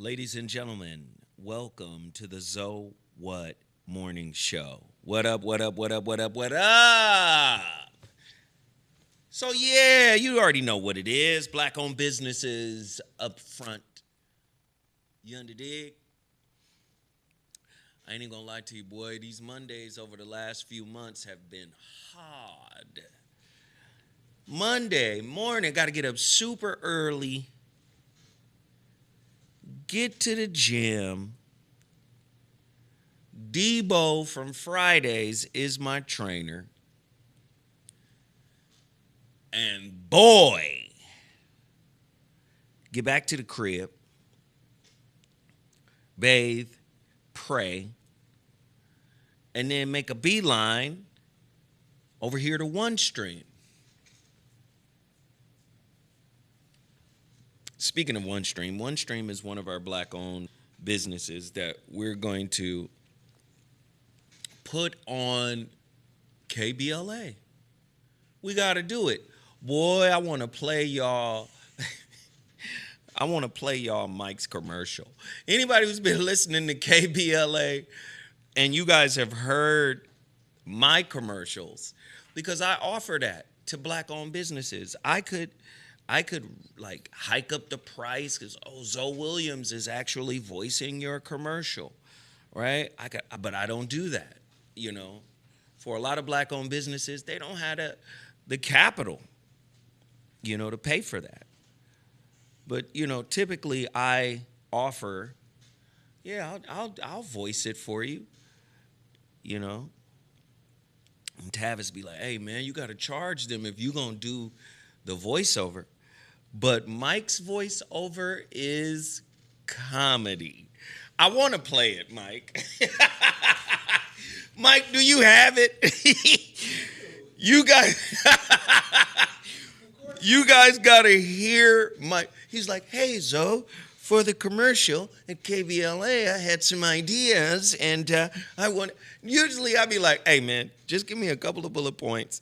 Ladies and gentlemen, welcome to the ZoWhat Morning Show. What up, what up, what up, what up, what up? So, yeah, you already know what it is. Black owned businesses up front. You under dig? I ain't even gonna lie to you, boy. These Mondays over the last few months have been hard. Monday morning, got to get up super early, get to the gym. Debo from Fridays is my trainer. And boy, get back to the crib, bathe, pray, and then make a beeline over here to One Stream. Speaking of One Stream is one of our black-owned businesses that we're going to put on KBLA. We got to do it. Boy, I want to play y'all. I want to play y'all Mike's commercial. Anybody who's been listening to KBLA and you guys have heard my commercials, because I offer that to black-owned businesses. I could like hike up the price because Zoe Williams is actually voicing your commercial, right? But I don't do that. For a lot of black-owned businesses, they don't have the capital, to pay for that. But typically I offer, I'll voice it for you, And Tavis be like, hey man, you got to charge them if you gonna do the voiceover. But Mike's voiceover is comedy. I want to play it, Mike. Mike, do you have it? You guys got to hear Mike. He's like, hey, Zoe, for the commercial at KBLA, I had some ideas, and usually I'd be like, hey, man, just give me a couple of bullet points.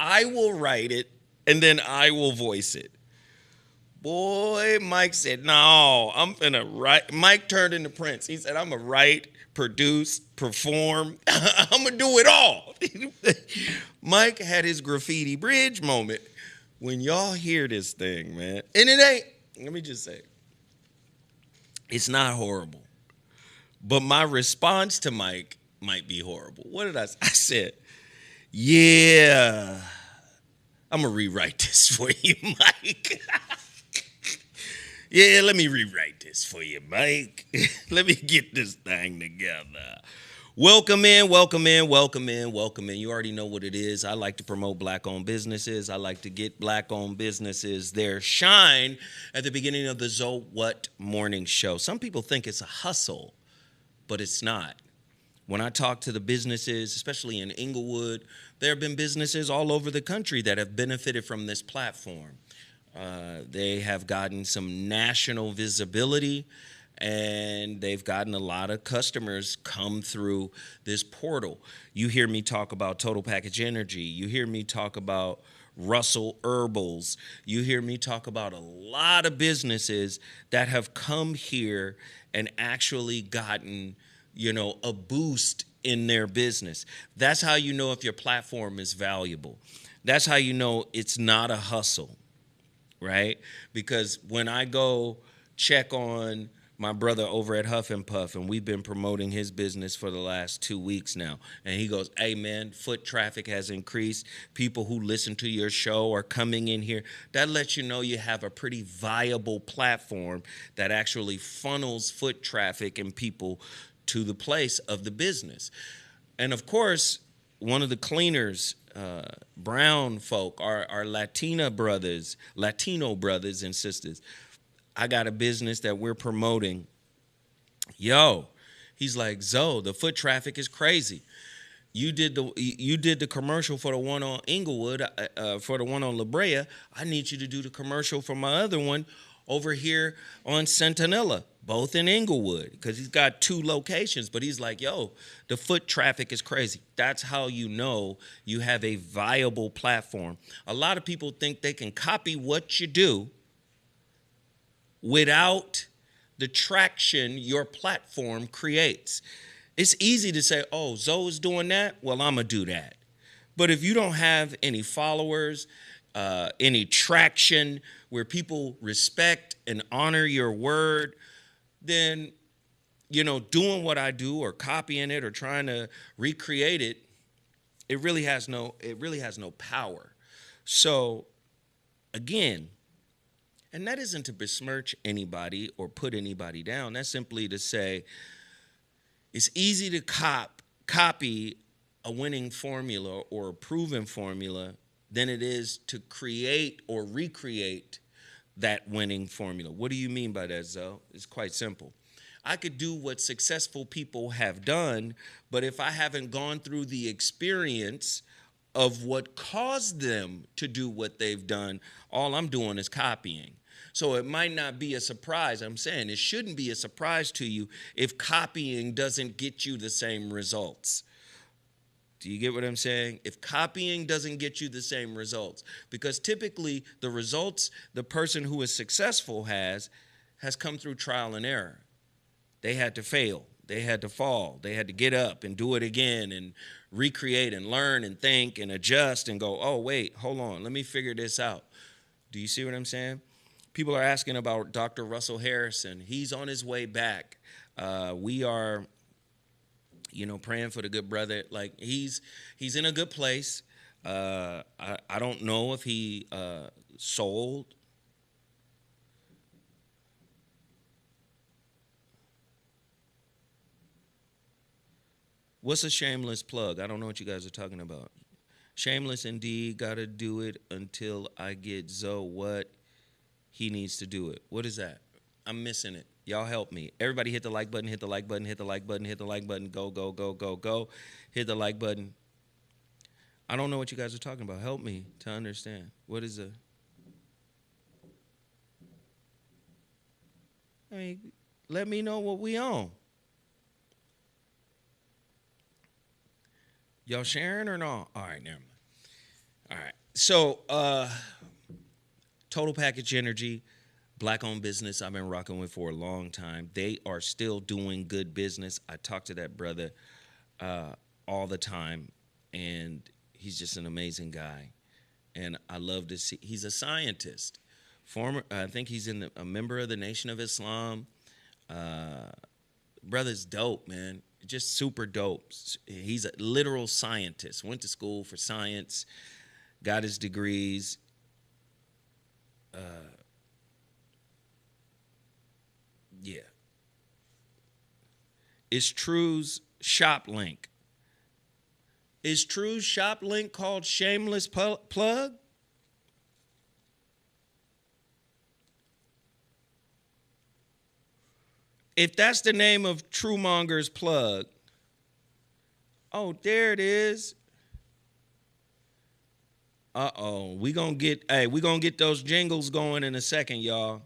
I will write it, and then I will voice it. Boy, Mike said, no, I'm finna write. Mike turned into Prince. He said, I'm going to write, produce, perform. I'm going to do it all. Mike had his graffiti bridge moment. When y'all hear this thing, man, and it ain't, let me just say, it's not horrible. But my response to Mike might be horrible. What did I say? I said, yeah, I'm going to rewrite this for you, Mike. Yeah, let me rewrite this for you, Mike. Let me get this thing together. Welcome in. You already know what it is. I like to promote black-owned businesses. I like to get black-owned businesses their shine at the beginning of the ZoWhat Morning Show. Some people think it's a hustle, but it's not. When I talk to the businesses, especially in Inglewood, there have been businesses all over the country that have benefited from this platform. They have gotten some national visibility, and they've gotten a lot of customers come through this portal. You hear me talk about Total Package Energy. You hear me talk about Russell Herbals. You hear me talk about a lot of businesses that have come here and actually gotten, a boost in their business. That's how you know if your platform is valuable. That's how you know it's not a hustle. Right? Because when I go check on my brother over at Huff and Puff, and we've been promoting his business for the last 2 weeks now, and he goes, hey, man, foot traffic has increased. People who listen to your show are coming in here. That lets you know you have a pretty viable platform that actually funnels foot traffic and people to the place of the business. And, of course, one of the cleaners, brown folk, our Latino brothers and sisters. I got a business that we're promoting. He's like, Zoe, the foot traffic is crazy. You did the commercial for the one on Inglewood, for the one on La Brea. I need you to do the commercial for my other one over here on Centinela, both in Inglewood, because he's got 2 locations. But he's like, the foot traffic is crazy. That's how you know you have a viable platform. A lot of people think they can copy what you do without the traction your platform creates. It's easy to say, oh, Zoe is doing that. Well, I'm going to do that. But if you don't have any followers, any traction where people respect and honor your word, then, doing what I do or copying it or trying to recreate it, it really has no power. So again, and that isn't to besmirch anybody or put anybody down. That's simply to say it's easy to copy a winning formula or a proven formula than it is to create or recreate that winning formula. What do you mean by that, Zoe? It's quite simple. I could do what successful people have done, but if I haven't gone through the experience of what caused them to do what they've done, all I'm doing is copying. So it might not be a surprise. I'm saying it shouldn't be a surprise to you if copying doesn't get you the same results. Do you get what I'm saying? If copying doesn't get you the same results, because typically the results the person who is successful has come through trial and error. They had to fail. They had to fall. They had to get up and do it again and recreate and learn and think and adjust and go, oh, wait, hold on. Let me figure this out. Do you see what I'm saying? People are asking about Dr. Russell Harrison. He's on his way back. We are, praying for the good brother. Like he's in a good place. I don't know if he sold. What's a shameless plug? I don't know what you guys are talking about. Shameless indeed. Got to do it until I get ZoWhat. He needs to do it. What is that? I'm missing it. Y'all help me. Everybody hit the like button, hit the like button, hit the like button, hit the like button. Go, go, go, go, go. Hit the like button. I don't know what you guys are talking about. Help me to understand. What is let me know what we on. Y'all sharing or no? All right, never mind. All right. So, Total Package Energy, black-owned business I've been rocking with for a long time. They are still doing good business. I talk to that brother all the time, and he's just an amazing guy. And I love to see. He's a scientist. I think he's a member of the Nation of Islam. Brother's dope, man. Just super dope. He's a literal scientist. Went to school for science, got his degrees. Yeah. Is True's shop link? Is True's shop link called Shameless Plug? If that's the name of Truemonger's plug, oh, there it is. Uh-oh, we gonna get those jingles going in a second, y'all.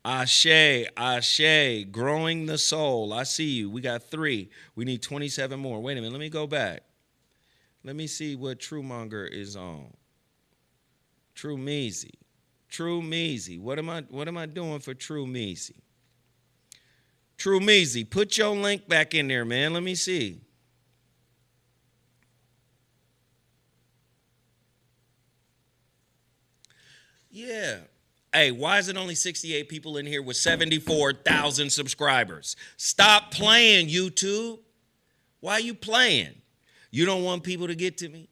Ashe, Ashe, growing the soul. I see you. We got 3. We need 27 more. Wait a minute. Let me go back. Let me see what Truemonger is on. True Measy. True Measy. What am I doing for True Measy? True Measy, put your link back in there, man. Let me see. Yeah. Hey, why is it only 68 people in here with 74,000 subscribers? Stop playing, YouTube. Why are you playing? You don't want people to get to me?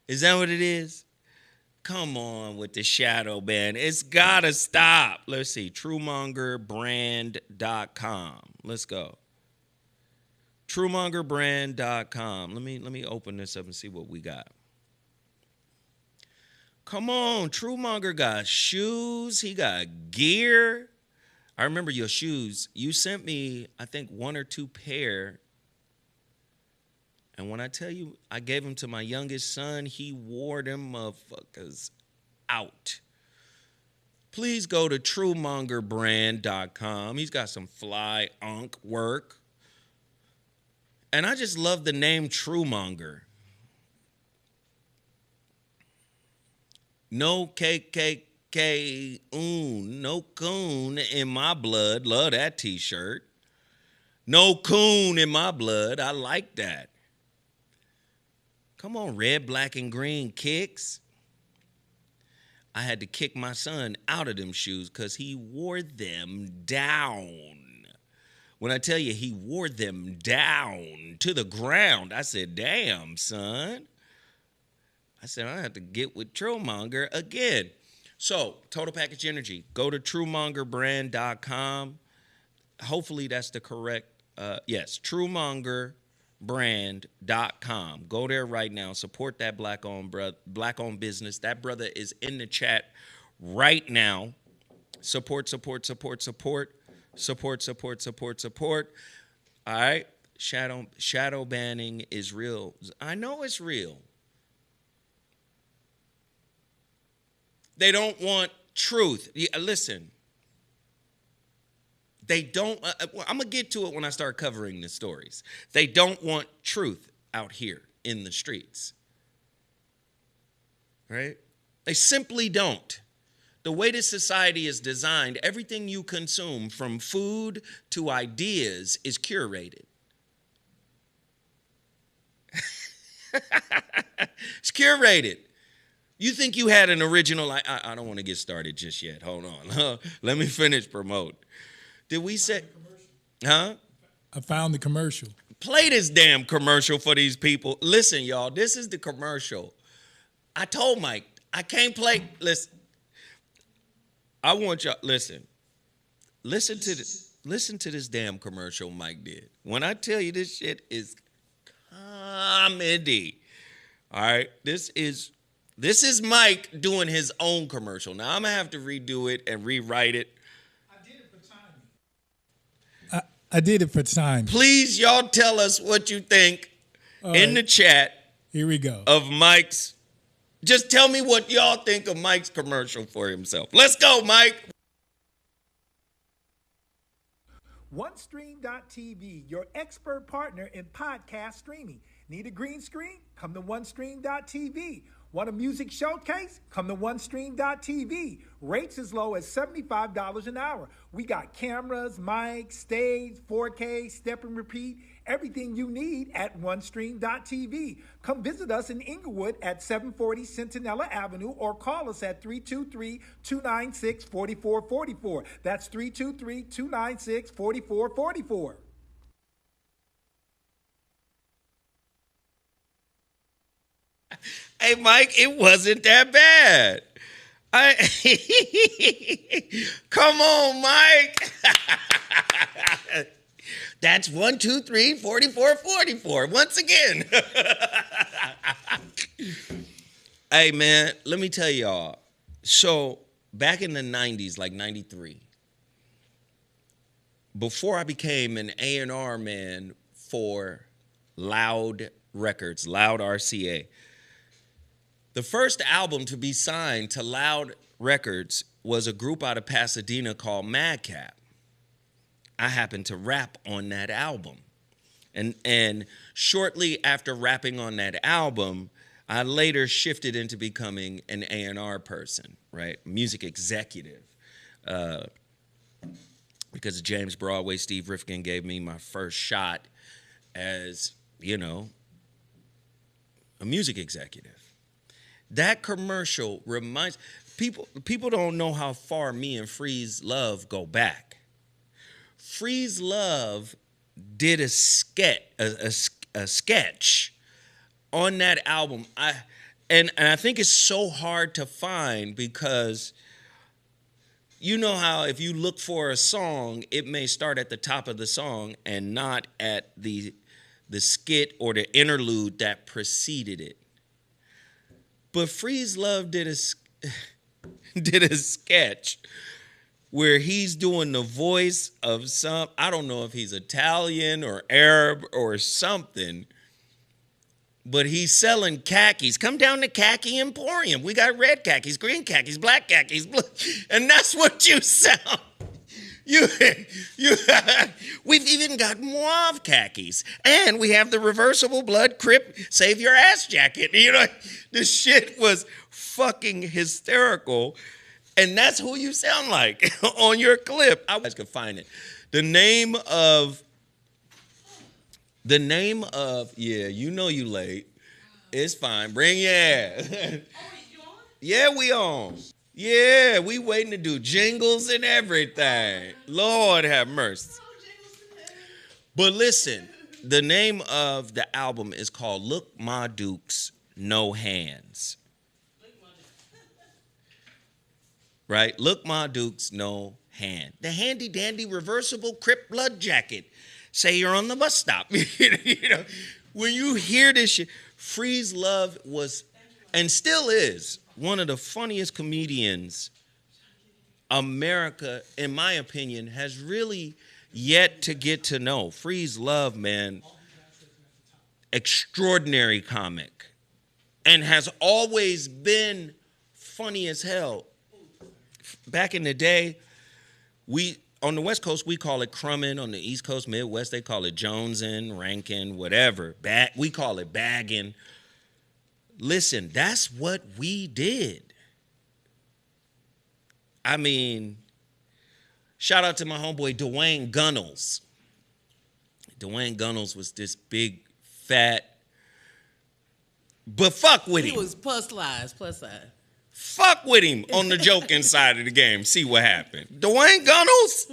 Is that what it is? Come on with the shadow ban. It's got to stop. Let's see. TrueMongerBrand.com. Let's go. TrueMongerBrand.com. Let me open this up and see what we got. Come on, Truemonger got shoes. He got gear. I remember your shoes. You sent me, I think, 1 or 2 pair. And when I tell you, I gave them to my youngest son, he wore them motherfuckers out. Please go to TrueMongerBrand.com. He's got some fly unk work. And I just love the name Truemonger. No cake, No coon in my blood. Love that t-shirt. No coon in my blood. I like that. Come on, red, black, and green kicks. I had to kick my son out of them shoes because he wore them down. When I tell you he wore them down to the ground, I said, damn, son. I said, I have to get with Truemonger again. So, Total Package Energy. Go to truemongerbrand.com. Hopefully that's the correct, yes, truemongerbrand.com. Go there right now. Support that black-owned business. That brother is in the chat right now. Support. All right. Shadow banning is real. I know it's real. They don't want truth. Listen. They don't, I'm going to get to it when I start covering the stories. They don't want truth out here in the streets. Right? They simply don't. The way this society is designed, everything you consume from food to ideas is curated. It's curated. You think you had an original, I don't want to get started just yet. Hold on. Let me finish promote. Did we say, huh? I found the commercial. Play this damn commercial for these people. Listen, y'all, this is the commercial. I told Mike, I can't play, listen. I want y'all, listen to this damn commercial Mike did. When I tell you this shit is comedy. All right, this is Mike doing his own commercial. Now I'm gonna have to redo it and rewrite it. I did it for time. Please, y'all tell us what you think in the chat. Here we go. Of Mike's. Just tell me what y'all think of Mike's commercial for himself. Let's go, Mike. OneStream.tv, your expert partner in podcast streaming. Need a green screen? Come to OneStream.tv. Want a music showcase? Come to OneStream.tv. Rates as low as $75 an hour. We got cameras, mics, stage, 4K, step and repeat, everything you need at OneStream.tv. Come visit us in Inglewood at 740 Centinela Avenue or call us at 323-296-4444. That's 323-296-4444. Hey, Mike, it wasn't that bad. Come on, Mike. That's 1, 2, 3, 44, 44. Once again. Hey, man, let me tell y'all. So back in the 90s, like 93, before I became an A&R man for Loud Records, Loud RCA, the first album to be signed to Loud Records was a group out of Pasadena called Madcap. I happened to rap on that album. And shortly after rapping on that album, I later shifted into becoming an A&R person, right? Music executive. Because of James Broadway, Steve Rifkin gave me my first shot as, you know, a music executive. That commercial reminds people don't know how far me and Freeze Love go back. Freeze Love did a sketch on that album. And I think it's so hard to find because you know how if you look for a song, it may start at the top of the song and not at the skit or the interlude that preceded it. But Freeze Love did a sketch where he's doing the voice of I don't know if he's Italian or Arab or something, but he's selling khakis. Come down to Khaki Emporium. We got red khakis, green khakis, black khakis, blue, and that's what you sell. We've even got mauve khakis, and we have the reversible blood Crip Save Your Ass jacket. You know, this shit was fucking hysterical. And that's who you sound like on your clip. I guys could find it. The name of, yeah, you know you late. It's fine. Bring your ass. Yeah, we on. Yeah, we waiting to do jingles and everything. Lord have mercy. But listen, the name of the album is called Look Ma Dukes, No Hands. Right? Look Ma Dukes, No Hand. The handy dandy reversible Crip blood jacket. Say you're on the bus stop. You know, when you hear this shit, Freeze Love was, and still is, one of the funniest comedians America, in my opinion, has really yet to get to know. Freeze Love, man, extraordinary comic, and has always been funny as hell. Back in the day, on the West Coast, we call it crumbing. On the East Coast, Midwest, they call it jonesing, ranking, whatever. We call it bagging. Listen, that's what we did. I mean, shout out to my homeboy Dwayne Gunnels. Dwayne Gunnels was this big, fat, but fuck with him. He was plus size. Fuck with him on the joking side of the game. See what happened. Dwayne Gunnels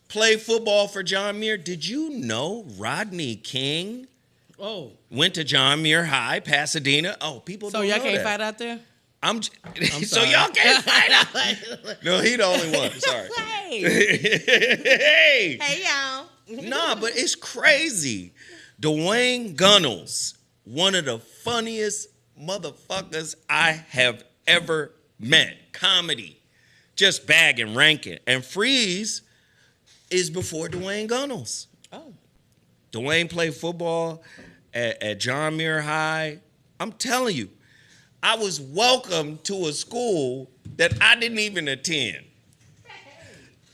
played football for John Muir. Did you know Rodney King went to John Muir High, Pasadena? Oh, people don't know that. So y'all can't fight out there? I'm so y'all can't fight out there? No, he the only one. Sorry. Hey. Hey, y'all. Nah, but it's crazy. Dwayne Gunnels, one of the funniest motherfuckers I have ever met. Comedy. Just bagging, ranking. And Freeze is before Dwayne Gunnels. Oh. Dwayne played football at John Muir High. I'm telling you, I was welcomed to a school that I didn't even attend.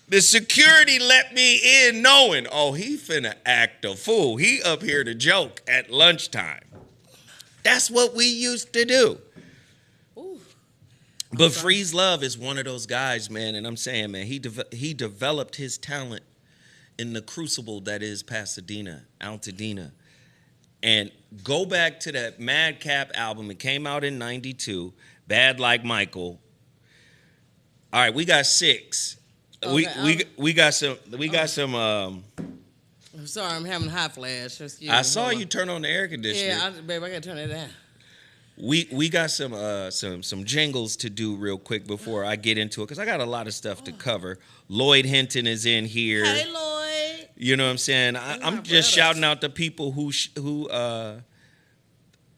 The security let me in knowing, oh, he finna act a fool. He up here to joke at lunchtime. That's what we used to do. Ooh. But Freeze Love is one of those guys, man, and I'm saying, man, he developed his talent in the crucible that is Pasadena, Altadena. And go back to that Madcap album. It came out in 92. Bad Like Michael. All right, we got 6. Okay, we got some. I'm sorry, I'm having hot flash. I saw you turn on the air conditioner. Yeah, babe, I gotta turn it down. We got some jingles to do real quick before I get into it, because I got a lot of stuff to cover. Lloyd Hinton is in here. Hey, Lloyd. You know what I'm saying? I'm just shouting out the people who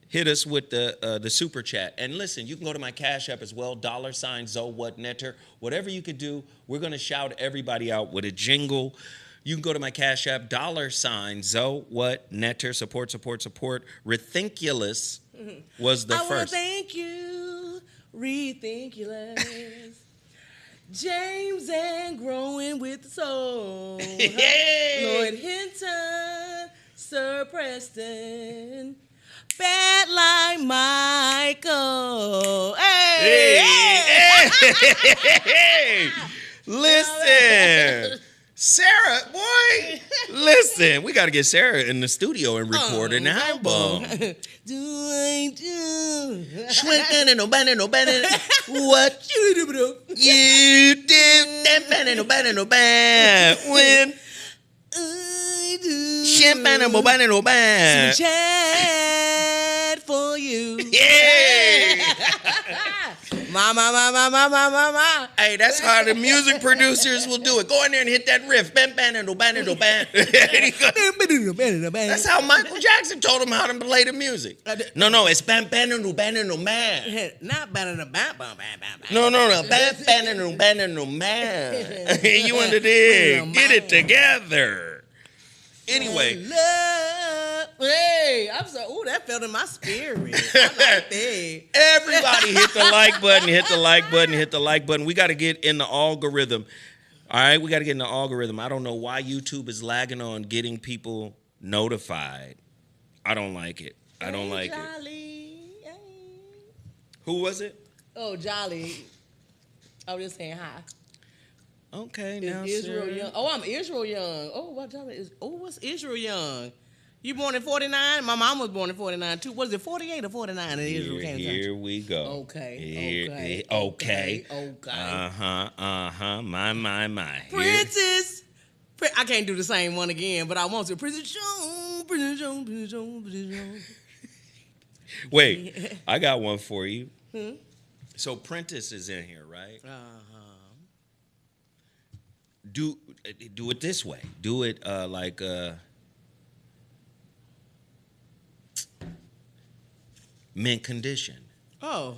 hit us with the super chat. And listen, you can go to my Cash App as well, $ZoWhat Netter. Whatever you could do, we're gonna shout everybody out with a jingle. You can go to my Cash App, $ZoWhat Netter. Support. Rethinkulous was the first. I want to thank you, Rethinkulous. James and Growing with the Soul. Hey. Lloyd Hinton, Sir Preston. Bad Like Michael. Hey. Hey. Listen. Sarah, boy, listen, we got to get Sarah in the studio and record an album. What you do? You did that when I do. Chat for you. Yeah. Ma. Hey, that's how the music producers will do it. Go in there and hit that riff. That's how Michael Jackson told him how to play the music. No, it's Not No. You under there. Get it together. Anyway. Hey, I'm sorry. Ooh, that felt in my spirit. I like that. Everybody hit the like button. We got to get in the algorithm. All right, we got to get in the algorithm. I don't know why YouTube is lagging on getting people notified. I don't like it. I don't like it. Hey. Who was it? Oh, Jolly. I was just saying hi. Okay, Is now Israel Sarah. Young? Oh, I'm Israel Young. Oh, what's Israel Young? You born in 49? My mom was born in 49 too. Was it 48 or 49 in Israel came to Here we go. Okay. Okay. Okay. My. Princess. I can't do the same one again, but I want to. Princess Jones. Wait, I got one for you. So Prentice is in here, right? Do it this way. Do it like mint condition. Oh.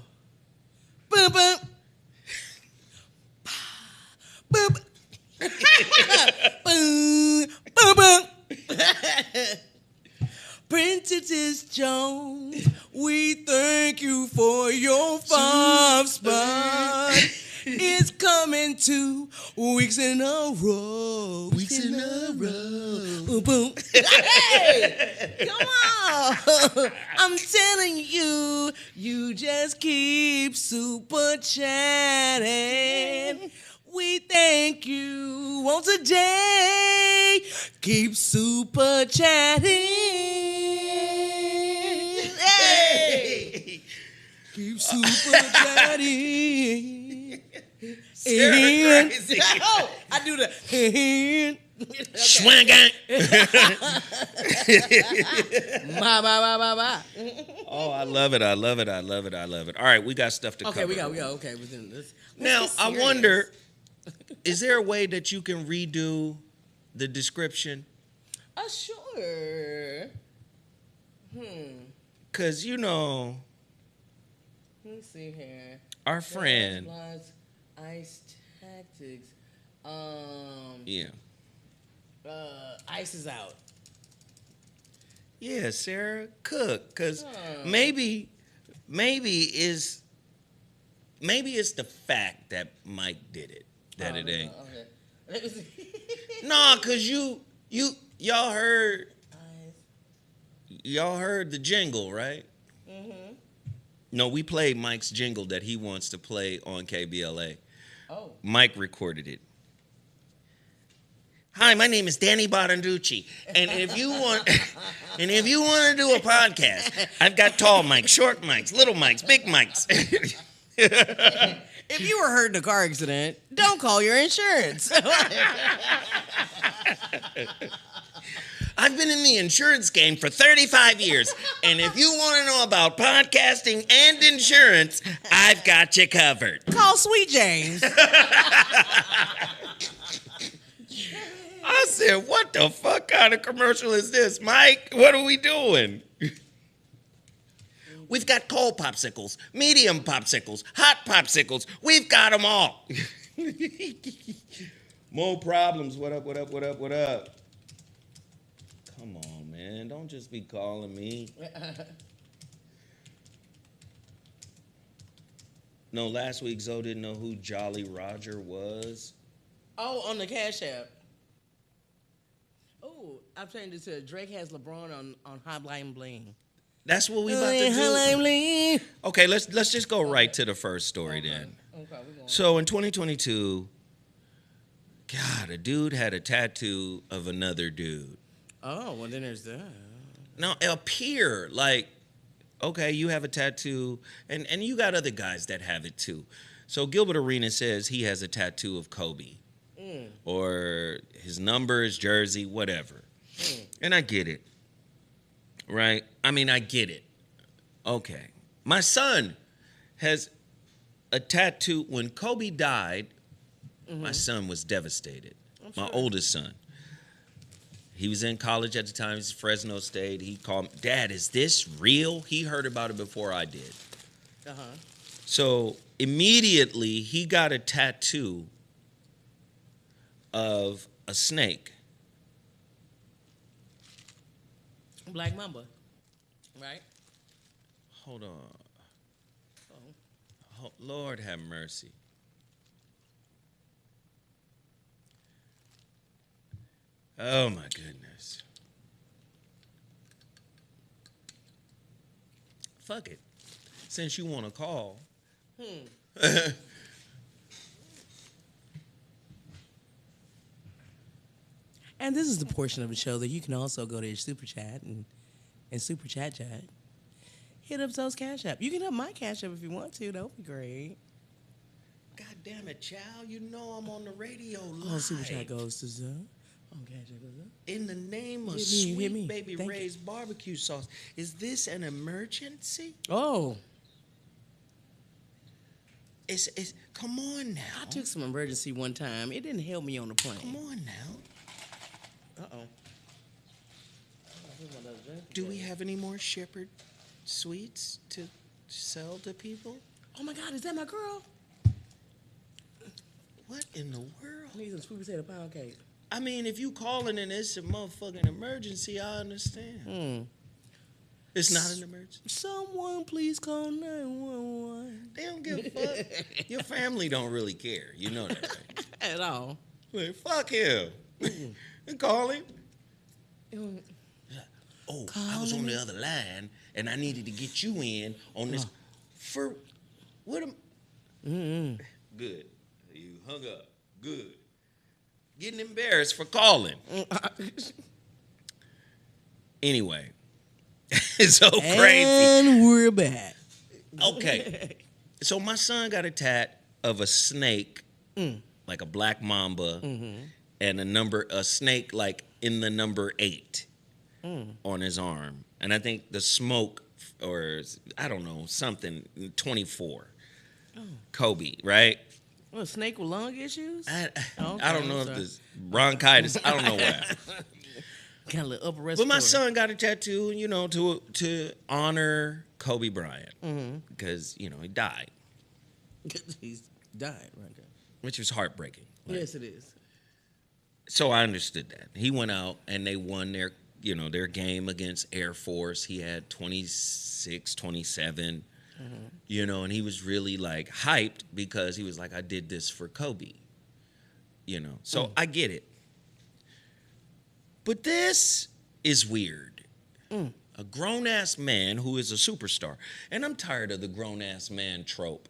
Boom, boom. Boom. Boom, boom, boom. Princess Jones, we thank you for your 5 spot. It's coming 2 weeks in a row. Boom, boom. Hey, come on. I'm telling you, you just keep super chatting. We thank you once a day. Keep super chatting. Hey. Keep super chatting. Crazy. Oh, I do the hand. Swinging. Ma. Oh, I love it. All right, we got stuff to cover. Okay, we got. Okay, within this. Now, I wonder, is there a way that you can redo the description? Sure. Because, Let me see here. our friend. Blood's ice tactics. Yeah. Ice is out. Yeah, Sarah, cook. Because maybe it's the fact that Mike did it. That it ain't. Okay. Let me see. No, because y'all heard the jingle, right? Mm-hmm. No, we played Mike's jingle that he wants to play on KBLA. Oh. Mike recorded it. Hi, my name is Danny Bonaducci, and if you want to do a podcast, I've got tall mics, short mics, little mics, big mics. If you were hurt in a car accident, don't call your insurance. I've been in the insurance game for 35 years, and if you want to know about podcasting and insurance, I've got you covered. Call Sweet James. I said, what the fuck kind of commercial is this, Mike? What are we doing? We've got cold popsicles, medium popsicles, hot popsicles. We've got them all. More problems. What up? Come on, man. Don't just be calling me. No, last week Zoe didn't know who Jolly Roger was. Oh, on the Cash App. Oh, I've changed it to Drake has LeBron on Hotline Bling. That's what we about to do. Hotline Bling. Okay, let's just go right to the first story then. Okay, we're going. So in 2022, God, a dude had a tattoo of another dude. Oh, well then there's that. Now, appear like, okay, you have a tattoo, and you got other guys that have it too. So Gilbert Arenas says he has a tattoo of Kobe. Or his number, his jersey, whatever. And I get it. Right? I mean, I get it. Okay. My son has a tattoo. When Kobe died, my son was devastated. My oldest son. He was in college at the time. He's Fresno State. He called me, Dad, is this real? He heard about it before I did. So immediately he got a tattoo of a snake. Black Mamba, right? Hold on. Oh, Lord have mercy. Oh my goodness. Fuck it. Since you want to call. And this is the portion of the show that you can also go to your super chat and super chat. Hit up Zoe's Cash App. You can have my Cash App if you want to. That would be great. God damn it, child. You know I'm on the radio live. Oh, super chat goes to Zoe. Oh, Cash App goes to Zoe. In the name of Hit Sweet me. Baby Thank Ray's barbecue sauce. Is this an emergency? Oh. It's come on now. I took some emergency one time. It didn't help me on the plane. Come on now. Uh-oh. Do we have any more Shepherd sweets to sell to people? Oh, my God. Is that my girl? What in the world? I need some sweet potato pound cake. I mean, if you calling and it's a motherfucking emergency, I understand. It's not an emergency. Someone please call 911. They don't give a fuck. Your family don't really care. You know that, right? At all. Like, fuck him. And call him. Oh, I was on the other line, and I needed to get you in on this. For what am? Good. You hung up. Good. Getting embarrassed for calling. Anyway. It's so crazy. And we're back. Okay. So my son got a tat of a snake, like a black mamba, and a snake like in the number 8 on his arm. And I think the smoke, or I don't know, something, 24. Kobe, right? What, a snake with lung issues? I don't know if there's bronchitis. I don't know what. Kind of little upper respiratory. But my son got a tattoo, you know, to honor Kobe Bryant. Because, you know, he died. He's died right there. Which was heartbreaking. Like, Yes, it is. so I understood that. He went out and they won their game against Air Force. He had 26, 27, you know, and he was really like hyped because he was like, I did this for Kobe, you know. So I get it. But this is weird. A grown-ass man who is a superstar. And I'm tired of the grown-ass man trope.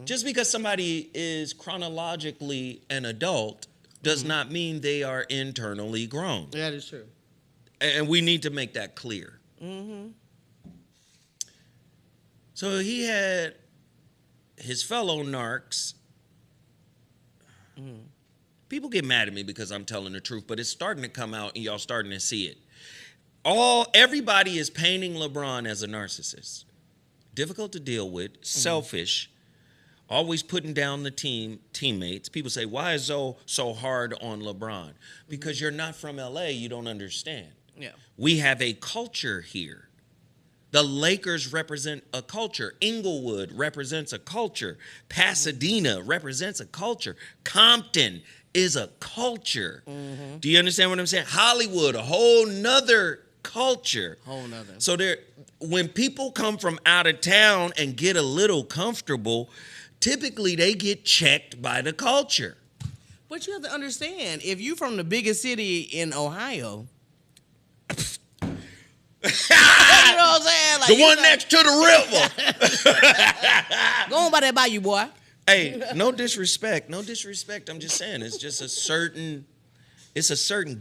Just because somebody is chronologically an adult does not mean they are internally grown. That is true. And we need to make that clear. So he had his fellow narcs. People get mad at me because I'm telling the truth, but it's starting to come out and y'all starting to see it. Everybody is painting LeBron as a narcissist. Difficult to deal with, selfish, always putting down the teammates. People say, why is Zoe so hard on LeBron? Because you're not from LA, you don't understand. Yeah. We have a culture here. The Lakers represent a culture. Inglewood represents a culture. Pasadena represents a culture. Compton is a culture. Do you understand what I'm saying? Hollywood, a whole nother culture. So when people come from out of town and get a little comfortable, typically they get checked by the culture. But you have to understand, if you're from the biggest city in Ohio, you know what I'm saying? Like, The one next to the river. Go on by that bayou, boy. Hey, no disrespect. No disrespect. I'm just saying it's just a certain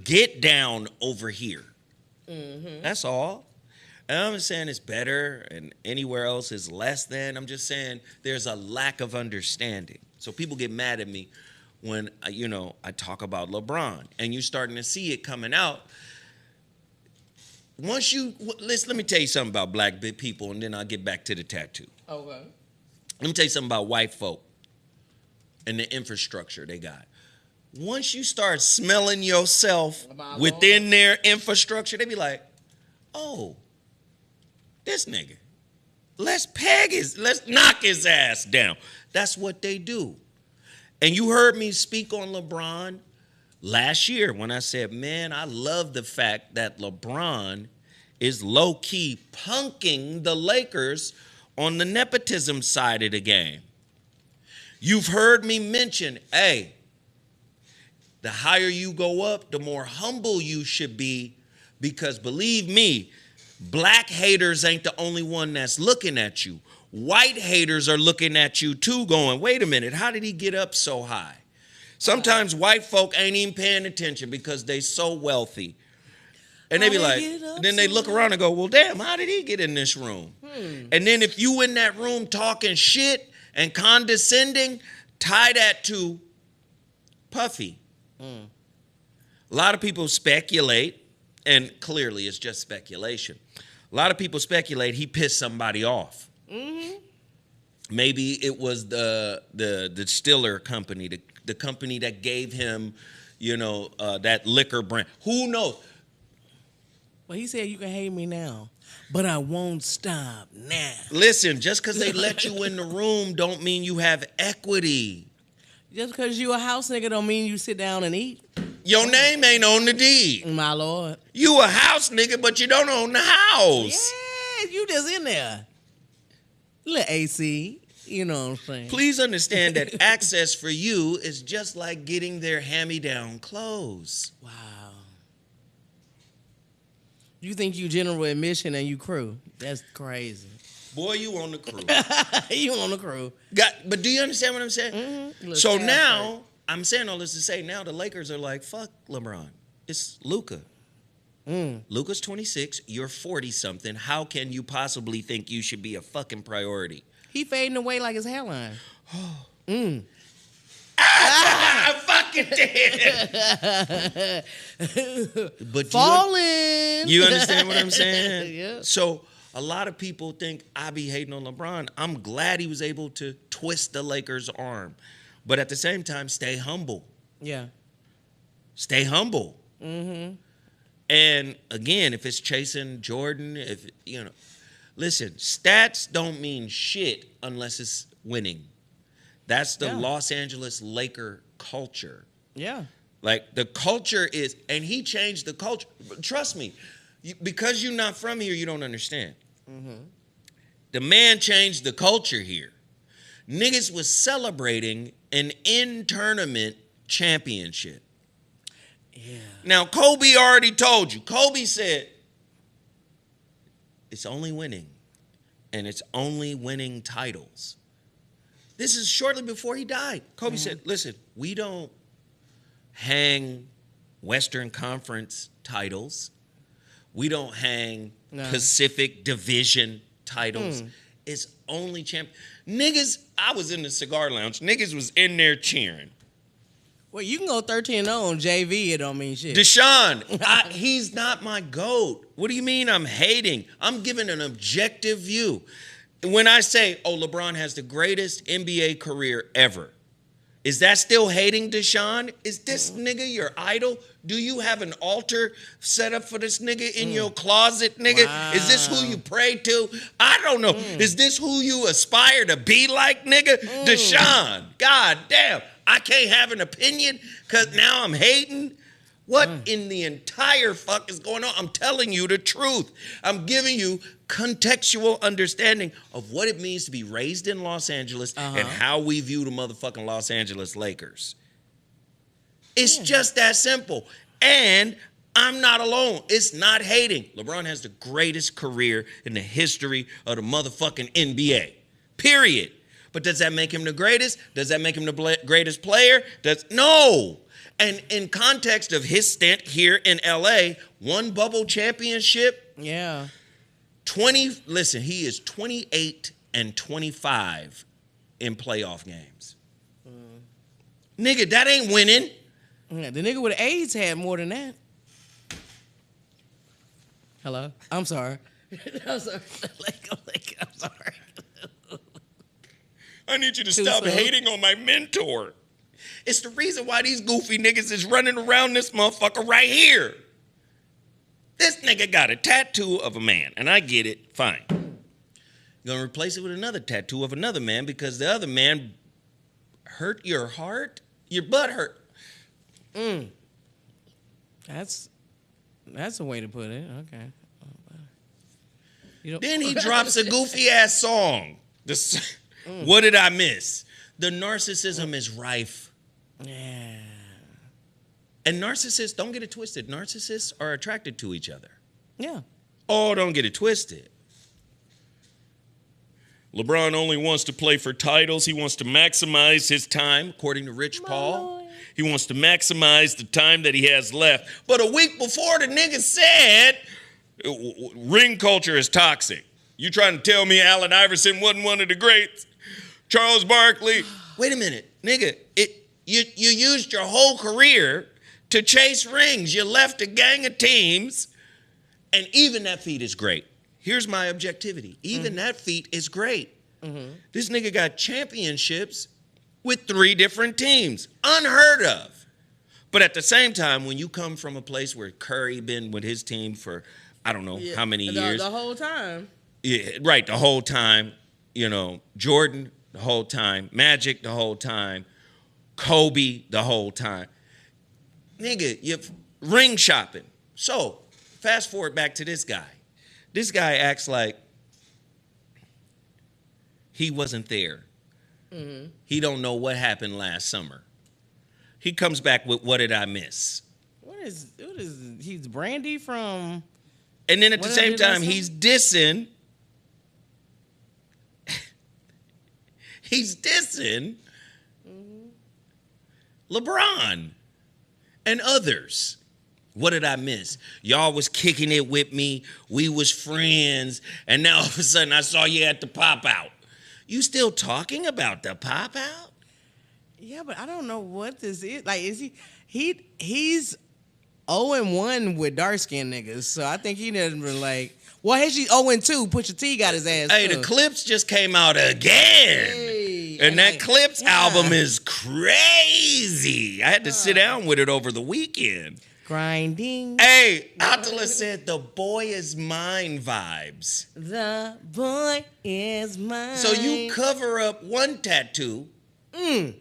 get down over here. That's all. And I'm just saying it's better and anywhere else is less than. I'm just saying there's a lack of understanding. So people get mad at me when, I talk about LeBron and you're starting to see it coming out. Let me tell you something about black people and then I'll get back to the tattoo. Okay. Let me tell you something about white folk and the infrastructure they got. Once you start smelling yourself within their infrastructure, they be like, oh, this nigga, let's knock his ass down. That's what they do. And you heard me speak on LeBron last year when I said, man, I love the fact that LeBron is low-key punking the Lakers on the nepotism side of the game. You've heard me mention, hey, the higher you go up, the more humble you should be, because believe me, black haters ain't the only one that's looking at you. White haters are looking at you too going, wait a minute, how did he get up so high? Sometimes white folk ain't even paying attention because they so wealthy. And they be like, then they look around and go, well, damn, how did he get in this room? And then if you in that room talking shit and condescending, tie that to Puffy. A lot of people speculate, and clearly it's just speculation. A lot of people speculate he pissed somebody off. Maybe it was the distiller company, the company that gave him, that liquor brand. Who knows? Well, he said you can hate me now, but I won't stop now. Listen, just because they let you in the room don't mean you have equity. Just because you a house nigga don't mean you sit down and eat. Your name ain't on the deed. My lord. You a house nigga, but you don't own the house. Yeah, you just in there. Little AC, you know what I'm saying? Please understand that access for you is just like getting their hand-me-down clothes. Wow. You think you general admission and you crew. That's crazy. Boy, you on the crew. You on the crew. But do you understand what I'm saying? So now, I'm saying all this to say, now the Lakers are like, fuck LeBron. It's Luka. Luka's 26. You're 40-something. How can you possibly think you should be a fucking priority? He fading away like his hairline. I fucking did. But Falling. You understand what I'm saying? Yeah. So a lot of people think I be hating on LeBron. I'm glad he was able to twist the Lakers' arm. But at the same time, stay humble. Yeah. Stay humble. And again, if it's chasing Jordan, listen, stats don't mean shit unless it's winning. That's the Los Angeles Laker culture. Yeah. Like the culture is, and he changed the culture. Trust me, because you're not from here, you don't understand. The man changed the culture here. Niggas was celebrating an in-tournament championship. Yeah. Now, Kobe already told you. Kobe said, it's only winning, and it's only winning titles. This is shortly before he died. Kobe said, listen, we don't hang Western Conference titles. We don't hang Pacific Division titles. It's only champ. Niggas, I was in the cigar lounge. Niggas was in there cheering. Well, you can go 13-0 on JV. It don't mean shit. Deshaun, he's not my GOAT. What do you mean I'm hating? I'm giving an objective view. When I say, LeBron has the greatest NBA career ever, is that still hating Deshaun? Is this nigga your idol? Do you have an altar set up for this nigga in your closet, nigga? Wow. Is this who you pray to? I don't know. Is this who you aspire to be like, nigga? Deshaun, god damn. I can't have an opinion because now I'm hating? What in the entire fuck is going on? I'm telling you the truth. I'm giving you contextual understanding of what it means to be raised in Los Angeles and how we view the motherfucking Los Angeles Lakers. It's just that simple. And I'm not alone. It's not hating. LeBron has the greatest career in the history of the motherfucking NBA. Period. But does that make him the greatest? Does that make him the greatest player? No. And in context of his stint here in LA, one bubble championship. Yeah. He is 28 and 25 in playoff games. Nigga, that ain't winning. Yeah, the nigga with AIDS had more than that. Hello? I'm sorry. I'm sorry. I'm sorry. I need you to stop hating on my mentor. It's the reason why these goofy niggas is running around this motherfucker right here. This nigga got a tattoo of a man, and I get it, fine. You're gonna replace it with another tattoo of another man because the other man hurt your heart? Your butt hurt. That's a way to put it. Okay. Then he drops a goofy ass song. What did I miss? The narcissism is rife. Yeah. And narcissists, don't get it twisted. Narcissists are attracted to each other. Yeah. Oh, don't get it twisted. LeBron only wants to play for titles. He wants to maximize his time, according to Rich Paul. He wants to maximize the time that he has left. But a week before, the nigga said ring culture is toxic. You trying to tell me Allen Iverson wasn't one of the greats? Charles Barkley? Wait a minute, nigga. You used your whole career to chase rings. You left a gang of teams, and even that feat is great. Here's my objectivity. Even that feat is great. This nigga got championships with 3 different teams. Unheard of. But at the same time, when you come from a place where Curry been with his team for, I don't know how many years. The whole time. Yeah, right, the whole time. You know, Jordan, the whole time. Magic, the whole time. Kobe, the whole time. Nigga, you're ring shopping. So, fast forward back to this guy. This guy acts like he wasn't there. He don't know what happened last summer. He comes back with, what did I miss? What is he's Brandy from? And then at the same time, he's dissing. He's dissing LeBron and others. What did I miss? Y'all was kicking it with me. We was friends. And now all of a sudden I saw you at the pop out. You still talking about the pop out? Yeah, but I don't know what this is. Like, is he's 0-1 with dark skinned niggas. So I think he doesn't really like. Well, he's 0-2. Pusha T got his ass. Hey, the Clips just came out again. Hey, and that Clips album is crazy. I had to sit down with it over the weekend. Grinding. Hey, Attila said the boy is mine vibes. The boy is mine. So you cover up one tattoo. I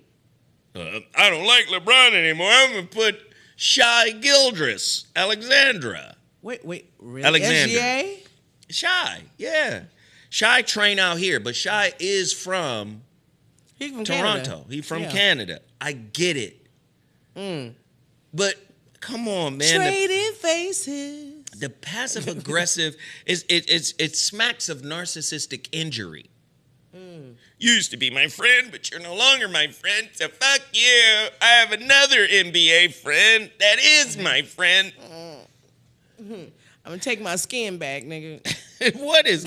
don't like LeBron anymore. I'm going to put Shy Gildress, Alexandra. Wait, really? Alexander. SGA? Shy, yeah. Shy train out here, but Shy is from He's from Toronto. Canada. He's from Canada. I get it. But come on, man. Trading faces. The passive aggressive it smacks of narcissistic injury. You used to be my friend, but you're no longer my friend, so fuck you. I have another NBA friend that is my friend. I'm gonna take my skin back, nigga. What is...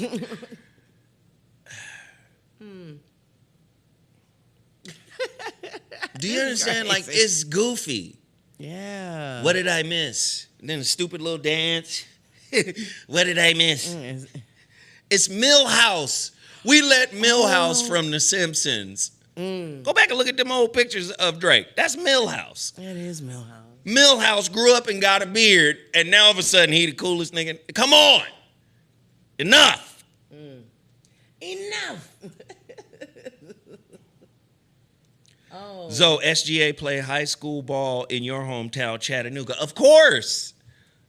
Do you understand? Like, it's goofy. Yeah. What did I miss? And then a stupid little dance. What did I miss? It's Milhouse. We let Milhouse from The Simpsons. Go back and look at them old pictures of Drake. That's Milhouse. That is Milhouse. Milhouse grew up and got a beard, and now all of a sudden he the coolest nigga. Come on. Enough. Enough. So SGA play high school ball in your hometown, Chattanooga. Of course.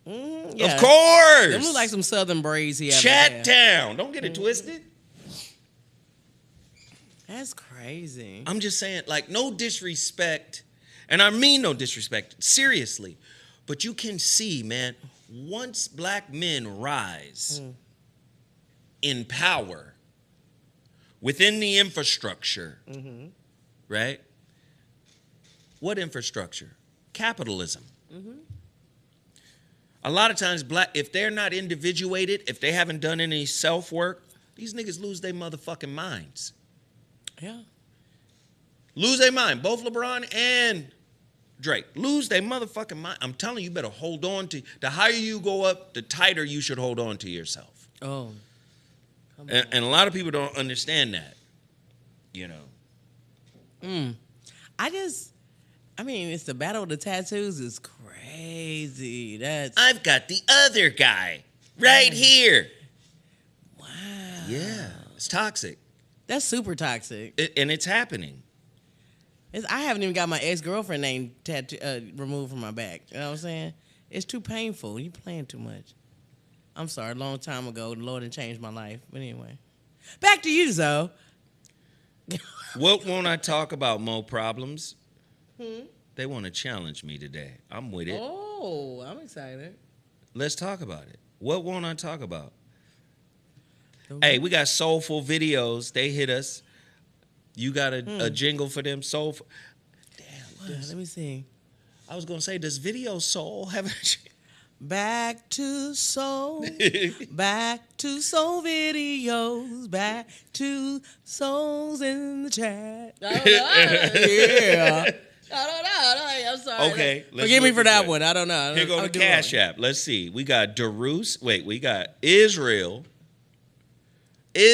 Yeah. Of course. Them look like some southern braids he has. Chat-town. Don't get it twisted. That's crazy. I'm just saying, like, no disrespect, and I mean no disrespect, seriously, but you can see, man, once black men rise in power within the infrastructure, right? What infrastructure? Capitalism. A lot of times, if they're not individuated, if they haven't done any self-work, these niggas lose their motherfucking minds. Yeah. Lose their mind. Both LeBron and Drake. Lose their motherfucking mind. I'm telling you, you better hold on to... The higher you go up, the tighter you should hold on to yourself. Oh. And a lot of people don't understand that. You know. I mean, it's the battle of the tattoos is crazy. I've got the other guy right here. Wow. Yeah. It's toxic. That's super toxic. And it's happening. I haven't even got my ex-girlfriend name removed from my back. You know what I'm saying? It's too painful. You playing too much. I'm sorry. A long time ago, the Lord had changed my life. But anyway. Back to you, Zo. What won't I talk about, Mo Problems? They want to challenge me today. I'm with it. Oh, I'm excited. Let's talk about it. What won't I talk about? Hey, we got soulful videos. They hit us. You got a jingle for them? Soulful. Damn, Let me see. I was gonna say, does Video Soul have a Back to soul, back to soul videos, back to souls in the chat. I don't know. Yeah. I don't know. I'm sorry. Okay. Forgive me for that one. I don't know. Here go the Cash App. Let's see. We got we got Israel. Hey,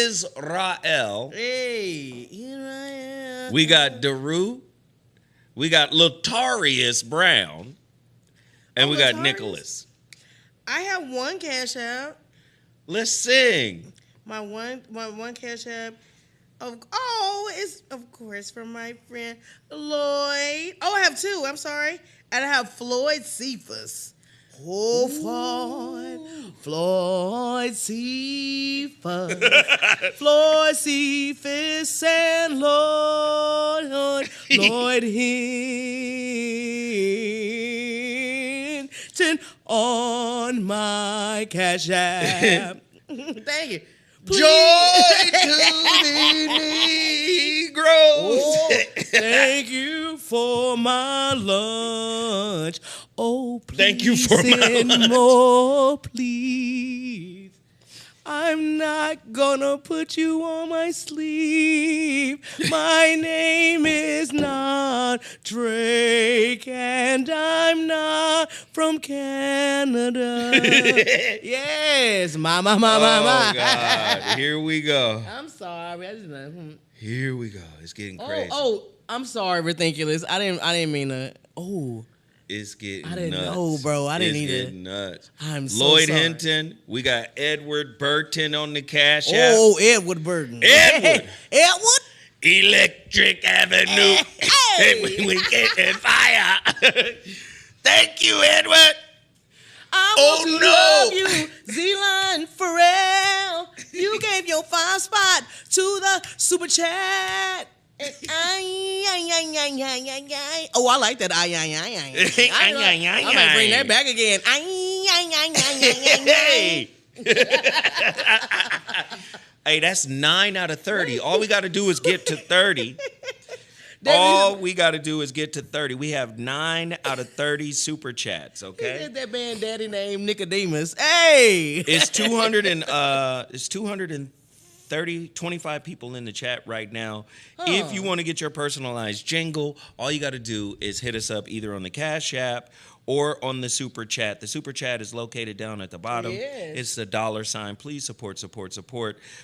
here I am. We got Daru. We got Latarius Brown. And we got Latarius? Nicholas. I have one Cash App. Let's sing. My one Cash App. It's of course from my friend Lloyd. Oh, I have two. I'm sorry. And I have Floyd Cephas. Oh, Floyd Cephas. Floyd Cephas and Lloyd Hinton on my Cash App. Thank you. Please. Joy to the Negroes. Oh, thank you for my lunch. Oh, please Thank you for my send more, please. I'm not gonna put you on my sleeve. My name is not Drake, and I'm not from Canada. Yes, my. Oh, God. Here we go. I'm sorry. I just Here we go. It's getting crazy. I'm sorry, Ridiculous. I didn't mean to. Oh. It's getting nuts. I didn't know, bro. I didn't It's either. getting nuts. I'm so Lloyd sorry. Hinton. We got Edward Burton on the Cash App. Oh, Edward Burton. Edward. Edward? Electric Avenue. Hey. We getting fire. Thank you, Edward. I want to love you, Z-Line Pharrell. You gave your 5 spot to the super chat. And oh, I like that. I might bring that back again. Hey, that's 9 out of 30. All we got to do is get to 30. All we got to do is get to 30. We have 9 out of 30 super chats, okay? Is that man daddy named Nicodemus? Hey! It's 25 people in the chat right now. If you want to get your personalized jingle, all you got to do is hit us up either on the Cash App or on the Super Chat. The Super Chat is located down at the bottom. Yes. It's the $. Please support.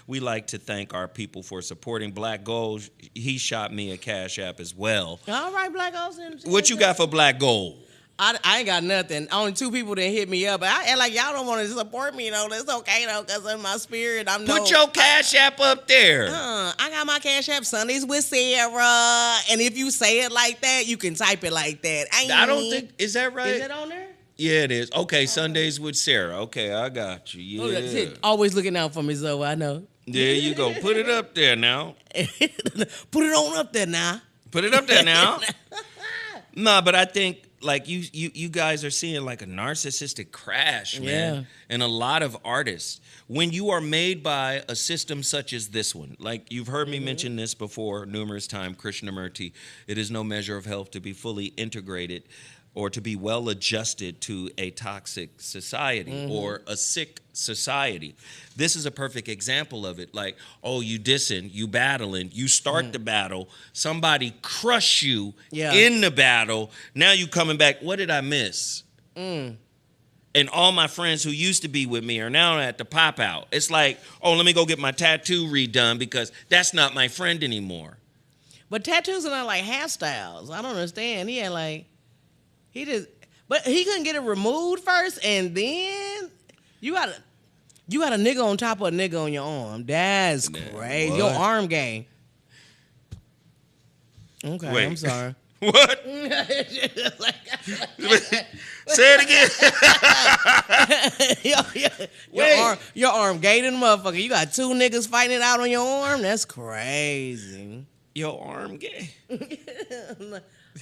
We like to thank our people for supporting Black Gold. He shot me a Cash App as well. All right, Black Ops. What you got for Black Gold? I ain't got nothing. Only 2 people that hit me up. I act like y'all don't want to support me, though. That's okay, though, because in my spirit, I'm Put your Cash App up there. I got my Cash App Sundays with Sarah. And if you say it like that, you can type it like that. I don't think, is that right? Is it on there? Yeah, it is. Okay, Sundays with Sarah. Okay, I got you. Yeah. Always looking out for me, Zoe. I know. There you go. Put it up there now. Put it on up there now. Put it up there now. Nah, but I think like you guys are seeing like a narcissistic crash, man. Yeah. And a lot of artists. When you are made by a system such as this one, like you've heard me mention this before numerous times, Krishnamurti, it is no measure of health to be fully integrated or to be well adjusted to a toxic society or a sick society. This is a perfect example of it. Like, oh, you dissing, you battling, you start the battle, somebody crush you in the battle, now you coming back, what did I miss? And all my friends who used to be with me are now at the pop out. It's like, oh, let me go get my tattoo redone because that's not my friend anymore. But tattoos are not like hairstyles. I don't understand. He had like, but he couldn't get it removed first, and then you got a nigga on top of a nigga on your arm. That's crazy. What? Your arm game. Okay, Wait. I'm sorry. What? Say it again. Your arm gay than a motherfucker. You got 2 niggas fighting it out on your arm? That's crazy. Your arm gay.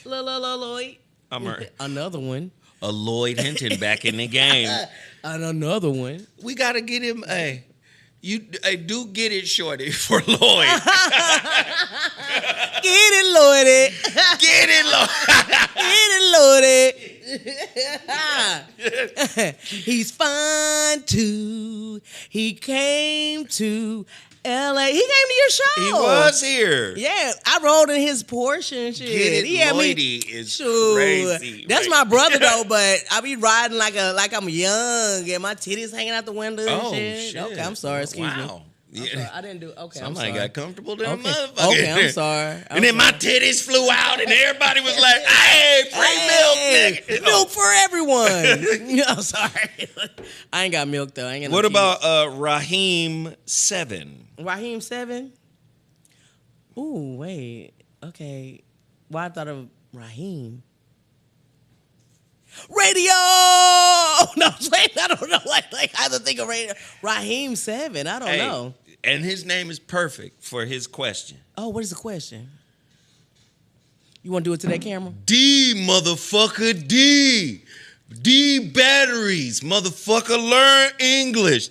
Lloyd. Another one. A Lloyd Hinton back in the game. And another one. We gotta get him. Hey, I do get it, shorty, for Lloyd. Get it, Lloydie. Get it, Get it, Lloydie. He's fun too. He came to L.A. He came to your show. He was here. Yeah, I rode in his Porsche and shit. Get it, He had me- Lloydie is Shoot. crazy. That's my brother though, but I be riding like I'm young and my titties hanging out the window and Oh, shit. shit. Okay, I'm sorry. Excuse me. Wow. I'm sorry. I didn't do. Okay, I'm Somebody sorry. got comfortable than a Okay. motherfucker. Okay, I'm sorry. And then my titties flew out, and everybody was like, "Hey, free milk, nigga." Milk for everyone. I'm sorry. I ain't got milk though. I ain't got no What kids. about Raheem 7? Raheem 7? Ooh, wait. Okay. Well, I thought of Raheem. Radio. No, wait. I don't know. Like I have to think of radio. Raheem 7. I don't know. And his name is perfect for his question. Oh, what is the question? You want to do it to that camera? D, motherfucker, D. D batteries, motherfucker, learn English.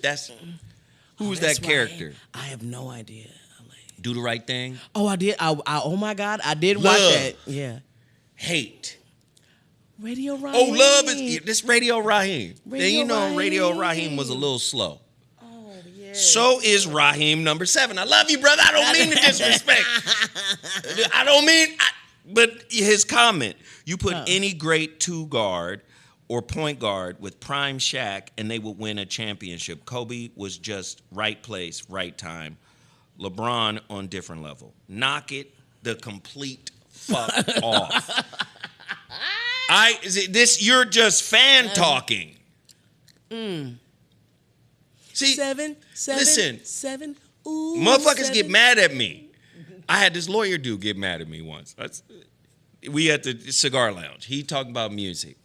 Who's That's that character? right. I have no idea. I'm like, Do the right thing. oh, I did. Oh my God, I did Love. watch that. Yeah. Hate. Radio Raheem. Oh, love is this Radio Raheem. Radio Then you know Radio Raheem. Raheem was a little slow. Oh yeah. So is Raheem number 7. I love you, brother. I don't mean to disrespect. I don't mean, but his comment, you put any great 2 guard or point guard with prime Shaq and they would win a championship. Kobe was just right place, right time. LeBron on different level. Knock it the complete fuck off. You're just fan talking. See, 7. listen. 7. Ooh, motherfuckers 7. get mad at me. I had this lawyer dude get mad at me once. We at the cigar lounge. He talking about music.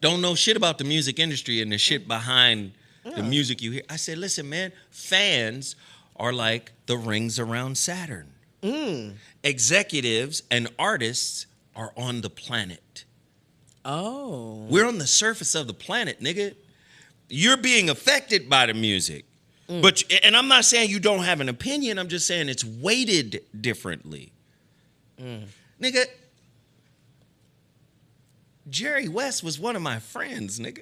Don't know shit about the music industry and the shit behind the music you hear. I said, listen, man, fans are like the rings around Saturn. Executives and artists are on the planet. Oh. We're on the surface of the planet, nigga. You're being affected by the music. And I'm not saying you don't have an opinion. I'm just saying it's weighted differently. Nigga, Jerry West was one of my friends, nigga.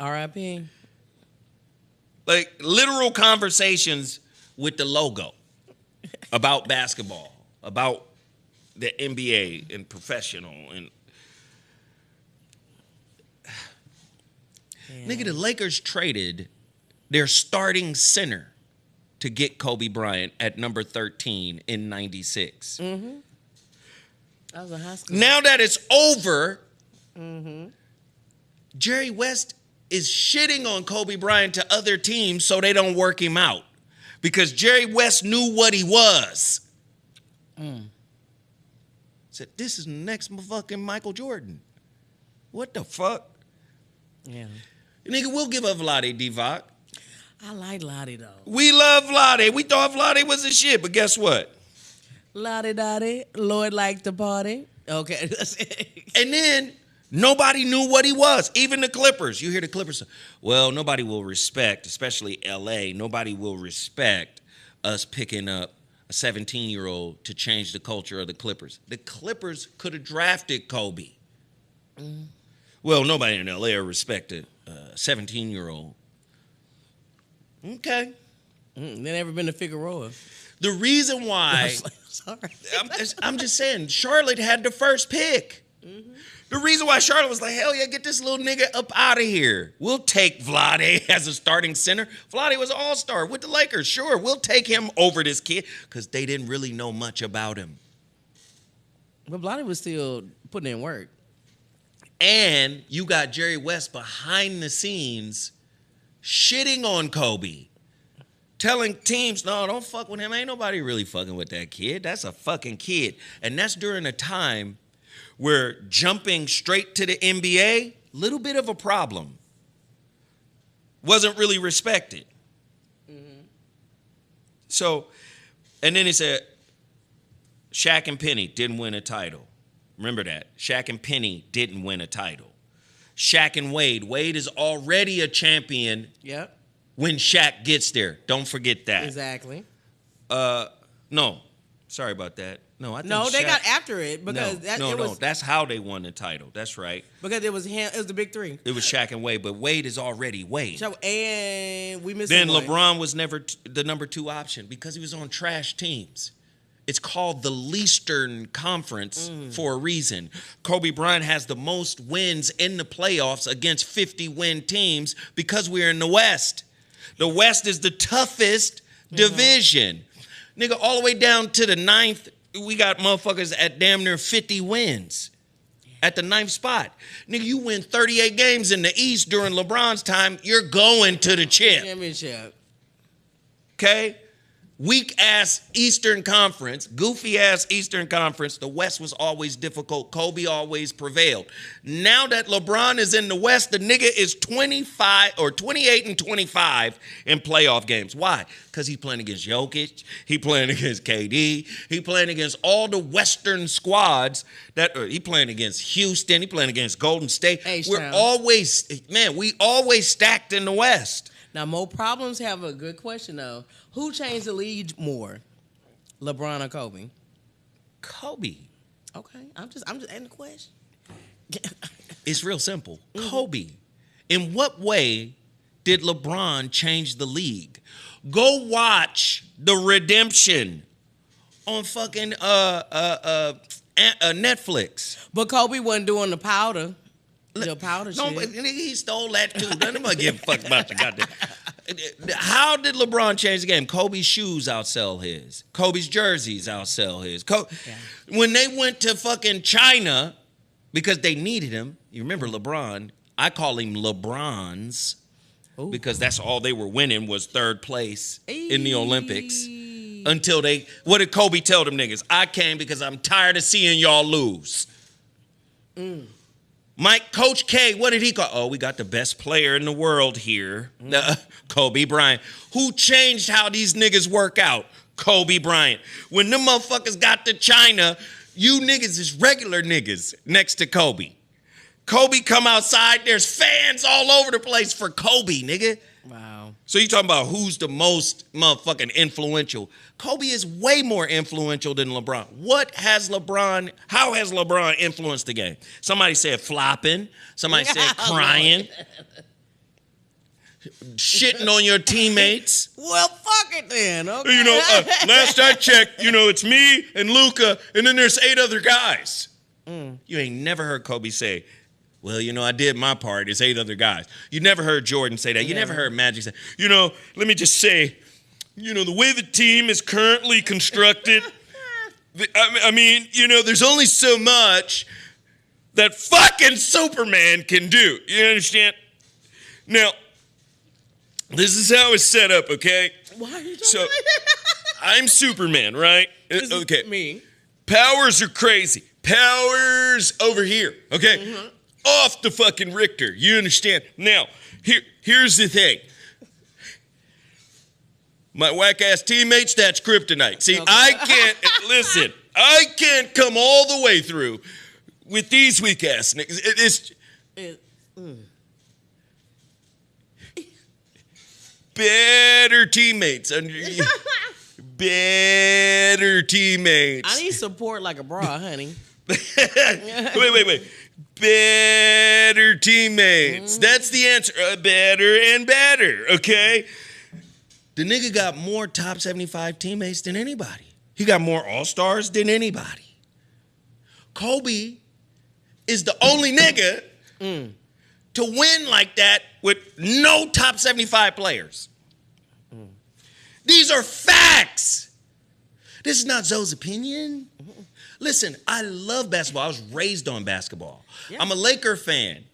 R.I.P. Like literal conversations with the logo about basketball, about the NBA and professional and nigga, the Lakers traded their starting center to get Kobe Bryant at number 13 in 96. I was in high school. Now that it's over, Jerry West is shitting on Kobe Bryant to other teams so they don't work him out. Because Jerry West knew what he was. Said, this is the next motherfucking Michael Jordan. What the fuck? Yeah. Nigga, we'll give up Vlade Divac. I like Lottie though. We love Vlade. We thought Vlade was the shit, but guess what? Lottie Dottie, Lloyd liked the party. Okay. And then nobody knew what he was. Even the Clippers. You hear the Clippers. Well, nobody will respect, especially LA, nobody will respect us picking up a 17-year-old to change the culture of the Clippers. The Clippers could have drafted Kobe. Well, nobody in LA will respect a 17-year-old. Okay. They never been to Figueroa. The reason why, Sorry. I'm just saying, Charlotte had the first pick. The reason why Charlotte was like, hell yeah, get this little nigga up out of here. We'll take Vlade as a starting center. Vlade was an all-star with the Lakers. Sure, we'll take him over this kid because they didn't really know much about him. But Blotty was still putting in work. And you got Jerry West behind the scenes shitting on Kobe. Telling teams, no, don't fuck with him. Ain't nobody really fucking with that kid. That's a fucking kid. And that's during a time where jumping straight to the NBA, little bit of a problem. Wasn't really respected. So, and then he said, Shaq and Penny didn't win a title. Remember that. Shaq and Penny didn't win a title. Shaq and Wade. Wade is already a champion. Yep. when Shaq gets there. Don't forget that. Exactly. No, sorry about that. No, I think They Shaq- got after it because no. That's how they won the title. That's right. Because it was him. It was the big three. It was Shaq and Wade, but Wade is already Wade. So, and we missed. Then LeBron was never the number 2 option because he was on trash teams. It's called the Eastern Conference for a reason. Kobe Bryant has the most wins in the playoffs against 50-win teams because we're in the West. The West is the toughest division. Nigga, all the way down to the 9th, we got motherfuckers at damn near 50 wins at the 9th spot. Nigga, you win 38 games in the East during LeBron's time, you're going to the chip. Championship. Okay? Weak-ass Eastern Conference, goofy-ass Eastern Conference. The West was always difficult. Kobe always prevailed. Now that LeBron is in the West, the nigga is 28 and 25 in playoff games. Why? Because he's playing against Jokic. He playing against KD. He playing against all the Western squads. He playing against Houston. He playing against Golden State. H-Town. We always stacked in the West. Now, Mo Problems have a good question, though. Who changed the league more, LeBron or Kobe? Kobe. Okay, I'm just asking the question. It's real simple. Kobe. In what way did LeBron change the league? Go watch The Redemption on fucking Netflix. But Kobe wasn't doing the powder. The powder No, shit. but nigga, he stole that too. None of them give a fuck about the goddamn. How did LeBron change the game? Kobe's shoes outsell his. Kobe's jerseys outsell his. When they went to fucking China because they needed him, you remember LeBron? I call him LeBron's because that's all they were winning was 3rd place in the Olympics. Until what did Kobe tell them niggas? I came because I'm tired of seeing y'all lose. Coach K, what did he call? Oh, we got the best player in the world here, Kobe Bryant. Who changed how these niggas work out? Kobe Bryant. When them motherfuckers got to China, you niggas is regular niggas next to Kobe. Kobe come outside, there's fans all over the place for Kobe, nigga. Wow. So you talking about who's the most motherfucking influential? Kobe is way more influential than LeBron. How has LeBron influenced the game? Somebody said flopping. Somebody said crying. Shitting on your teammates. Well, fuck it then. Okay. You know, last I checked, it's me and Luka, and then there's 8 other guys. You ain't never heard Kobe say, well, I did my part. It's 8 other guys. You never heard Jordan say that. You never heard Magic say, let me just say, the way the team is currently constructed, there's only so much that fucking Superman can do. You understand? Now, this is how it's set up, okay? Why are you talking So, I'm Superman, right? This is Okay. me. Powers are crazy. Powers over here, okay? Mm-hmm. Off the fucking Richter. You understand? Now, here's the thing. My whack-ass teammates, that's kryptonite. See, Okay. I can't come all the way through with these weak-ass niggas. Better teammates under you. Better teammates. I need support like a bra, honey. Wait. Better teammates. That's the answer. Better and better, okay? The nigga got more top 75 teammates than anybody. He got more all-stars than anybody. Kobe is the only nigga to win like that with no top 75 players. These are facts. This is not Zoe's opinion. Listen, I love basketball. I was raised on basketball. Yeah. I'm a Laker fan.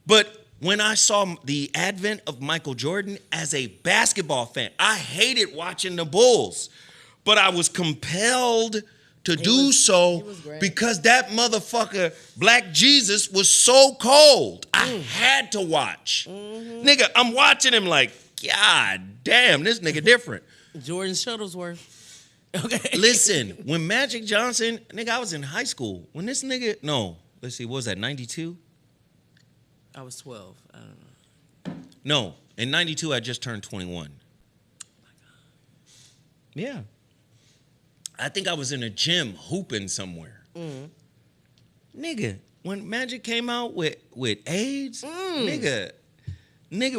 But when I saw the advent of Michael Jordan as a basketball fan, I hated watching the Bulls. But I was compelled to do so because that motherfucker, Black Jesus, was so cold. I had to watch. Nigga, I'm watching him like, God damn, this nigga different. Jordan Shuttlesworth. Okay. Listen, when Magic Johnson, nigga, I was in high school. When this nigga, what was that, 92? I was 12. I don't know. No, in 92, I just turned 21. Yeah. I think I was in a gym hooping somewhere. Nigga, when Magic came out with AIDS, nigga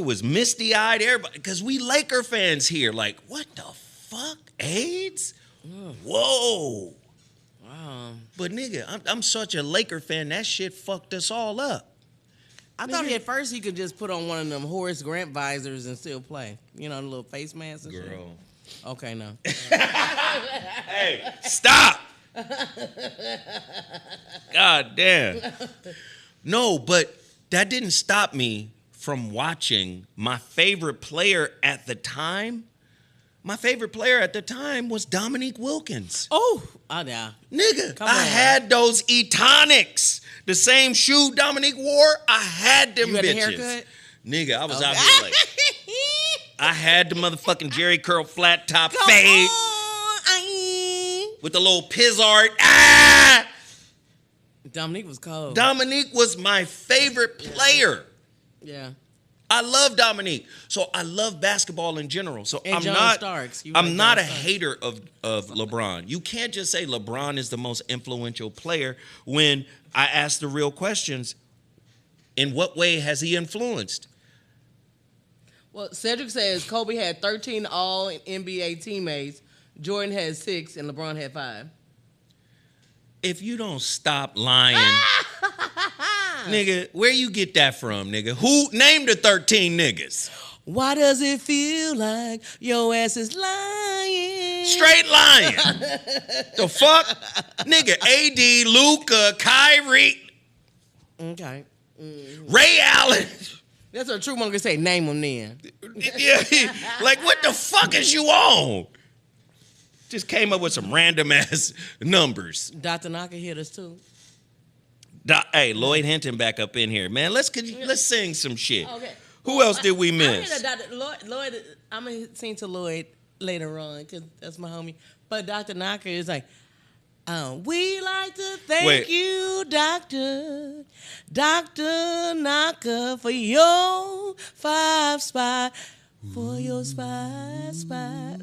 was misty-eyed, everybody, because we Laker fans here, like, what the fuck? AIDS? Whoa. Wow. But nigga, I'm such a Laker fan, that shit fucked us all up. I thought at first he could just put on one of them Horace Grant visors and still play. You know, the little face mask and shit. Girl. Okay, no. Hey, stop. God damn. No, but that didn't stop me from watching my favorite player at the time. My favorite player at the time was Dominique Wilkins. Oh, yeah. Nigga, Come I on. had those Etonics. The same shoe Dominique wore, I had them You had the bitches. haircut? Nigga, I was Okay. out here like, I had the motherfucking Jerry curl flat top Come fade on, aye. with the little pizzart. Ah! Dominique was cold. Dominique was my favorite player. Yeah. I love Dominique. So I love basketball in general. So And I'm John not Starks. You I'm like not John a Starks. hater of LeBron. You can't just say LeBron is the most influential player when I ask the real questions. In what way has he influenced? Well, Cedric says Kobe had 13 all NBA teammates. Jordan had 6 and LeBron had 5. If you don't stop lying, nigga, where you get that from, nigga? Who named the 13 niggas? Why does it feel like your ass is lying? Straight lying. The fuck? Nigga, AD, Luka, Kyrie, Okay. Ray Allen. That's what a true one can say. Name them then. Yeah, like what the fuck is you on? Just came up with some random ass numbers. Dr. Naka hit us too. Hey, Lloyd Hinton back up in here, man. Let's sing some shit. Okay. Who else did we I miss? heard that Lloyd, I'm going to sing to Lloyd later on because that's my homie. But Dr. Naka is like, we like to thank Wait. you, Dr. Naka, for your 5 spot. For your spot.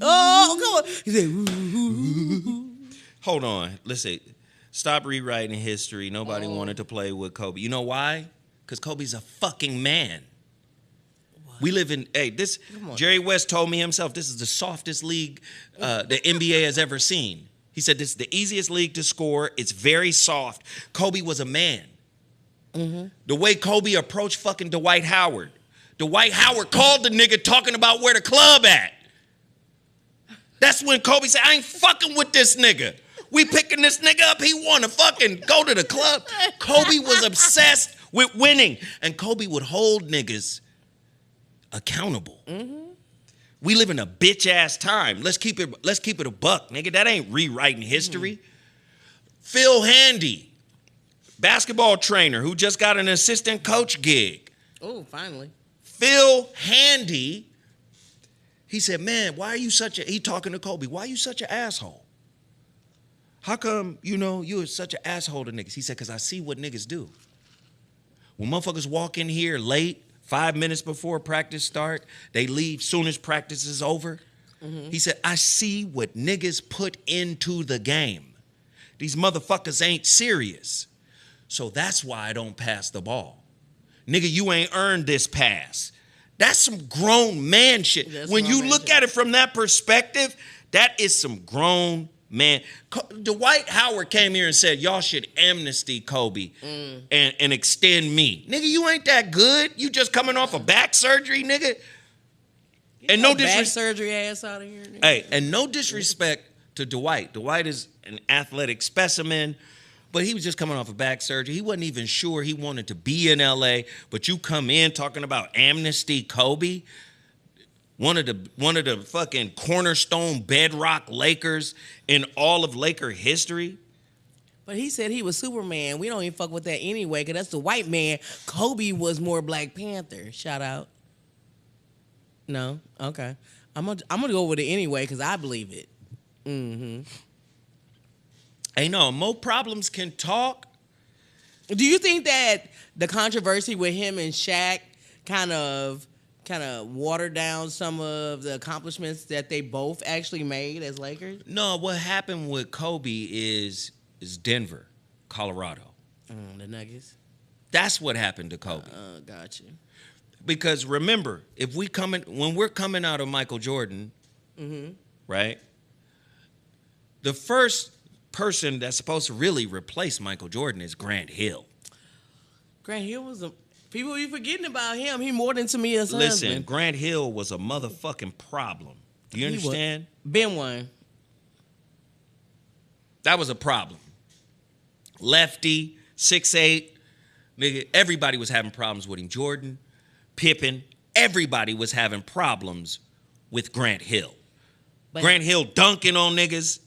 Oh, come on. He said, ooh. Hold on. Let's see. Stop rewriting history. Nobody wanted to play with Kobe. You know why? Because Kobe's a fucking man. We live in, this, Come on. Jerry West told me himself, this is the softest league the NBA has ever seen. He said this is the easiest league to score. It's very soft. Kobe was a man. The way Kobe approached fucking Dwight Howard. Dwight Howard called the nigga talking about where the club at. That's when Kobe said, I ain't fucking with this nigga. We picking this nigga up. He want to fucking go to the club. Kobe was obsessed with winning. And Kobe would hold niggas accountable. We live in a bitch ass time. Let's keep it a buck, nigga. That ain't rewriting history. Phil Handy, basketball trainer who just got an assistant coach gig. Oh, finally. Phil Handy, he said, man, why are you he talking to Kobe, why are you such an asshole? How come, you're such an asshole to niggas? He said, because I see what niggas do. When motherfuckers walk in here late, 5 minutes before practice start, they leave soon as practice is over. He said, I see what niggas put into the game. These motherfuckers ain't serious. So that's why I don't pass the ball. Nigga, you ain't earned this pass. That's some grown man shit. That's When grown you man look shit. at it from that perspective, that is some grown man. Dwight Howard came here and said, y'all should amnesty Kobe and extend me. Nigga, you ain't that good. You just coming off of back surgery, nigga. And no Back disrespect. surgery ass out of here. Nigga. Hey, and no disrespect to Dwight. Dwight is an athletic specimen, but he was just coming off of back surgery. He wasn't even sure he wanted to be in LA, but you come in talking about amnesty Kobe, one of the fucking cornerstone bedrock Lakers in all of Laker history. But he said he was Superman. We don't even fuck with that anyway, because that's the white man. Kobe was more Black Panther. Shout out. No? Okay. I'm gonna go with it anyway, because I believe it. Hey, no, Mo Problems can talk. Do you think that the controversy with him and Shaq kind of watered down some of the accomplishments that they both actually made as Lakers? No, what happened with Kobe is Denver, Colorado. The Nuggets. That's what happened to Kobe. Gotcha. Because remember, when we're coming out of Michael Jordan, right? The first person that's supposed to really replace Michael Jordan is Grant Hill. Grant Hill was people be forgetting about him. He more than Tamia's husband. Listen, Grant Hill was a motherfucking problem. Do you understand? Been one. That was a problem. Lefty, 6'8", nigga. Everybody was having problems with him. Jordan, Pippen, everybody was having problems with Grant Hill. But Grant Hill dunking on niggas.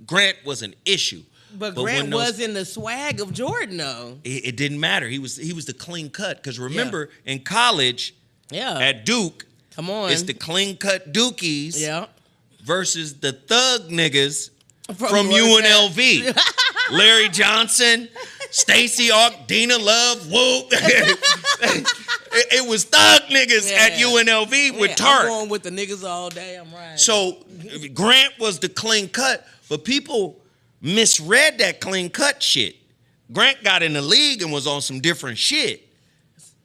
Grant was an issue. But Grant was in the swag of Jordan, though. It didn't matter. He was the clean cut. Because remember, in college, at Duke, come on, it's the clean cut Dukies yeah, versus the thug niggas from UNLV. Larry Johnson, Stacey Ark, Dina Love, whoop. It was thug niggas at UNLV with Tart. I'm going with the niggas all day. I'm right. So Grant was the clean cut, but people misread that clean cut shit. Grant got in the league and was on some different shit.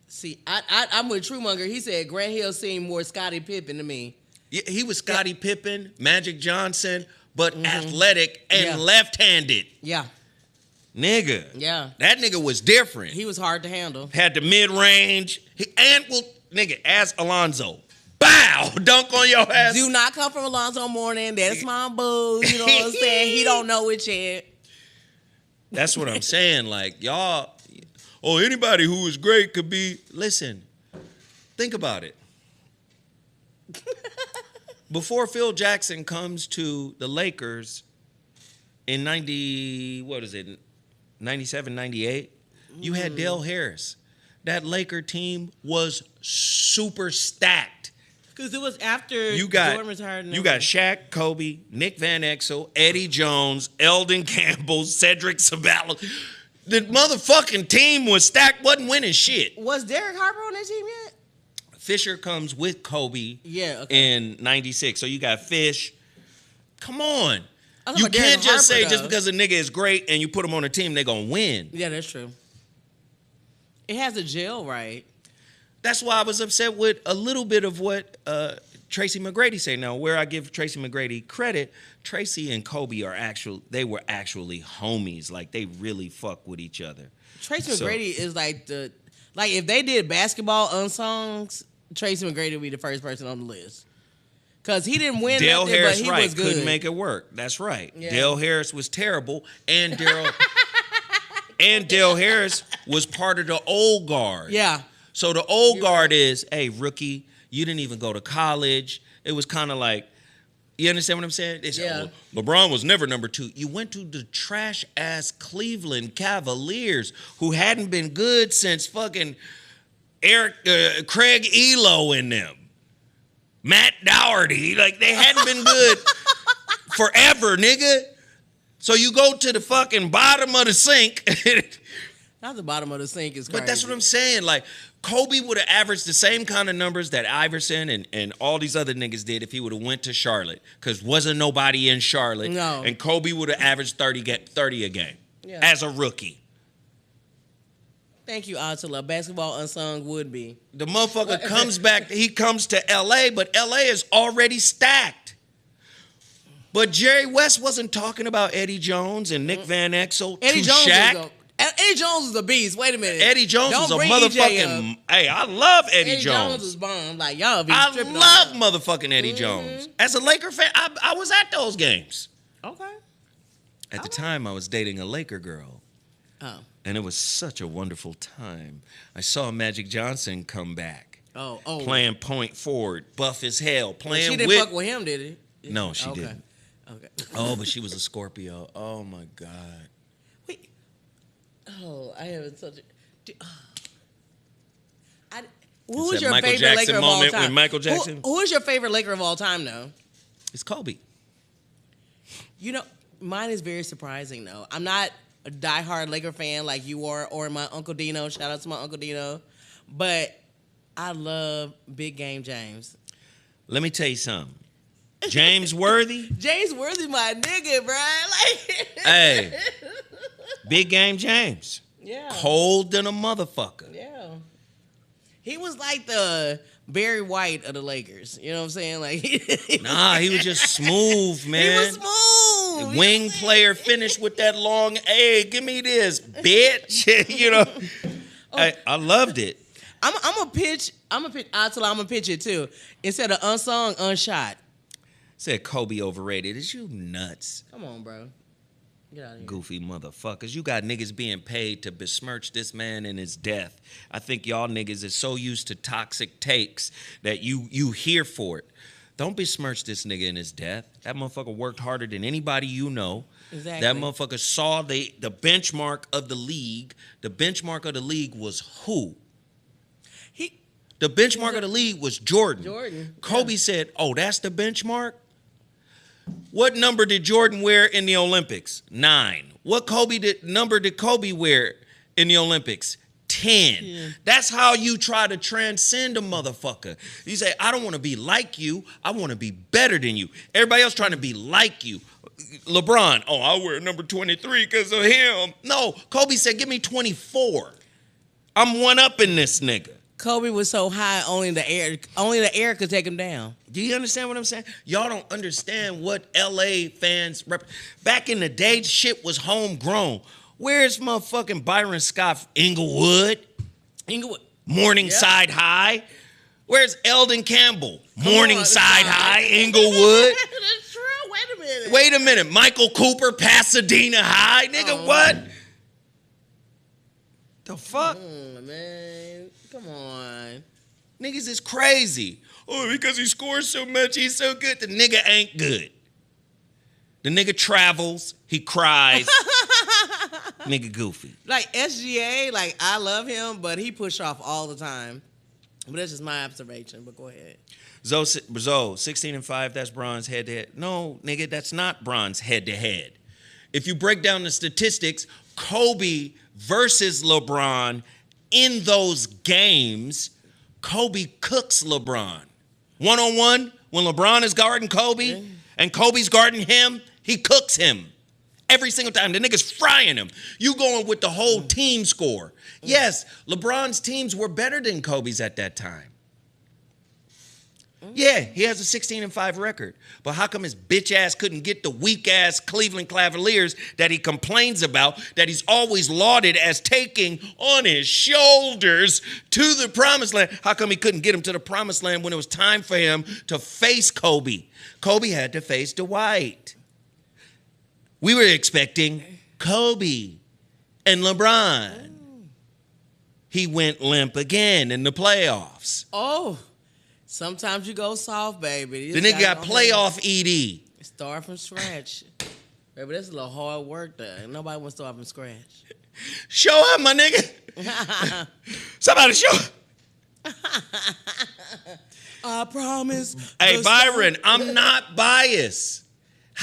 See, I'm with Truemonger. He said Grant Hill seemed more Scottie Pippen to me. Yeah, he was Scottie Pippen, Magic Johnson, but athletic and left-handed. Yeah. Nigga. Yeah. That nigga was different. He was hard to handle. Had the mid-range. Nigga, ask Alonzo. Bow! Dunk on your ass. Do not come from Alonzo Mourning. That's my boo. You know what I'm saying? He don't know it yet. That's what I'm saying. Like, y'all, anybody who is great could be. Listen, think about it. Before Phil Jackson comes to the Lakers in 97, 98, you had Dale Harris. That Laker team was super stacked. Because it was after Jordan retired. You got Shaq, Kobe, Nick Van Exel, Eddie Jones, Eldon Campbell, Cedric Sabalas. The motherfucking team was stacked, wasn't winning shit. Was Derek Harper on that team yet? Fisher comes with Kobe in 96. So you got Fish. Come on. You can't just Harper, say though. just because a nigga is great and you put him on a team, they're going to win. Yeah, that's true. It has a gel, right? That's why I was upset with a little bit of what Tracy McGrady said. Now, where I give Tracy McGrady credit, Tracy and Kobe were actually homies. Like, they really fuck with each other. Tracy McGrady is like if they did basketball unsongs, Tracy McGrady would be the first person on the list. Because he didn't win Dale nothing, Harris, but he right, was good. couldn't make it work. That's right. Yeah. Dale Harris was terrible, and Dale Harris was part of the old guard. Yeah. So the old guard is, hey, rookie, you didn't even go to college. It was kind of like, you understand what I'm saying? They said, LeBron was never number 2. You went to the trash-ass Cleveland Cavaliers, who hadn't been good since fucking Craig Elo and them. Matt Doherty. Like, they hadn't been good forever, nigga. So you go to the fucking bottom of the sink. Not the bottom of the sink is crazy. But that's what I'm saying. Like, Kobe would have averaged the same kind of numbers that Iverson and all these other niggas did if he would have went to Charlotte. Because wasn't nobody in Charlotte. No. And Kobe would have averaged 30 a game as a rookie. Thank you, Attila. Basketball unsung would be. The motherfucker comes back. He comes to L.A., but L.A. is already stacked. But Jerry West wasn't talking about Eddie Jones and Nick Van Exel Eddie to Jones Shaq. Eddie Jones is a beast. Wait a minute. Eddie Jones Don't was a bring motherfucking. Hey, I love Eddie Jones. Jones was bomb. Like, y'all be I tripping love on motherfucking Eddie Jones. As a Laker fan, I was at those games. Okay. At the time, I was dating a Laker girl. Oh. And it was such a wonderful time. I saw Magic Johnson come back. Oh. Playing point forward, buff as hell. Playing She didn't fuck with him, did he? No, she didn't. Okay. Oh, but she was a Scorpio. Oh, my God. Wait. Oh, I have such a... Who It's is that your Michael favorite Jackson Laker of all moment time? with Michael Jackson? Who is your favorite Laker of all time, though? It's Kobe. You know, mine is very surprising, though. I'm not a diehard Laker fan like you are or my Uncle Dino. Shout out to my Uncle Dino. But I love Big Game James. Let me tell you something. James Worthy. James Worthy, my nigga, bro. Like, Hey, Big Game James. yeah, Cold than a motherfucker. yeah. He was like the Barry White of the Lakers. You know what I'm saying? Like, Nah, he was just smooth, man. he was smooth. Wing player finished with that long, hey, give me this, bitch. You know, I loved it. I'm gonna pitch. I'll tell I'm gonna pitch it too. Instead of unsung, unshot. Said Kobe overrated. Is you nuts? Come on, bro. Get out of here. Goofy motherfuckers. You got niggas being paid to besmirch this man in his death. I think y'all niggas is so used to toxic takes that you here for it. Don't besmirch this nigga in his death. That motherfucker worked harder than anybody you know. Exactly. That motherfucker saw the benchmark of the league. The benchmark of the league was who? The benchmark of the league was Jordan. Kobe said, oh, that's the benchmark? What number did Jordan wear in the Olympics? 9. What number did Kobe wear in the Olympics? 10. Yeah. That's how you try to transcend a motherfucker. You say, I don't want to be like you. I want to be better than you. Everybody else trying to be like you. LeBron, oh, I wear number 23 because of him. No, Kobe said, give me 24. I'm one up in this nigga. Kobe was so high, only the air could take him down. Do you understand what I'm saying? Y'all don't understand what LA fans back in the day, shit was homegrown. Where's motherfucking Byron Scott, Inglewood, Morningside High? Where's Eldon Campbell, Morningside High, Inglewood? That's true. Wait a minute. Michael Cooper, Pasadena High, nigga. What? The fuck? Man. Come on. Niggas is crazy. Oh, because he scores so much, he's so good. The nigga ain't good. The nigga travels, he cries. Nigga goofy. Like SGA, like I love him, but he push off all the time. But that's just my observation, but go ahead. Zoe, 16-5, that's bronze head-to-head. No, nigga, that's not bronze head-to-head. If you break down the statistics, Kobe versus LeBron, in those games, Kobe cooks LeBron. One-on-one, when LeBron is guarding Kobe and Kobe's guarding him, he cooks him. Every single time. The nigga's frying him. You going with the whole team score. Yes, LeBron's teams were better than Kobe's at that time. Yeah, he has a 16-5 record. But how come his bitch ass couldn't get the weak ass Cleveland Cavaliers that he complains about, that he's always lauded as taking on his shoulders to the promised land? How come he couldn't get him to the promised land when it was time for him to face Kobe? Kobe had to face Dwight. We were expecting Kobe and LeBron. He went limp again in the playoffs. Oh. Sometimes you go soft, baby. The nigga got playoff ED. Start from scratch. Baby, that's a little hard work there. Nobody wants to start from scratch. Show up, my nigga. Somebody show up. I promise. Hey, Byron, I'm not biased.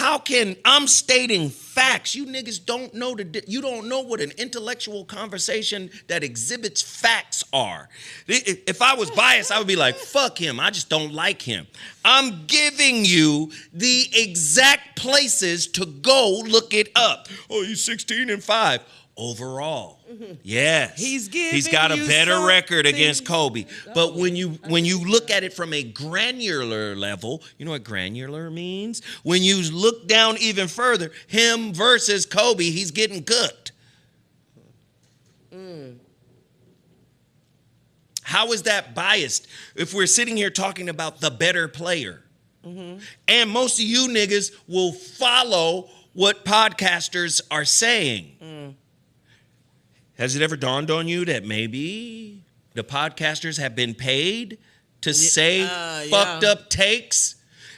I'm stating facts. You niggas don't know you don't know what an intellectual conversation that exhibits facts are. If I was biased, I would be like, fuck him. I just don't like him. I'm giving you the exact places to go look it up. Oh, he's 16-5. Overall, yes, he's got a better record against Kobe. But when you look at it from a granular level, you know what granular means? When you look down even further, him versus Kobe, he's getting cooked. How is that biased if we're sitting here talking about the better player? And most of you niggas will follow what podcasters are saying. Has it ever dawned on you that maybe the podcasters have been paid to say fucked up takes?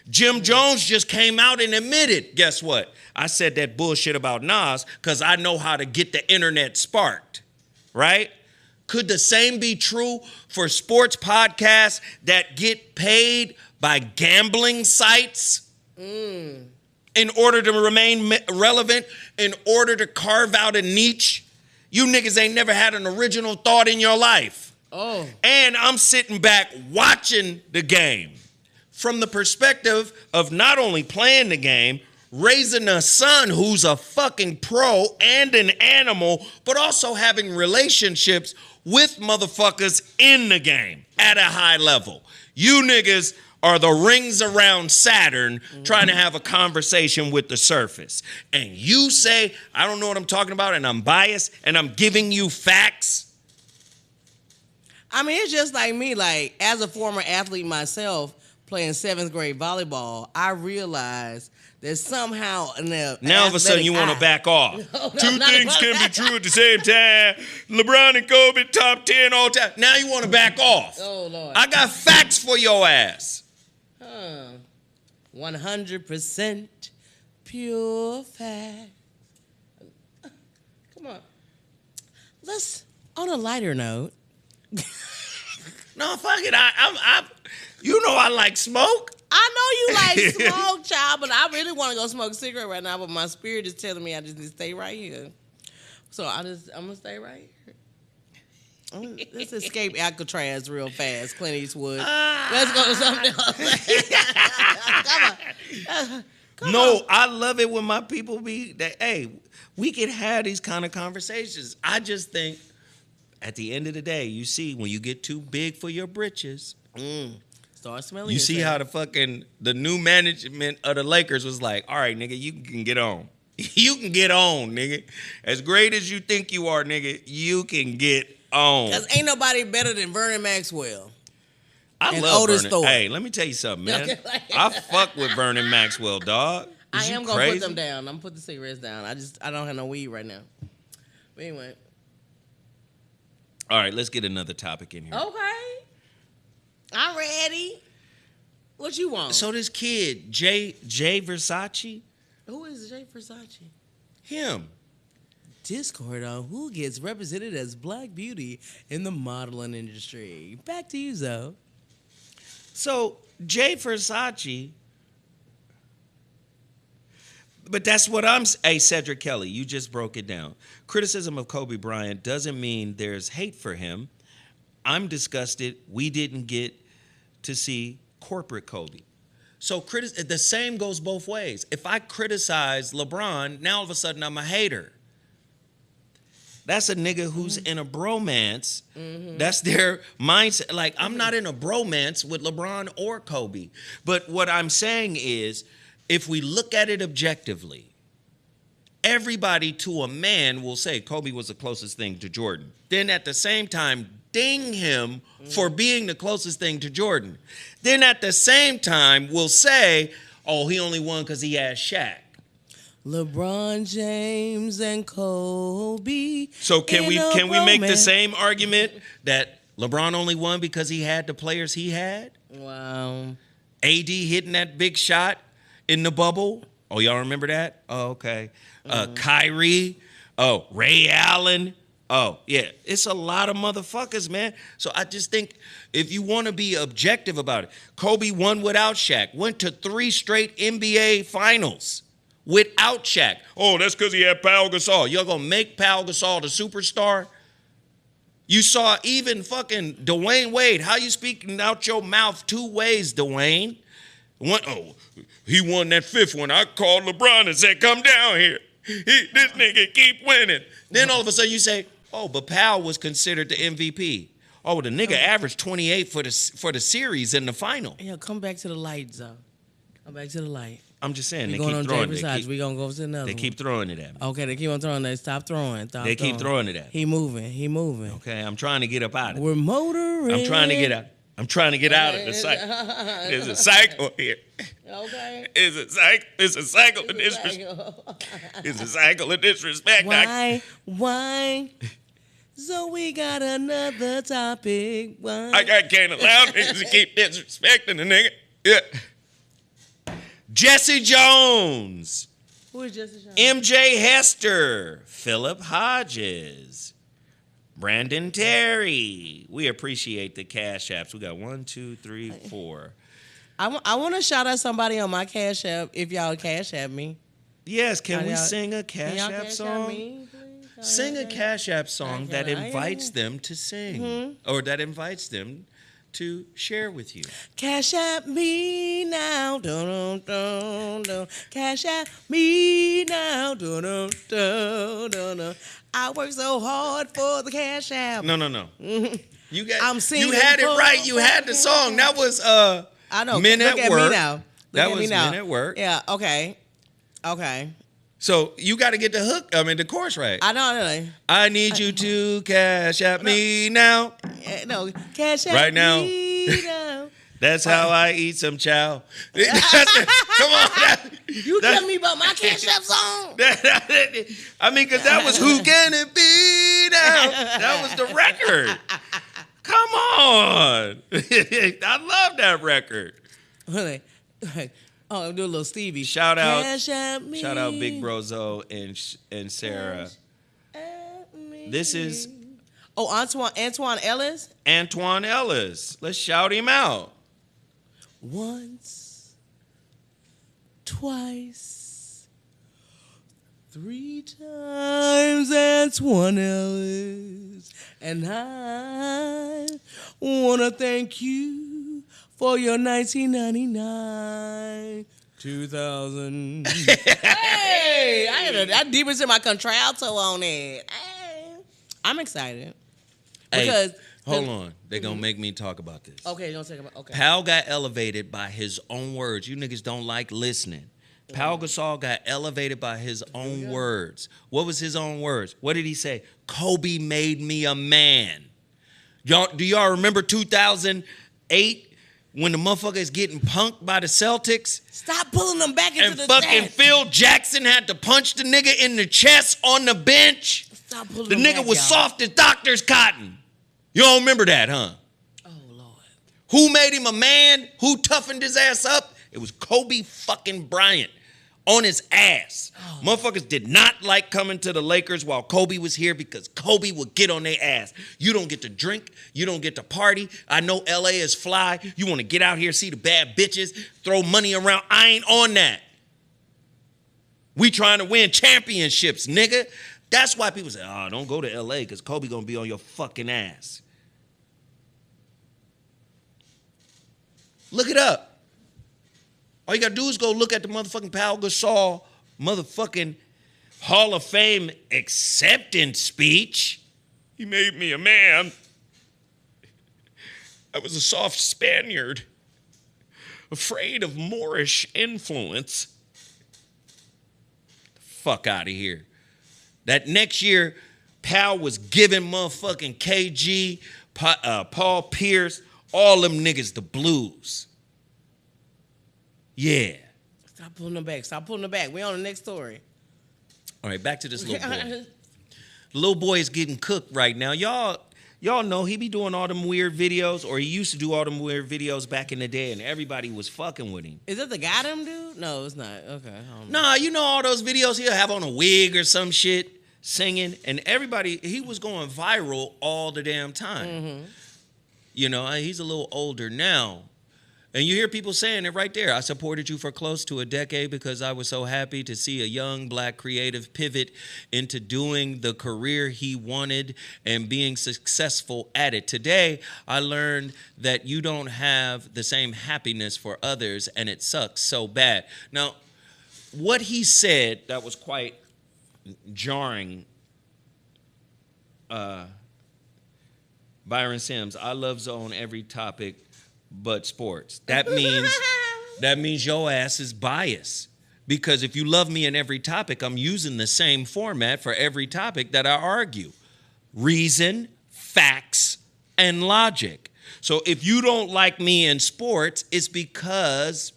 Jim Jones just came out and admitted, guess what? I said that bullshit about Nas because I know how to get the internet sparked, right? Could the same be true for sports podcasts that get paid by gambling sites in order to remain relevant, in order to carve out a niche? You niggas ain't never had an original thought in your life. Oh. And I'm sitting back watching the game from the perspective of not only playing the game, raising a son who's a fucking pro and an animal, but also having relationships with motherfuckers in the game at a high level. You niggas are the rings around Saturn trying to have a conversation with the surface. And you say, I don't know what I'm talking about, and I'm biased, and I'm giving you facts. I mean, it's just like me. Like, as a former athlete myself, playing 7th grade volleyball, I realized that somehow now all of a sudden you want to back off. Two things can be true at the same time. LeBron and Kobe top 10 all time. Now you want to back off. Oh, Lord. I got facts for your ass. 100% pure fact. Come on. Let's, on a lighter note. No, fuck it. You know I like smoke. I know you like smoke, child, but I really want to go smoke a cigarette right now, but my spirit is telling me I just need to stay right here. So I'm going to stay right here. Let's escape Alcatraz real fast, Clint Eastwood. Let's go to something else. Come on. I love it when my people be that, hey, we can have these kind of conversations. I just think at the end of the day, you see, when you get too big for your britches, start smelling. You see how the new management of the Lakers was like, all right, nigga, you can get on. You can get on, nigga. As great as you think you are, nigga, you can get on. Because ain't nobody better than Vernon Maxwell. I love Vernon. Hey, let me tell you something, man. I fuck with Vernon Maxwell, dog. I am going to put them down. I'm going to put the cigarettes down. I don't have no weed right now. But anyway. All right, let's get another topic in here. Okay. I'm ready. What you want? So this kid, Jay Versace. Who is Jay Versace? Him. Discord on who gets represented as Black beauty in the modeling industry. Back to you, Zo. So Jay Versace, but that's what hey, Cedric Kelly, you just broke it down. Criticism of Kobe Bryant doesn't mean there's hate for him. I'm disgusted we didn't get to see corporate Kobe. So the same goes both ways. If I criticize LeBron, now all of a sudden I'm a hater. That's a nigga who's in a bromance. Mm-hmm. That's their mindset. Like, I'm not in a bromance with LeBron or Kobe. But what I'm saying is, if we look at it objectively, everybody to a man will say Kobe was the closest thing to Jordan. Then at the same time, ding him for being the closest thing to Jordan. Then at the same time, we'll say, oh, he only won because he had Shaq. LeBron James and Kobe. So can we make the same argument that LeBron only won because he had the players he had? Wow. AD hitting that big shot in the bubble. Oh, y'all remember that? Oh, okay. Kyrie. Oh, Ray Allen. Oh, yeah. It's a lot of motherfuckers, man. So I just think if you want to be objective about it, Kobe won without Shaq, went to 3 straight NBA finals without Shaq. Oh, that's because he had Pau Gasol. You're going to make Pau Gasol the superstar? You saw even fucking Dwayne Wade. How you speaking out your mouth 2 ways, Dwayne? He won that 5th one. I called LeBron and said, come down here. This nigga keep winning. Then all of a sudden you say, oh, but Powell was considered the MVP. Oh, the nigga averaged 28 for the series in the final. Yeah, come back to the light, Zo. Come back to the light. I'm just saying, they keep throwing it. We're going to go to another They keep throwing it at me. Okay, they keep on throwing that. Stop throwing. They keep throwing it at me. He moving. Okay, I'm trying to get up out of it. We're motoring. I'm trying to get out. I'm trying to get out of the cycle. There's a cycle here. Okay. It's a cycle of disrespect. It's a cycle of disrespect. Why? So we got another topic. Why? I can't allow niggas to keep disrespecting the nigga. Yeah. Jesse Jones. Who is Jesse Jones? MJ Hester. Philip Hodges. Brandon Terry. We appreciate the cash apps. We got 1, 2, 3, 4. I want to shout out somebody on my cash app if y'all cash app me. Yes, can we sing a cash app song? Me, Sing a Cash App song that I invites them to sing, or that invites them to share with you. Cash App me now. Dun, dun, dun. Cash App me now. Dun, dun, dun, dun, dun. I work so hard for the Cash App. No. You got. I'm singing. You had it right. You had the song. That was I know. Men Look at at Work. me now. Look That at me was now. Men at Work. Yeah. Okay. So you got to get the hook. I mean the chorus right. I know. I need you to Cash App me now. No. Cash App Right now. me now. That's how I eat some chow. Come on. You tell me about my Cash App song. I mean, because that was Who Can It Be Now? That was the record. Come on. I love that record. Oh, do a little Stevie. Shout out me. Big Bro Zo and Sarah. This is Antoine Ellis. Antoine Ellis. Let's shout him out. Once, twice, 3 times Antoine Ellis. And I want to thank you for your 1999, 2000. Hey, I deep into my contralto on it. Hey, I'm excited. Because hold on. They're going to make me talk about this. Okay, don't talk about. Okay. Pal got elevated by his own words. You niggas don't like listening. Pau Gasol got elevated by his own words. What was his own words? What did he say? Kobe made me a man. Do y'all remember 2008 when the motherfucker is getting punked by the Celtics? Stop pulling them back into and the fucking desk. Phil Jackson had to punch the nigga in the chest on the bench. Stop pulling The them nigga back, was y'all. soft as doctor's cotton. You don't remember that, huh? Oh, Lord. Who made him a man? Who toughened his ass up? It was Kobe fucking Bryant on his ass. Oh. Motherfuckers did not like coming to the Lakers while Kobe was here because Kobe would get on their ass. You don't get to drink. You don't get to party. I know LA is fly. You want to get out here, see the bad bitches, throw money around. I ain't on that. We trying to win championships, nigga. That's why people say, oh, don't go to LA because Kobe going to be on your fucking ass. Look it up. All you got to do is go look at the motherfucking Pau Gasol motherfucking Hall of Fame acceptance speech. He made me a man. I was a soft Spaniard, afraid of Moorish influence. Fuck out of here. That next year, Pau was giving motherfucking KG, Paul Pierce, all them niggas the blues. Yeah. Stop pulling them back. Stop pulling them back. We on the next story. All right, back to this little boy. The little boy is getting cooked right now. Y'all know he be doing all them weird videos, or he used to do all them weird videos back in the day, and everybody was fucking with him. Is that the Gotham dude? No, it's not. Okay. Nah, you know all those videos he'll have on a wig or some shit, singing, and everybody, he was going viral all the damn time. Mm-hmm. You know, he's a little older now. And you hear people saying it right there. I supported you for close to a decade because I was so happy to see a young black creative pivot into doing the career he wanted and being successful at it. Today, I learned that you don't have the same happiness for others, and it sucks so bad. Now, what he said that was quite jarring, Byron Sims, I love Zoe on every topic but sports. That means your ass is biased. Because if you love me in every topic, I'm using the same format for every topic that I argue. Reason, facts, and logic. So if you don't like me in sports, it's because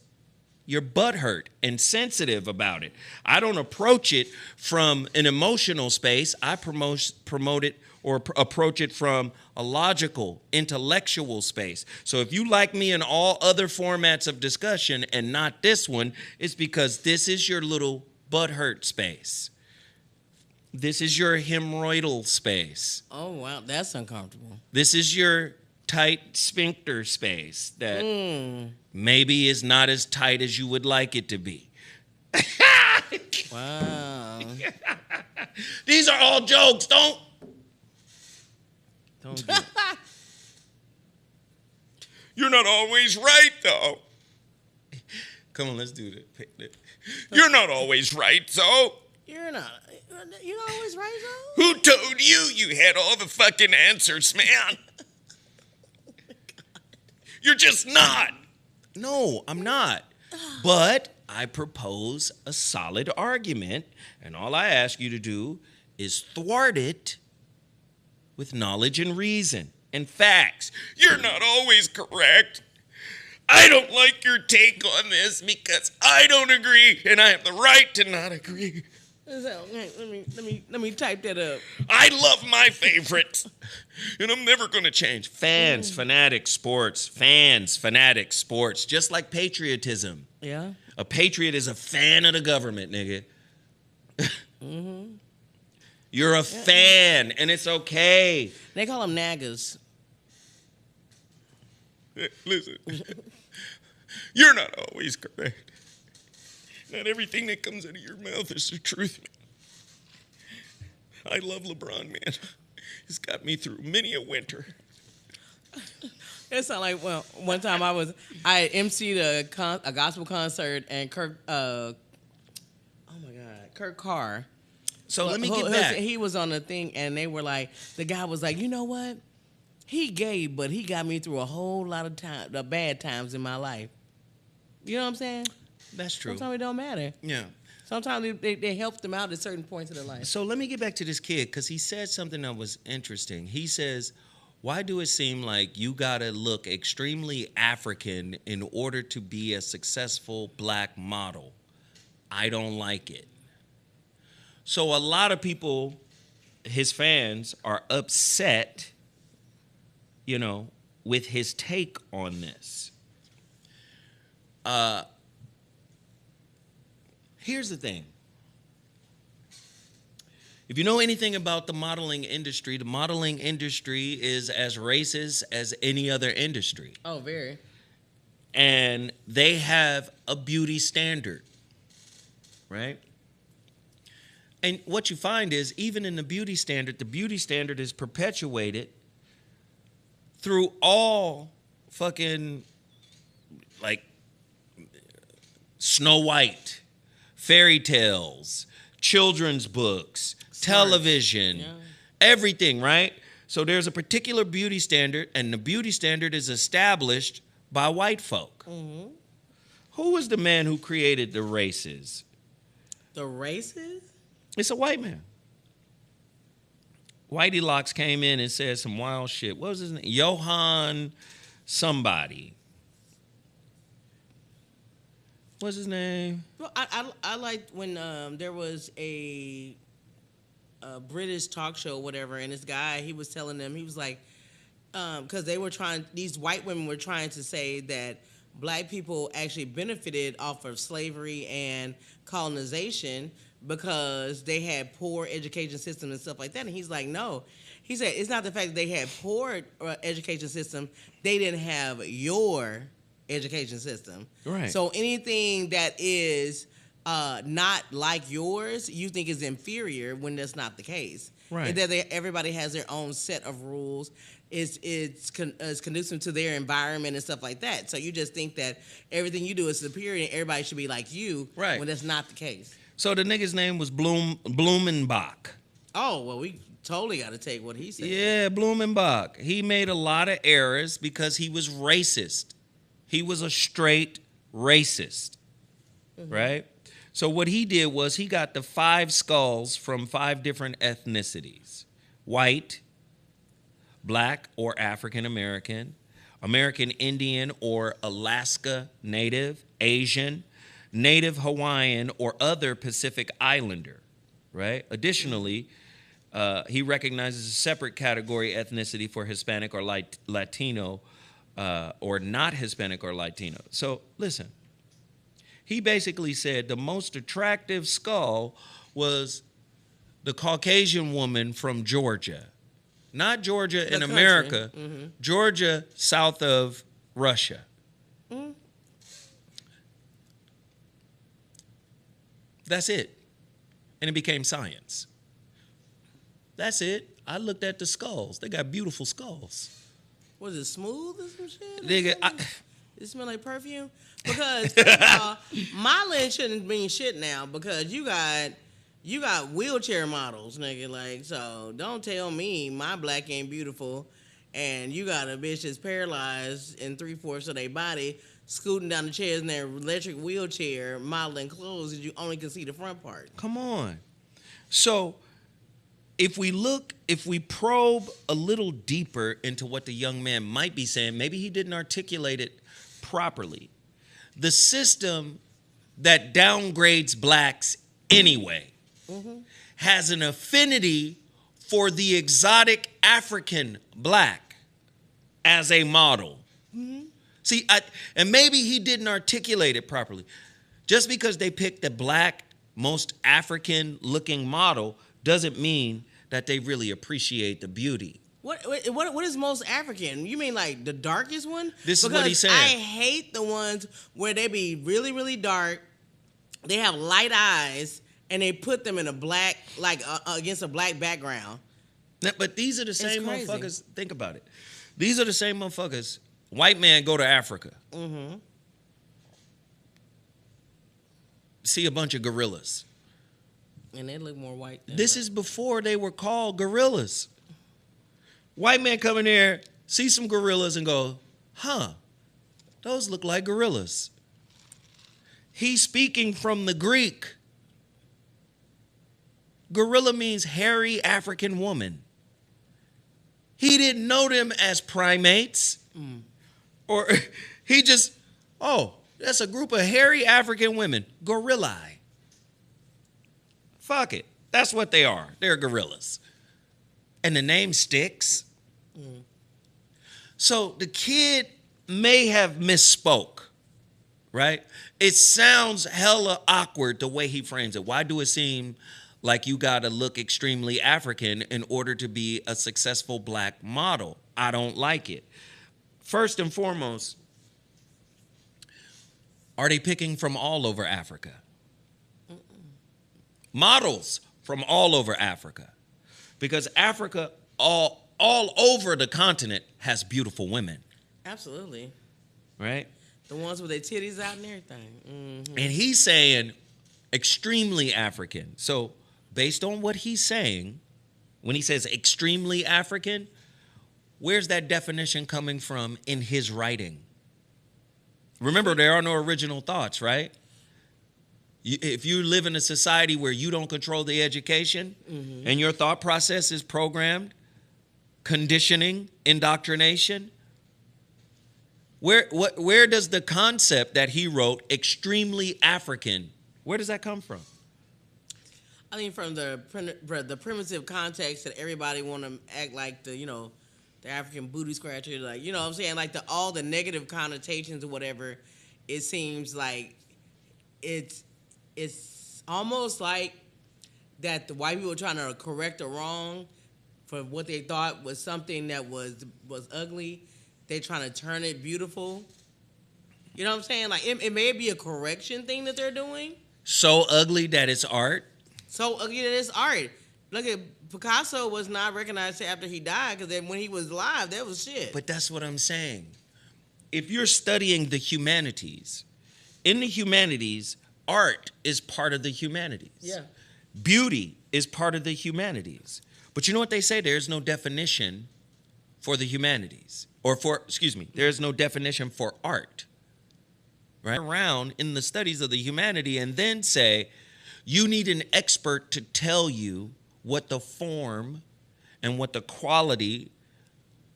you're butthurt and sensitive about it. I don't approach it from an emotional space. I promote it or approach it from a logical, intellectual space. So if you like me in all other formats of discussion and not this one, it's because this is your little butthurt space. This is your hemorrhoidal space. Oh, wow, that's uncomfortable. This is your tight sphincter space that maybe is not as tight as you would like it to be. Wow. These are all jokes. Don't do it. You're not always right, though. Come on, let's do it. You're not always right, so. You're not always right, though. Who told you you had all the fucking answers, man? You're just not. No, I'm not. But I propose a solid argument, and all I ask you to do is thwart it with knowledge and reason and facts. You're not always correct. I don't like your take on this because I don't agree, and I have the right to not agree. So, let me type that up. I love my favorites, and I'm never going to change. Fans, fanatics, sports. Fans, fanatics, sports. Just like patriotism. Yeah. A patriot is a fan of the government, nigga. You're a fan, and it's okay. They call them naggers. Listen, you're not always correct. Not everything that comes out of your mouth is the truth, man. I love Lebron, man. He's got me through many a winter. It sounded like, well, one time I emceed a gospel concert, and Kirk Carr. So let me get back. He was on the thing, and they were like, the guy was like, you know what? He gay, but he got me through a whole lot of the bad times in my life. You know what I'm saying? That's true. Sometimes it don't matter. Yeah. Sometimes they help them out at certain points of their life. So let me get back to this kid, because he said something that was interesting. He says, why do it seem like you gotta look extremely African in order to be a successful black model? I don't like it. So a lot of people, his fans, are upset, with his take on this. Here's the thing. If you know anything about the modeling industry is as racist as any other industry. Oh, very. And they have a beauty standard, right? And what you find is, even in the beauty standard is perpetuated through all fucking, like, Snow White, fairy tales, children's books, television, everything, right? So there's a particular beauty standard, and the beauty standard is established by white folk. Mm-hmm. Who was the man who created the races? The races? It's a white man. Whitey Locks came in and said some wild shit. What was his name? Johann somebody. What's his name? Well, I liked when there was a British talk show, whatever, and this guy, he was telling them, he was like, because these white women were trying to say that black people actually benefited off of slavery and colonization because they had poor education system and stuff like that. And he's like, no. He said, it's not the fact that they had poor education system. They didn't have your education system. Right. So anything that is not like yours, you think is inferior when that's not the case. Right. And that everybody has their own set of rules. It's conducive to their environment and stuff like that. So you just think that everything you do is superior and everybody should be like you, right, when that's not the case. So the nigga's name was Blumenbach. Oh, well, we totally got to take what he said. Yeah, Blumenbach. He made a lot of errors because he was racist. He was a straight racist, right? So what he did was he got the 5 skulls from 5 different ethnicities: white, black or African American, American Indian or Alaska Native, Asian, Native Hawaiian, or other Pacific Islander, right? Additionally, he recognizes a separate category ethnicity for Hispanic or Latino, or not Hispanic or Latino. So listen, he basically said the most attractive skull was the Caucasian woman from Georgia. Not Georgia in America, Georgia south of Russia. That's it. And it became science. That's it. I looked at the skulls. They got beautiful skulls. Was it smooth or some shit? Nigga, It smell like perfume? Because first of all, modeling shouldn't mean shit now because you got wheelchair models, nigga. Like, so don't tell me my black ain't beautiful and you got a bitch that's paralyzed in 3/4 of their body scooting down the chairs in their electric wheelchair modeling clothes that you only can see the front part. come on. So if we probe a little deeper into what the young man might be saying, maybe he didn't articulate it properly. The system that downgrades blacks anyway has an affinity for the exotic African black as a model. See, and maybe he didn't articulate it properly. Just because they picked the black, most African-looking model doesn't mean that they really appreciate the beauty. What is most African? You mean like the darkest one? This is what he's saying. I hate the ones where they be really, really dark. They have light eyes and they put them in a black, like against a black background. But these are the same crazy. motherfuckers. Think about it. These are the same motherfuckers. White man go to Africa. See a bunch of gorillas. And they look more white than This black. is before they were called gorillas. White man come in there, see some gorillas and go, those look like gorillas. He's speaking from the Greek. Gorilla means hairy African woman. He didn't know them as primates. Or he just, that's a group of hairy African women. Gorillae. Fuck it. That's what they are. They're gorillas. And the name sticks. So the kid may have misspoke, right? It sounds hella awkward the way he frames it. Why do it seem like you got to look extremely African in order to be a successful black model? I don't like it. First and foremost, are they picking from all over Africa? Models from all over Africa. Because Africa, all over the continent, has beautiful women. Absolutely. Right? The ones with their titties out and everything. And he's saying extremely African. So based on what he's saying, when he says extremely African, where's that definition coming from in his writing? Remember, there are no original thoughts, right? If you live in a society where you don't control the education and your thought process is programmed, conditioning, indoctrination, where does the concept that he wrote, extremely African, where does that come from? I mean, from the primitive context that everybody want to act like the African booty scratcher, like, you know what I'm saying? Like all the negative connotations or whatever, it seems like it's almost like that the white people were trying to correct a wrong for what they thought was something that was ugly. They're trying to turn it beautiful. You know what I'm saying? Like it may be a correction thing that they're doing. So ugly that it's art? So ugly that it's art. Look at Picasso was not recognized after he died because when he was alive, that was shit. But that's what I'm saying. If you're studying the humanities, in the humanities, art is part of the humanities. Yeah. Beauty is part of the humanities. But you know what they say? There's no definition for the humanities. There's no definition for art. Right? Around in the studies of the humanity and then say, you need an expert to tell you what the form and what the quality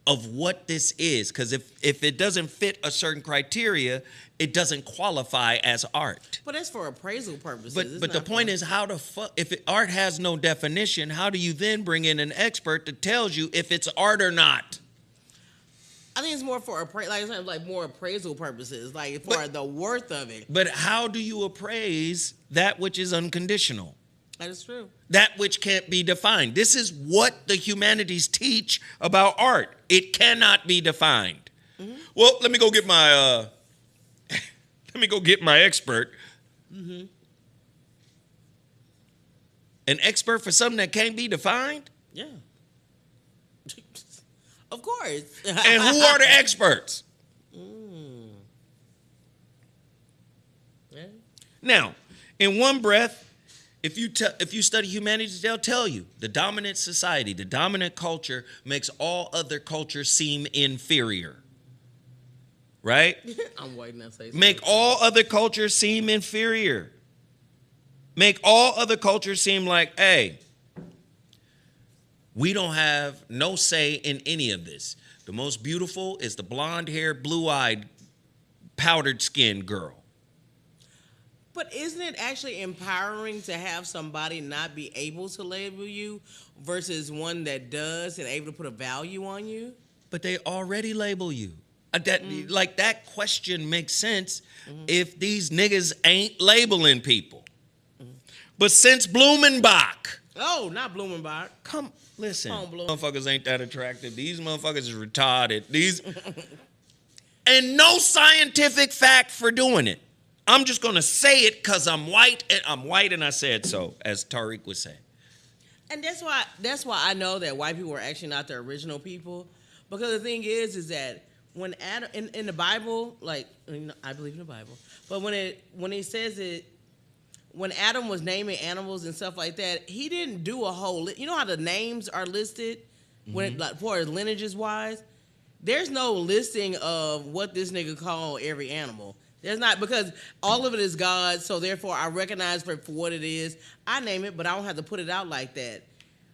of what this is. Because if it doesn't fit a certain criteria, it doesn't qualify as art. But that's for appraisal purposes. But the point is, if art has no definition, how do you then bring in an expert that tells you if it's art or not? I think it's more for more appraisal purposes, like for the worth of it. But how do you appraise that which is unconditional? That is true. That which can't be defined. This is what the humanities teach about art. It cannot be defined. Well, let me go get my expert. An expert for something that can't be defined? Yeah. Of course. And who are the experts? Yeah. Now, in one breath, if you study humanities, they'll tell you the dominant society, the dominant culture makes all other cultures seem inferior. Right? I'm waiting to say Make all other cultures seem inferior. Make all other cultures seem like, hey, we don't have no say in any of this. The most beautiful is the blonde-haired, blue-eyed, powdered-skinned girl. But isn't it actually empowering to have somebody not be able to label you versus one that does and able to put a value on you? But they already label you. Like, that question makes sense if these niggas ain't labeling people. But since Blumenbach. Oh, not Blumenbach. Listen. Come on, Blum. Motherfuckers ain't that attractive. These motherfuckers is retarded. And no scientific fact for doing it. I'm just going to say it because I'm white and I said so, as Tariq would say. And that's why I know that white people are actually not the original people. Because the thing is that when Adam in the Bible, like, I believe in the Bible, but when it says it, when Adam was naming animals and stuff like that, he didn't do a whole. You know how the names are listed when like for lineages wise. There's no listing of what this nigga called every animal. There's not, because all of it is God. So therefore, I recognize for what it is. I name it, but I don't have to put it out like that.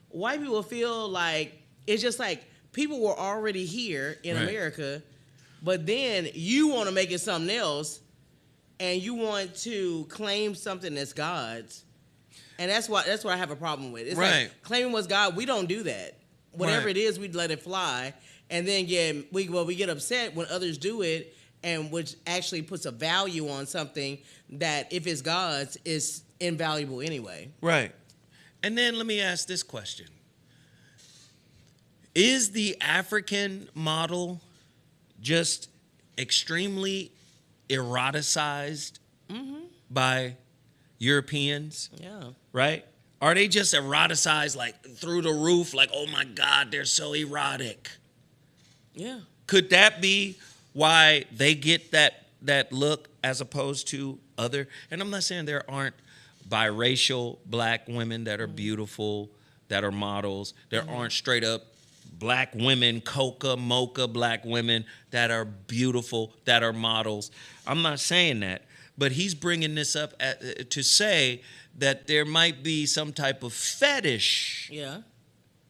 White people feel like it's just like people were already here in America, but then you want to make it something else. And you want to claim something that's God's, and that's what I have a problem with. It's like claiming what's God. We don't do that. Whatever it is, we let it fly, and then we get upset when others do it, and which actually puts a value on something that if it's God's is invaluable anyway. Right. And then let me ask this question: is the African model just extremely eroticized by Europeans? Yeah. Right? Are they just eroticized like through the roof? Like, oh my God, they're so erotic. Yeah. Could that be why they get that look as opposed to other? And I'm not saying there aren't biracial black women that are beautiful, that are models. There aren't straight up black women, coca, mocha black women that are beautiful, that are models. I'm not saying that, but he's bringing this up to say that there might be some type of fetish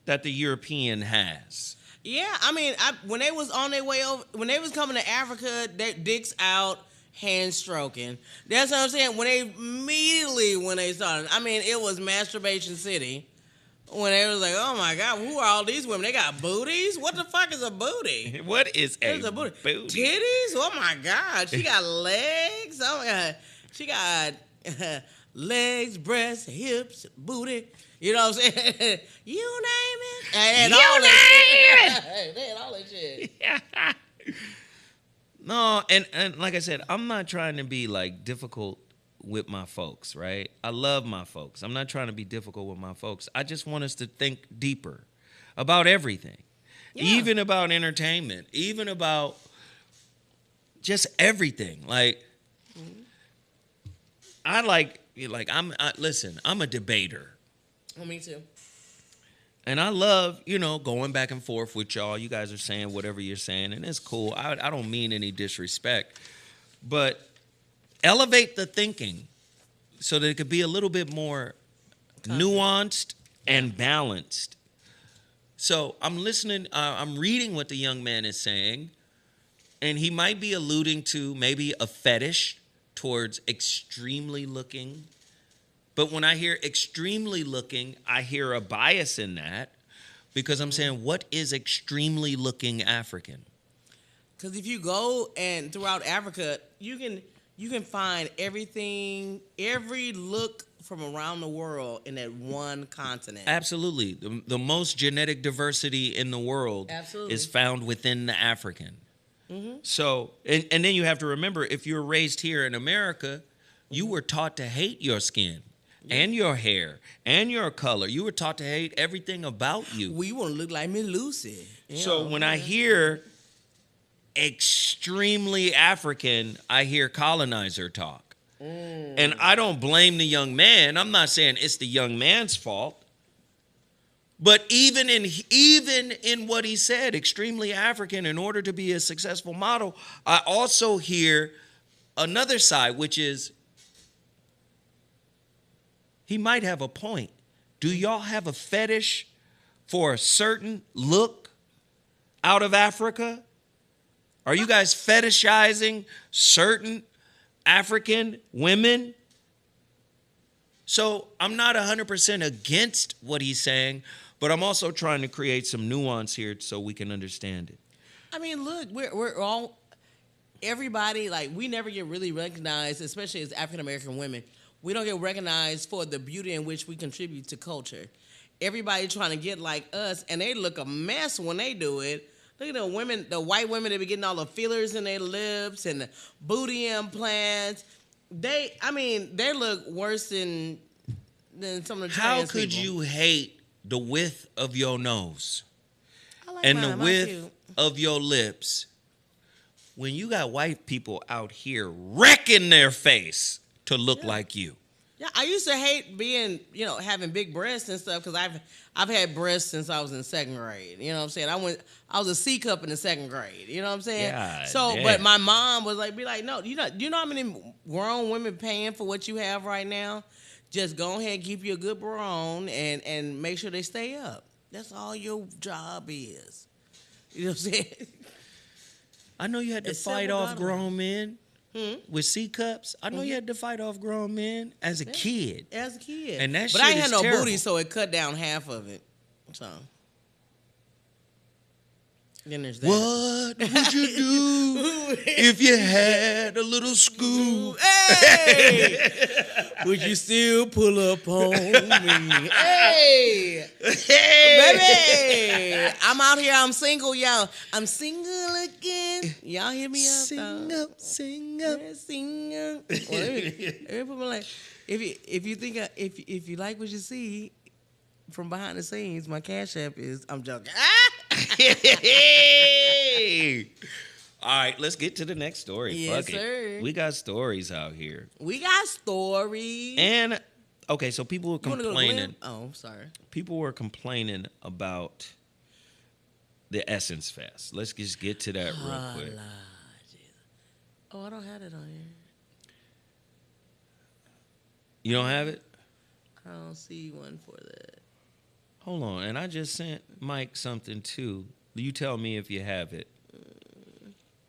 that the European has. Yeah, I mean, when they was on their way over, when they was coming to Africa, their dicks out, hand stroking. That's what I'm saying. When they started, I mean, it was masturbation city. When they was like, oh my God, who are all these women? They got booties? What the fuck is a booty? What is a booty? booty? Titties? Oh my God. She got legs. Oh my God. She got legs, breasts, hips, booty. You know what I'm saying? You name it. And all that shit. They had all that shit. No, and like I said, I'm not trying to be like difficult with my folks, right? I love my folks. I'm not trying to be difficult with my folks. I just want us to think deeper about everything, even about entertainment, even about just everything. Like, listen, I'm a debater. Oh, me too. And I love, going back and forth with y'all. You guys are saying whatever you're saying, and it's cool. I don't mean any disrespect, but elevate the thinking so that it could be a little bit more nuanced and balanced. So I'm listening, I'm reading what the young man is saying, and he might be alluding to maybe a fetish towards extremely looking. But when I hear extremely looking, I hear a bias in that, because I'm saying, what is extremely looking African? Because if you go and throughout Africa, you can find everything, every look from around the world in that one continent. Absolutely. The most genetic diversity in the world is found within the African. Mm-hmm. So, and then you have to remember, if you're raised here in America, you were taught to hate your skin. and your hair and your color. You were taught to hate everything about you. We want to look like Miss Lucy. So when I hear extremely African, I hear colonizer talk. And I don't blame the young man. I'm not saying it's the young man's fault. But even in what he said, extremely African, in order to be a successful model, I also hear another side, which is he might have a point. Do y'all have a fetish for a certain look out of Africa? Are you guys fetishizing certain African women? So I'm not 100% against what he's saying, but I'm also trying to create some nuance here so we can understand it. I mean, look, we're all, everybody, like, we never get really recognized, especially as African-American women. We don't get recognized for the beauty in which we contribute to culture. Everybody trying to get like us, and they look a mess when they do it. Look at the women, the white women that be getting all the fillers in their lips and the booty implants. They look worse than some of the trans How could people. you hate the width of your nose I like and mine. the Mine width cute. of your lips when you got white people out here wrecking their face to look like you? Yeah, I used to hate being, having big breasts and stuff because I've had breasts since I was in second grade. You know what I'm saying? I was a C cup in the second grade. You know what I'm saying? God so, damn. but my mom was like, no, you know how many grown women paying for what you have right now? Just go ahead and keep you a good bra on and make sure they stay up. That's all your job is. You know what I'm saying? I know you had to Except fight for off God. grown men with C cups. I know you had to fight off grown men as a kid. As a kid. And that but shit I ain't is had no terrible. booty, so it cut down half of it. So then there's that. What would you do if you had a little scoop? Hey! Would you still pull up on me? Hey! Baby! I'm out here, I'm single, y'all. I'm single again. Y'all hear me up? Sing up, sing up. Yeah, sing up. Well, let me put my like, if you like what you see from behind the scenes, my Cash App is, I'm joking. All right, let's get to the next story. Yes, Fuck it. sir. We got stories out here. We got stories. And, okay, so people were You wanna go to complaining. Glenn? Oh, I'm sorry. People were complaining about the Essence Fest. Let's just get to that real quick. Oh, I don't have it on here. You don't have it? I don't see one for that. Hold on. And I just sent Mike something too. You tell me if you have it.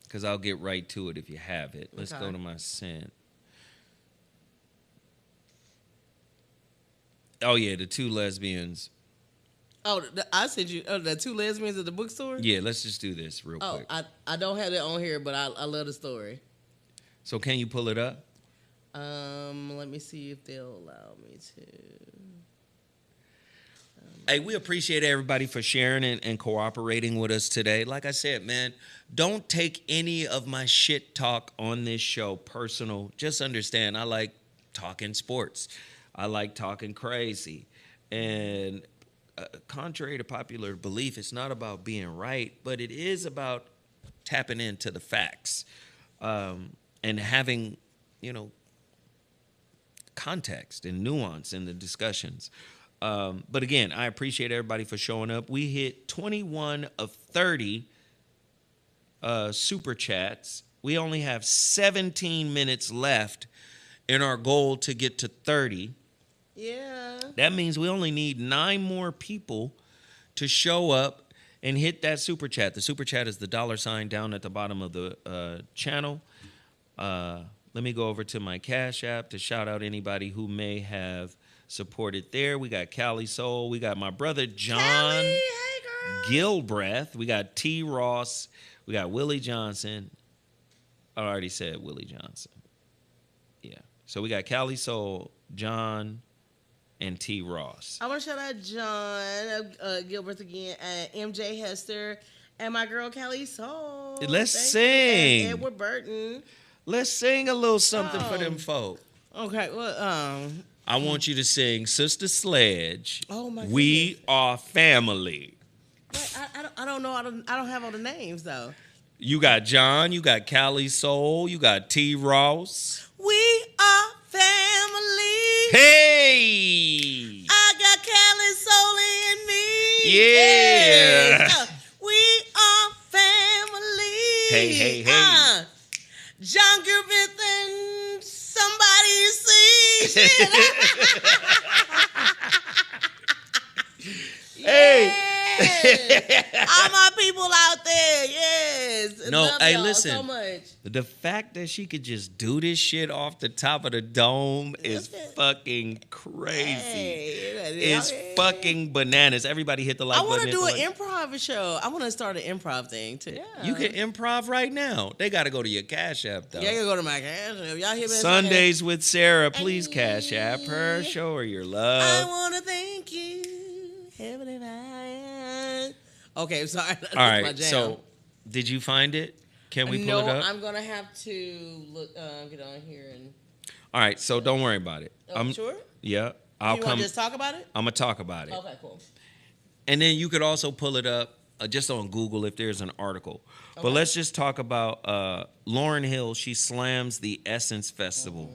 Because I'll get right to it if you have it. Let's Okay. go to my sent. Oh, yeah, the two lesbians. Oh, I sent you the two lesbians at the bookstore? Yeah, let's just do this real Oh, quick. I don't have it on here, but I love the story. So can you pull it up? Let me see if they'll allow me to. Hey, we appreciate everybody for sharing and cooperating with us today. Like I said, man, don't take any of my shit talk on this show personal. Just understand, I like talking sports. I like talking crazy. And contrary to popular belief, it's not about being right, but it is about tapping into the facts and having, context and nuance in the discussions. But again, I appreciate everybody for showing up. We hit 21 of 30 super chats. We only have 17 minutes left in our goal to get to 30. Yeah. That means we only need 9 more people to show up and hit that super chat. The super chat is the $ down at the bottom of the channel. Let me go over to my Cash App to shout out anybody who may have supported there. We got Callie Soul. We got my brother John Callie, hey girl. Gilbreath. We got T. Ross. We got Willie Johnson. I already said Willie Johnson. Yeah. So we got Callie Soul, John, and T. Ross. I want to shout out John Gilbert again, MJ Hester, and my girl Callie Soul. Let's Thank sing. you, and Edward Burton. Let's sing a little something for them folk. Okay, well, I want you to sing Sister Sledge. Oh, my We goodness. Are Family. Wait, I don't know. I don't have all the names though. You got John, you got Callie Soul, you got T. Ross. We are family. Hey! I got Cali Soul in me. Yeah. Yes. We are family. Hey. John Griffith and somebody see. Hey. All my people out there, yes. No, Love hey, y'all listen. so much. The fact that she could just do this shit off the top of the dome is fucking crazy. Hey, It's fucking bananas. Everybody hit the like I button. want to do an hit improv show. I want to start an improv thing too. Yeah. You can improv right now. They got to go to your Cash App, though. Yeah, you can go to my cash. If y'all hear me Sundays with Sarah. Please Cash App her. Show her your I love. want to thank you, Heavenly Father. Okay, sorry. That's All my right. jam. So, did you find it? Can we pull it up? I'm gonna have to look. Get on here and. All right. So don't worry about it. Oh, sure. Yeah. I'll You come. want to just talk about it? I'm gonna talk about it. Okay, cool. And then you could also pull it up just on Google if there's an article. But Okay. let's just talk about Lauryn Hill. She slams the Essence Festival.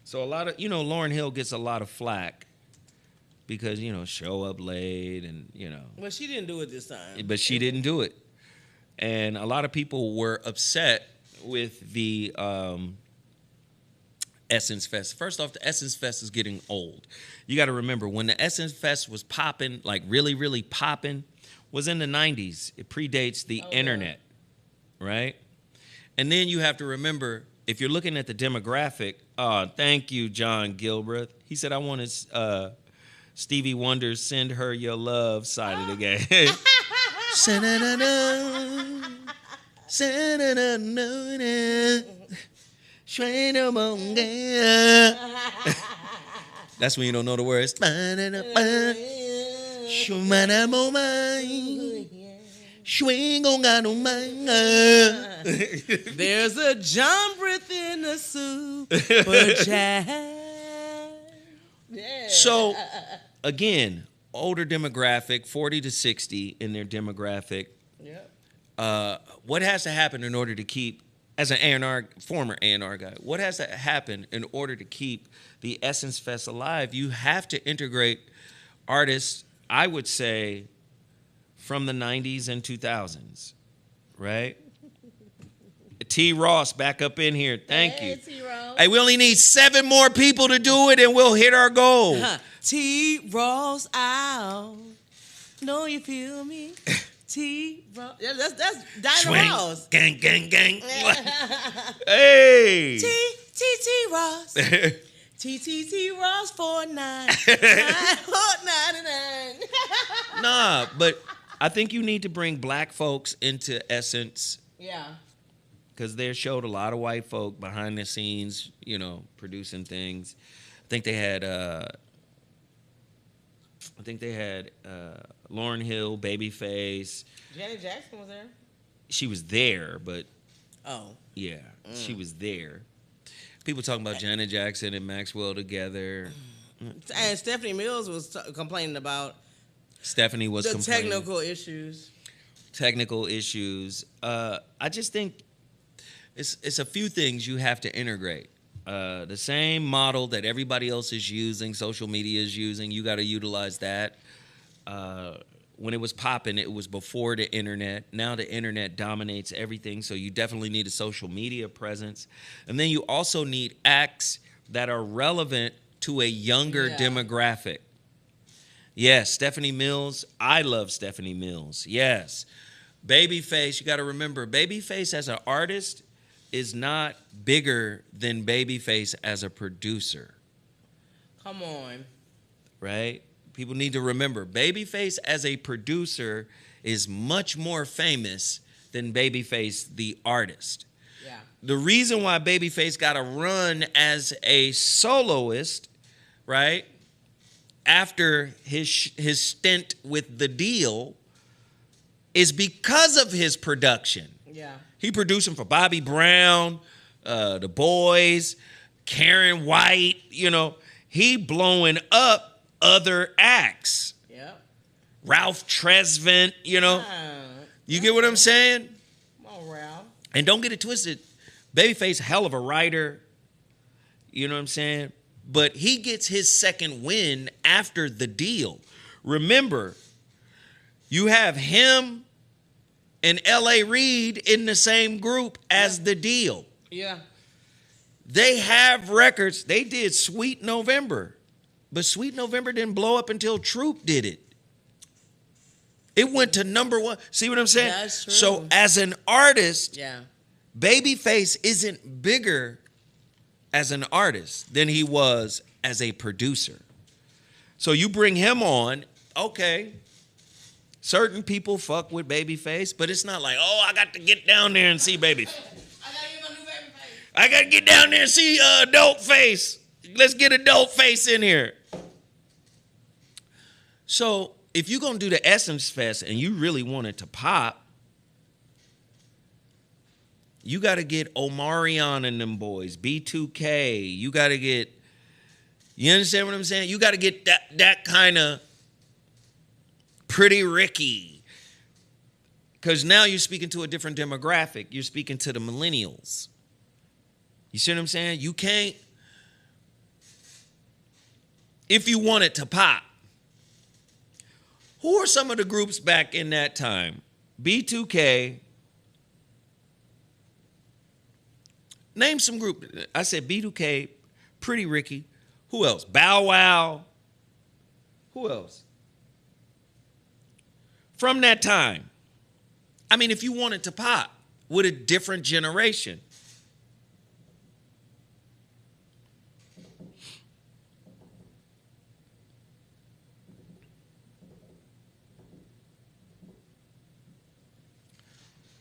So a lot of, Lauryn Hill gets a lot of flack because, show up late and, Well, she didn't do it this time. but she didn't do it. And a lot of people were upset with the Essence Fest. First off, the Essence Fest is getting old. You got to remember, when the Essence Fest was popping, like really, really popping, was in the 90s. It predates the internet, right? And then you have to remember, if you're looking at the demographic, thank you, John Gilbreth. He said, I want to Stevie Wonder's Send Her Your Love side of the game. That's when you don't know the words. There's a John Brith in the super jazz. Yeah. So, again, older demographic, 40 to 60 in their demographic. Yep. What has to happen in order to keep, as an A&R, former A&R guy, what has to happen in order to keep the Essence Fest alive? You have to integrate artists, I would say, from the 90s and 2000s, right? T. Ross back up in here. Thank you. T-Ross. Hey, we only need 7 more people to do it and we'll hit our goal. T-Ross out. Know you feel me? T-Ross. Yeah, that's Dinah Ross. Gang. Hey. T-Ross. T Ross 499. Nah, but I think you need to bring black folks into Essence. Yeah. Because they showed a lot of white folk behind the scenes, producing things. I think they had Lauryn Hill, Babyface. Janet Jackson was there. She was there, but yeah, she was there. People talking about Janet Jackson and Maxwell together. And Stephanie Mills was complaining about Stephanie was the complaining. technical issues. I just think it's a few things you have to integrate. The same model that everybody else is using, social media is using, you got to utilize that. When it was popping, it was before the internet. Now the internet dominates everything, so you definitely need a social media presence. And then you also need acts that are relevant to a younger demographic. Yes, Stephanie Mills. I love Stephanie Mills. Yes. Babyface, you got to remember, Babyface as an artist is not bigger than Babyface as a producer. Come on. Right? People need to remember, Babyface as a producer is much more famous than Babyface the artist. Yeah. The reason why Babyface got a run as a soloist, right, after his stint with The Deal is because of his production. Yeah. He produced him for Bobby Brown, The Boys, Karen White, he blowing up other acts. Yep. Ralph Tresvant, you know. You get what I'm saying? Come on, Ralph. And don't get it twisted. Babyface, hell of a writer. You know what I'm saying? But he gets his second win after the deal. Remember, you have him and L.A. Reid in the same group as the deal. Yeah. They have records. They did Sweet November. But Sweet November didn't blow up until Troop did it. It went to number one. See what I'm saying? That's true. So as an artist, Yeah. Babyface isn't bigger as an artist than he was as a producer. So you bring him on, okay. Certain people fuck with Babyface, but it's not like, oh, I got to get down there and see Babyface. I got to get down there and see Adult Face. Let's get Adult Face in here. So if you're going to do the Essence Fest and you really want it to pop, you got to get Omarion and them boys, B2K. You got to get, you understand what I'm saying? You got to get that kind of Pretty Ricky. Because now you're speaking to a different demographic. You're speaking to the millennials. You see what I'm saying? You can't, if you want it to pop. Who are some of the groups back in that time? B2K. Name some group. I said B2K, Pretty Ricky. Who else? Bow Wow. Who else? From that time. I mean, if you wanted to pop with a different generation.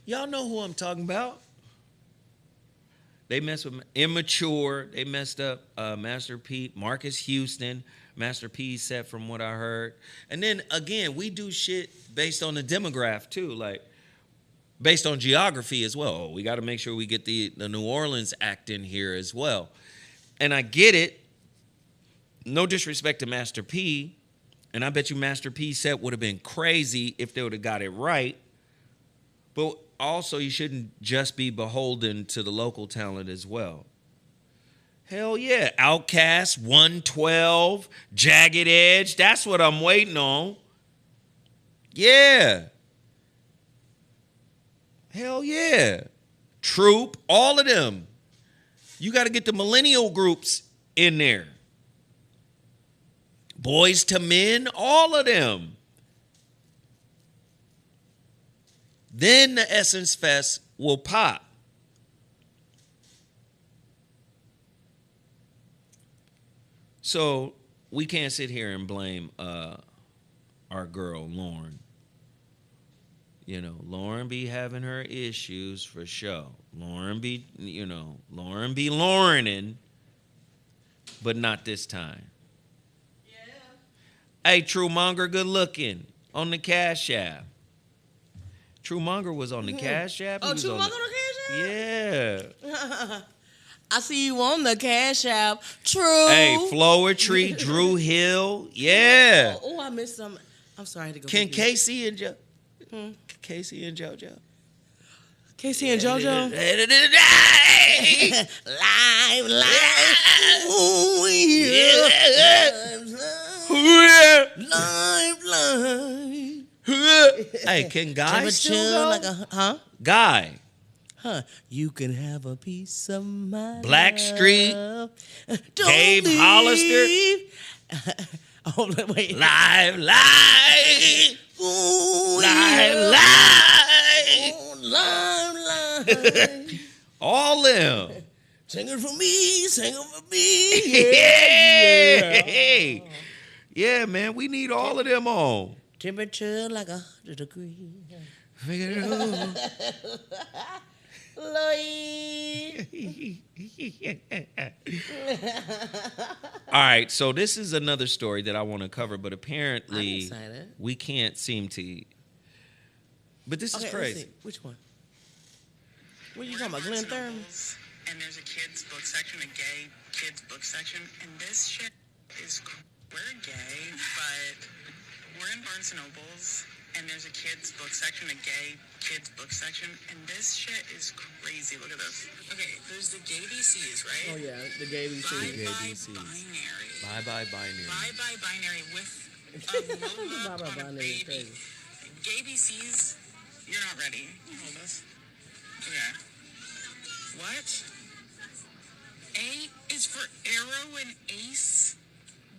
Y'all know who I'm talking about. They messed with Immature. They messed up Master P, Marcus Houston. Master P set from what I heard. And then again, we do shit based on the demographic too, like based on geography as well. We got to make sure we get the New Orleans act in here as well. And I get it. No disrespect to Master P. And I bet you Master P set would have been crazy if they would have got it right. But also, you shouldn't just be beholden to the local talent as well. Hell yeah. Outkast, 112, Jagged Edge. That's what I'm waiting on. Yeah. Hell yeah. Troop, all of them. You got to get the millennial groups in there. Boys to Men, all of them. Then the Essence Fest will pop. So we can't sit here and blame our girl, Lauren. You know, Lauren be having her issues for sure. Lauren be Laurening, but not this time. Yeah. Hey, True Monger, good looking on the Cash App. True Monger was on the Cash App. Oh, True Monger on the Cash App? Yeah. I see you on the Cash App. True. Hey, Floetry, Drew Hill. Yeah. Oh, I missed some. I'm sorry, I had to go. Can Casey and Casey and JoJo? Casey and JoJo? Live. Ooh, yeah. Live. Hey, can Guy still go? Like Guy. Huh. You can have a piece of my Blackstreet. Dave leave. Hollister. Oh, wait. Live. Ooh, live. Ooh, live. All them. Sing it for me. Yeah. Yeah, man. We need all of them on. Temperature like 100 degrees. Figure it out. All right, so this is another story that I want to cover, but apparently we can't seem to. But this is crazy. Which one? What are you talking about, Glenn Thurman? And there's a kids book section, a gay kids book section, and this shit is we're gay, but we're in Barnes & Noble's, and there's a kids book section, a gay kids book section, and this shit is crazy. Look at this. Okay, there's the gay BCs, right? Oh yeah, the gay BC. Binary. Bye binary. Bye binary with a mohawk on a Binary is baby. crazy. Gay BCs, you're not ready. Hold this. Okay. What? A is for arrow and ace.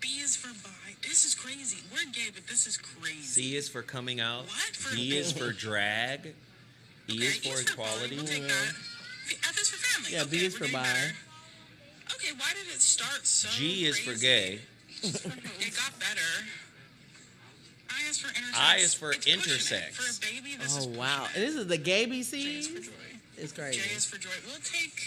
B is for bi. This is crazy. We're gay, but this is crazy. C is for coming out. What? D is for drag. E is for equality. We'll take that. F is for family. Yeah, okay, B is we're for getting bi. better. Okay, why did it start so G is for crazy? gay. It got better. I is for intersex. I is for It's pushing it. intersex. For a baby, this is Oh wow, and this is the gay J is for BC. joy. It's J crazy. is for joy. We'll take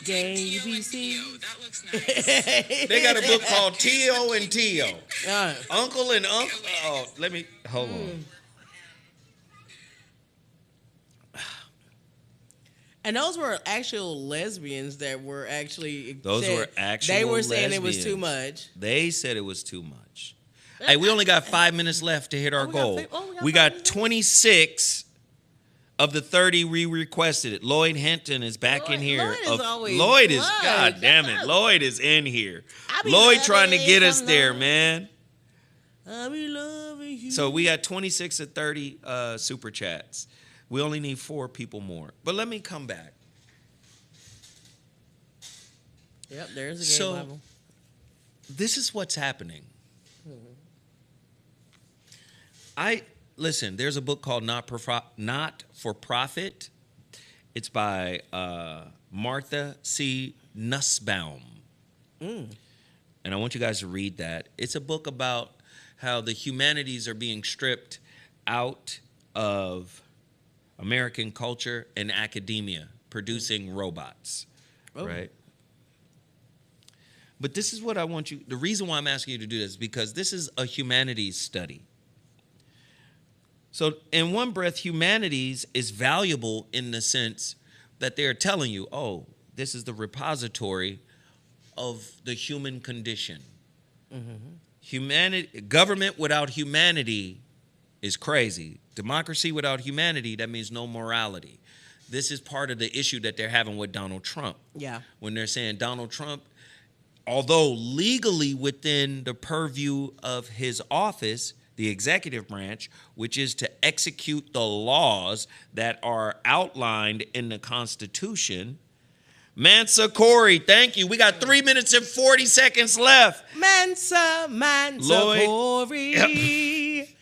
Gay T-O and BC. T-O. That looks nice. They got a book called T.O. and T.O. Uh, Uncle and Uncle. Oh, let me, hold on. And those were actual lesbians that were actually. Those said- were actual They were saying it was too lesbians. much. They said it was too much. Hey, we only got 5 minutes left to hit our we got goal. we got 5 We got minutes left? 26 of the 30 we requested it. Lloyd Hinton is back in here. Lloyd is always Lloyd is, Lloyd. God damn it. Yes. Lloyd is in here. I be Lloyd trying to loving get us some there, love. man. I be loving you. So we got 26 of 30 super chats. We only need 4 people more. But let me come back. Yep, there's a gay So- Bible. This is what's happening. Listen, there's a book called Not for Profit. It's by Martha C. Nussbaum. And I want you guys to read that. It's a book about how the humanities are being stripped out of American culture and academia, producing robots, right? But this is what I want you, the reason why I'm asking you to do this is because this is a humanities study. So in one breath, humanities is valuable in the sense that they're telling you, oh, this is the repository of the human condition. Government without humanity is crazy. Democracy without humanity, that means no morality. This is part of the issue that they're having with Donald Trump. Yeah. When they're saying Donald Trump, although legally within the purview of his office, the executive branch, which is to execute the laws that are outlined in the Constitution. Mansa Corey, thank you. We got 3 minutes and 40 seconds left. Mansa Lloyd. Corey.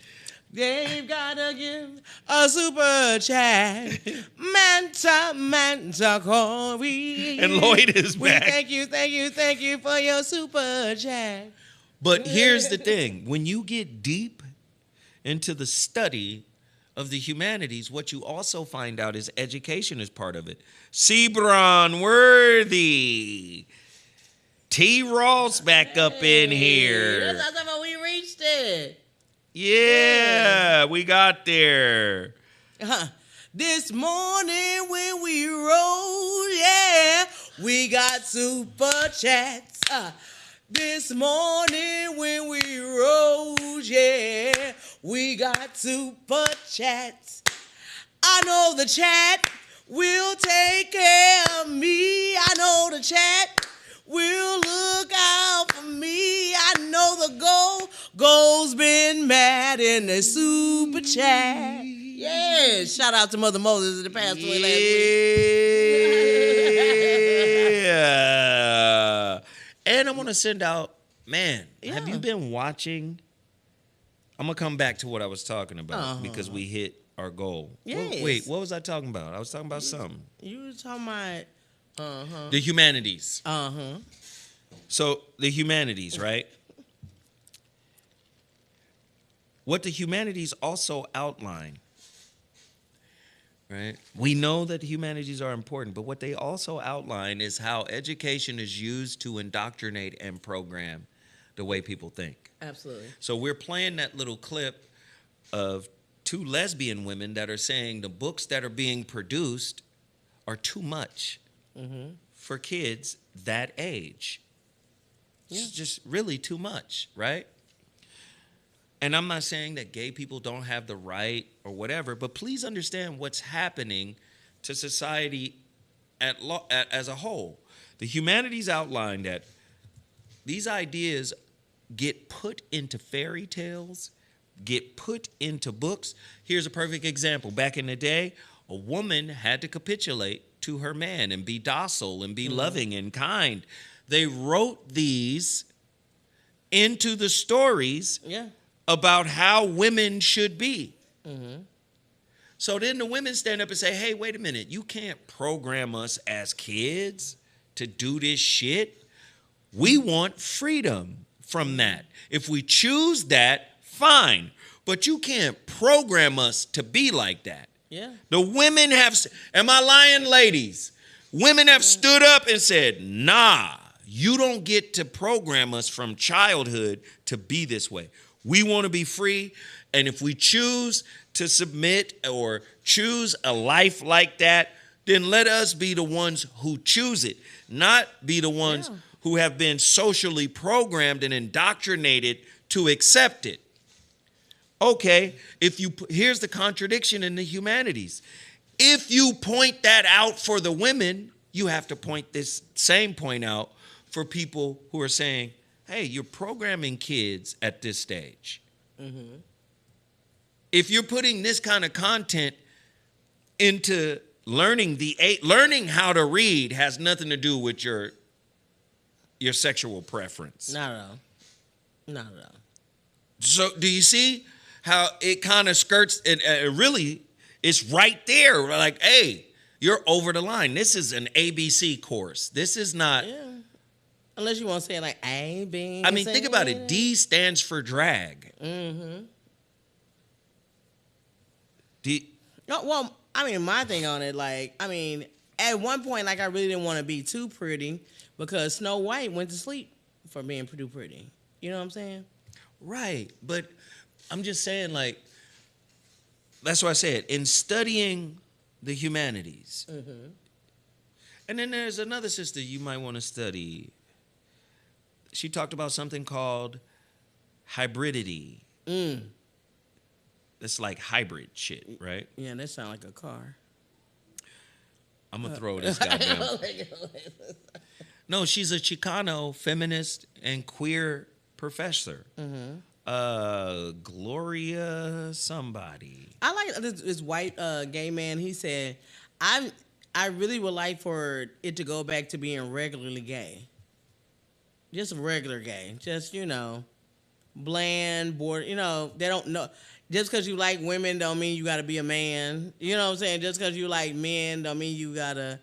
They've gotta give a super chat. Mansa Corey. And Lloyd is We back. thank you for your super chat. But here's the thing. When you get deep into the study of the humanities, what you also find out is education is part of it. Sebron Worthy. T. Ross back up in here. That's how we reached it. Yeah, we got there. This morning when we roll, yeah, we got super chats. This morning when we rose, yeah, we got super chats. I know the chat will take care of me. I know the chat will look out for me. I know the goal's been mad in the super chat. Yeah, shout out to Mother Moses in the past away last week. Yeah. And I'm going to send out, man, have Yeah. you been watching? I'm going to come back to what I was talking about because we hit our goal. Yes. Wait, what was I talking about? I was talking about something. You were talking about, The humanities. uh-huh. So the humanities, right? What the humanities also outline, right? We know that the humanities are important, but what they also outline is how education is used to indoctrinate and program the way people think. Absolutely. So we're playing that little clip of 2 lesbian women that are saying the books that are being produced are too much for kids that age. It's just really too much, right? And I'm not saying that gay people don't have the right or whatever, but please understand what's happening to society as a whole. The humanities outlined that these ideas get put into fairy tales, get put into books. Here's a perfect example. Back in the day, a woman had to capitulate to her man and be docile and be loving and kind. They wrote these into the stories about how women should be. So then the women stand up and say, hey, wait a minute, you can't program us as kids to do this shit. We want freedom from that. If we choose that, fine. But you can't program us to be like that. Yeah. The women have, am I lying, ladies? Women have stood up and said, nah, you don't get to program us from childhood to be this way. We want to be free. And if we choose to submit or choose a life like that, then let us be the ones who choose it, not be the ones who have been socially programmed and indoctrinated to accept it. Okay, here's the contradiction in the humanities. If you point that out for the women, you have to point this same point out for people who are saying, hey, you're programming kids at this stage. If you're putting this kind of content into learning how to read has nothing to do with your sexual preference. Not at all. Not at all. So do you see how it kind of skirts it? Really, it's right there. Like, hey, you're over the line. This is an ABC course. This is not. Yeah. Unless you want to say it like A, B. I mean, think about it. D stands for drag. No, well, I mean, my thing on it, like, I mean, at one point, like, I really didn't want to be too pretty because Snow White went to sleep for being too pretty. You know what I'm saying? Right. But I'm just saying, like, that's what I said. In studying the humanities, and then there's another sister you might want to study. She talked about something called hybridity. It's like hybrid shit, right? Yeah, that sounds like a car. I'm going to throw this goddamn. No, she's a Chicano feminist and queer professor. Gloria somebody. I like this white gay man. He said, I really would like for it to go back to being regularly gay. Just regular gay. Just, bland, bored. They don't know. Just because you like women don't mean you got to be a man. You know what I'm saying? Just because you like men don't mean you got to,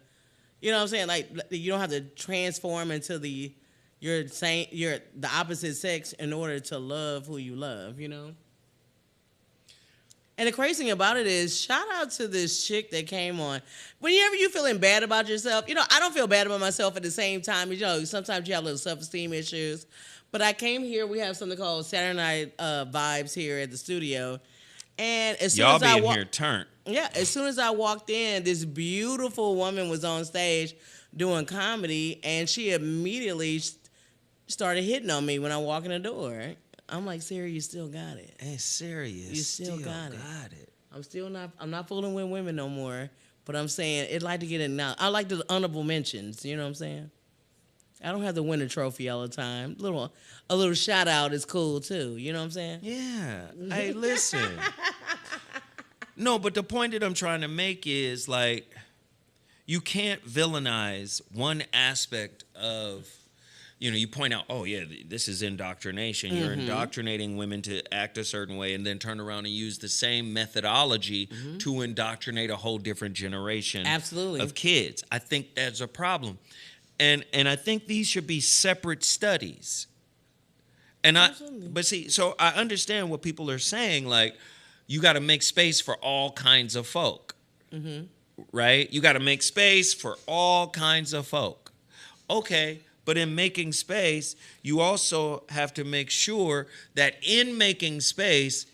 you know what I'm saying? Like, you don't have to transform into the opposite sex in order to love who you love, And the crazy thing about it is, shout out to this chick that came on. Whenever you feeling bad about yourself, I don't feel bad about myself at the same time. Sometimes you have little self-esteem issues. But I came here, we have something called Saturday Night Vibes here at the studio. And as soon as I here turned. Yeah, as soon as I walked in, this beautiful woman was on stage doing comedy, and she immediately started hitting on me when I walk in the door. I'm like, Sarah, you still got it. Hey, Sarah, you still got it. I'm not fooling with women no more, but I'm saying I'd like to get it now. I like the honorable mentions, you know what I'm saying? I don't have to win a trophy all the time. A little shout out is cool too, you know what I'm saying? Yeah. Hey, listen. No, but the point that I'm trying to make is, like, you can't villainize one aspect of, you point out, oh, yeah, this is indoctrination. You're indoctrinating women to act a certain way and then turn around and use the same methodology to indoctrinate a whole different generation of kids. I think that's a problem. And I think these should be separate studies. So I understand what people are saying, like, you got to make space for all kinds of folk, right? You got to make space for all kinds of folk. Okay, but in making space, you also have to make sure that in making space,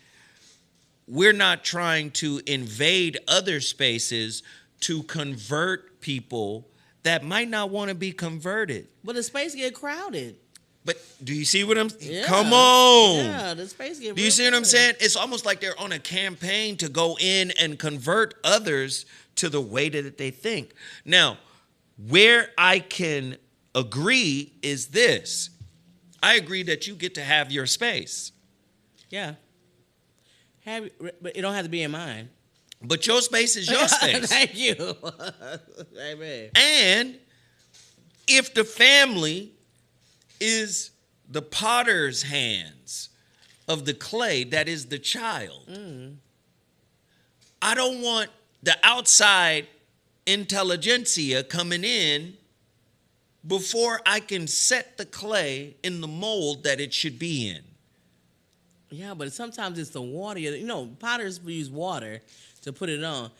we're not trying to invade other spaces to convert people that might not want to be converted. But the space get crowded. But do you see what I'm? Yeah. Come on. Yeah, the space get. Do you see what I'm saying? It's almost like they're on a campaign to go in and convert others to the way that they think. Now, where I can agree is this. I agree that you get to have your space. Yeah. But it don't have to be in mine. But your space is your space. Thank you. Amen. And if the family is the potter's hands of the clay that is the child, I don't want the outside intelligentsia coming in before I can set the clay in the mold that it should be in. Yeah, but sometimes it's the water. You know, potters use water to put it on.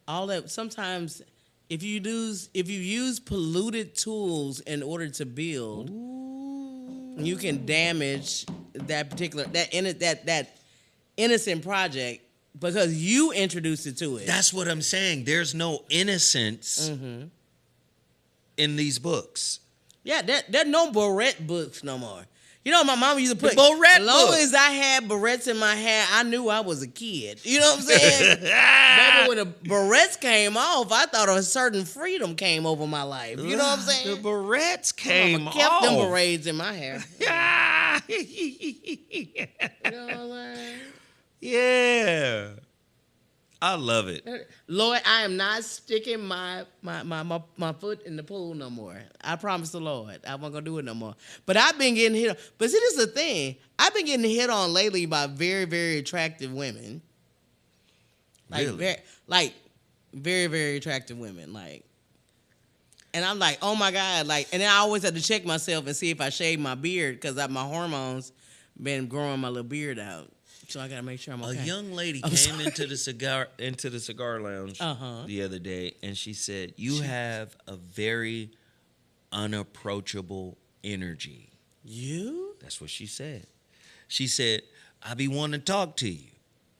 All that sometimes if you use polluted tools in order to build, you can damage that particular that innocent project because you introduced it to it. That's what I'm saying. There's no innocence in these books. Yeah, there's no barrette books no more. You know, my mama used to put barrette as long book. as I had barrettes in my hair, I knew I was a kid. You know what I'm saying? Baby, when the barrettes came off, I thought a certain freedom came over my life. You know what I'm saying? The barrettes came I kept them off. berets in my hair. You know what I'm saying? Yeah. I love it. Lord, I am not sticking my foot in the pool no more. I promise the Lord. I wasn't going to do it no more. But I've been getting hit on. But see, this is the thing. I've been getting hit on lately by very, very attractive women. Like, Really? very, very attractive women. Like, and I'm like, oh my God. Like, and then I always have to check myself and see if I shave my beard because my hormones been growing my little beard out. So I gotta make sure I'm okay. A young lady I'm came sorry. into the cigar lounge the other day, and she said, "You have a very unapproachable energy." You? That's what she said. She said, "I be wanting to talk to you,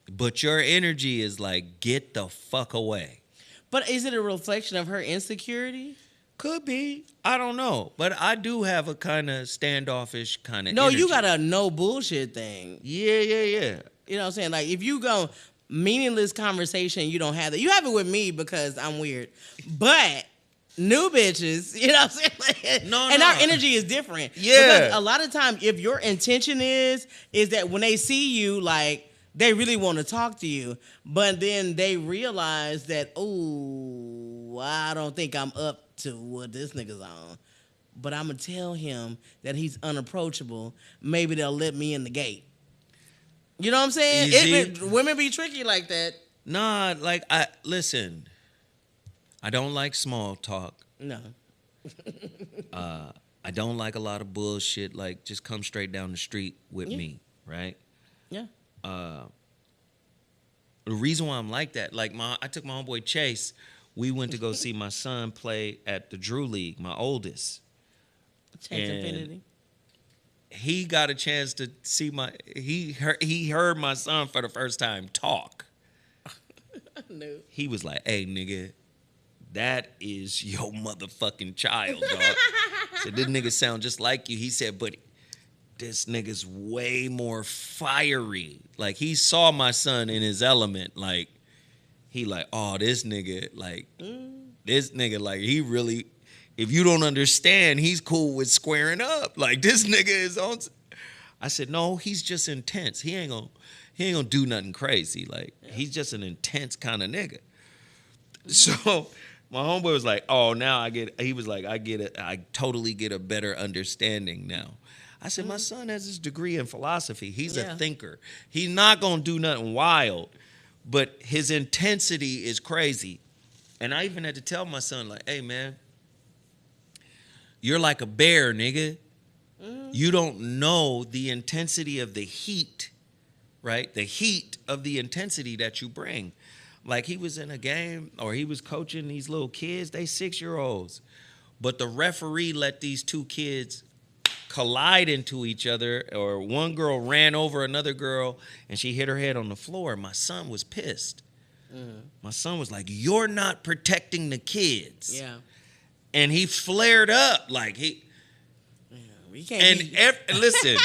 but your energy is like, get the fuck away." But is it a reflection of her insecurity? Could be. I don't know. But I do have a kind of standoffish kind of No, energy. you got a no bullshit thing. Yeah. You know what I'm saying? Like, if you go meaningless conversation, you don't have that. You have it with me because I'm weird. But new bitches, you know what I'm saying? No. Our energy is different. Yeah. Because a lot of times, if your intention is that when they see you, like, they really want to talk to you, but then they realize that, ooh, I don't think I'm up to what this nigga's on. But I'm going to tell him that he's unapproachable. Maybe they'll let me in the gate. You know what I'm saying? Women be tricky like that. Nah, like, listen, I don't like small talk. No. I don't like a lot of bullshit. Like, just come straight down the street with me, right? Yeah. The reason why I'm like that, like I took my homeboy Chase. We went to go see my son play at the Drew League, my oldest. Chase And Infinity. He got a chance to see he heard my son for the first time talk. No. He was like, "Hey, nigga, that is your motherfucking child, dog." Said, "This nigga sound just like you." He said, "But this nigga's way more fiery." Like, he saw my son in his element. Like, he like, "Oh, this nigga, like, he really, if you don't understand, he's cool with squaring up. Like, this nigga is on." I said, "No, he's just intense. He ain't gonna do nothing crazy. Like, he's just an intense kind of nigga." So my homeboy was like, "Oh, now I get it." He was like, "I get it. I totally get a better understanding now." I said, "My son has his degree in philosophy. He's a thinker. He's not gonna do nothing wild, but his intensity is crazy." And I even had to tell my son, like, "Hey, man, you're like a bear, nigga. You don't know the intensity of the heat, right? The heat of the intensity that you bring." Like, he was in a game, or he was coaching these little kids. They 6-year-olds. But the referee let these two kids collide into each other, or one girl ran over another girl and she hit her head on the floor. My son was pissed. My son was like, "You're not protecting the kids." Yeah. And he flared up like You can't And be- listen,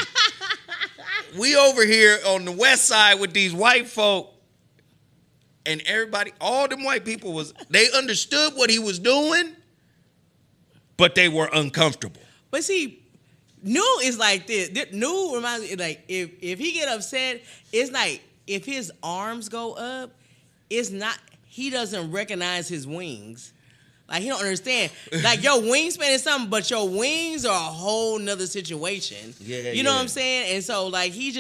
we over here on the west side with these white folk, and everybody, all them white people they understood what he was doing, but they were uncomfortable. But see, New is like this. New reminds me, like, if he get upset, it's like if his arms go up, it's not, he doesn't recognize his wings. Like, he don't understand. Like, your wingspan is something, but your wings are a whole nother situation. Yeah, you know yeah. what I'm saying? And so, like, he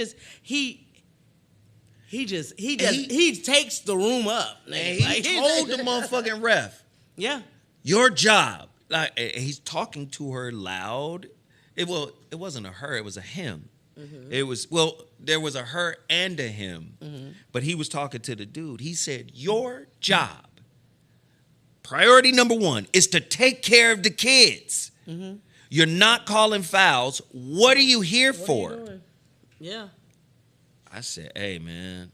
takes the room up. And nigga. he Like, told the motherfucking ref, yeah. your job. Like, and he's talking to her loud. It wasn't a her, it was a him. Mm-hmm. There was a her and a him. Mm-hmm. But he was talking to the dude. He said, your job, priority number 1, is to take care of the kids. Mm-hmm. You're not calling fouls. What are you here for? What are you doing? Yeah. I said, hey, man,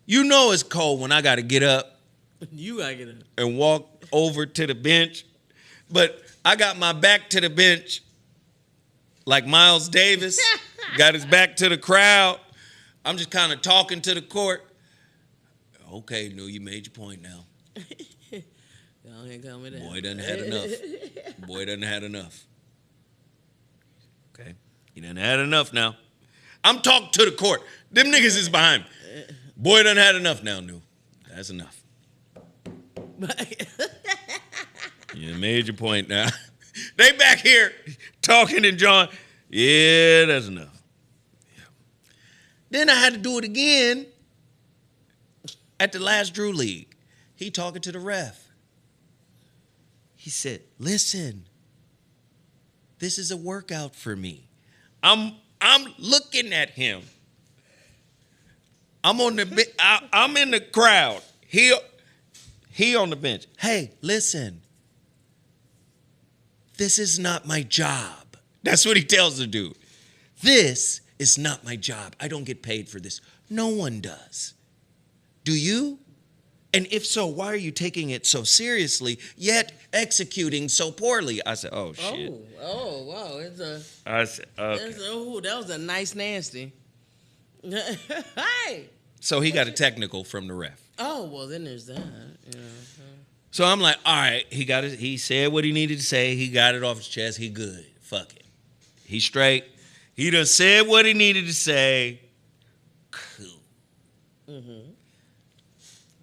you know it's cold when I got to get up You gotta get it. and walk over to the bench. But I got my back to the bench like Miles Davis, got his back to the crowd. I'm just kind of talking to the court. Okay, no, you made your point now. Y'all ain't coming down. Boy done had enough. Boy done had enough. Okay, he done had enough now. I'm talking to the court. Them niggas is behind me. Boy done had enough now, new. That's enough. You made your point now. They back here talking and John. Yeah, that's enough. Yeah. Then I had to do it again at the last Drew League. He talking to the ref. He said, listen, this is a workout for me. I'm looking at him. I'm in the crowd. He on the bench. Hey, listen. This is not my job. That's what he tells the dude. This is not my job. I don't get paid for this. No one does. Do you? And if so, why are you taking it so seriously, yet executing so poorly? I said, oh, shit. Oh, wow. I said, okay. That was a nice nasty. Hey. So he got a technical from the ref. Oh, well, then there's that. Yeah. So I'm like, all right, he said what he needed to say. He got it off his chest. He good. Fuck it. He straight. He done said what he needed to say. Cool. Mm-hmm.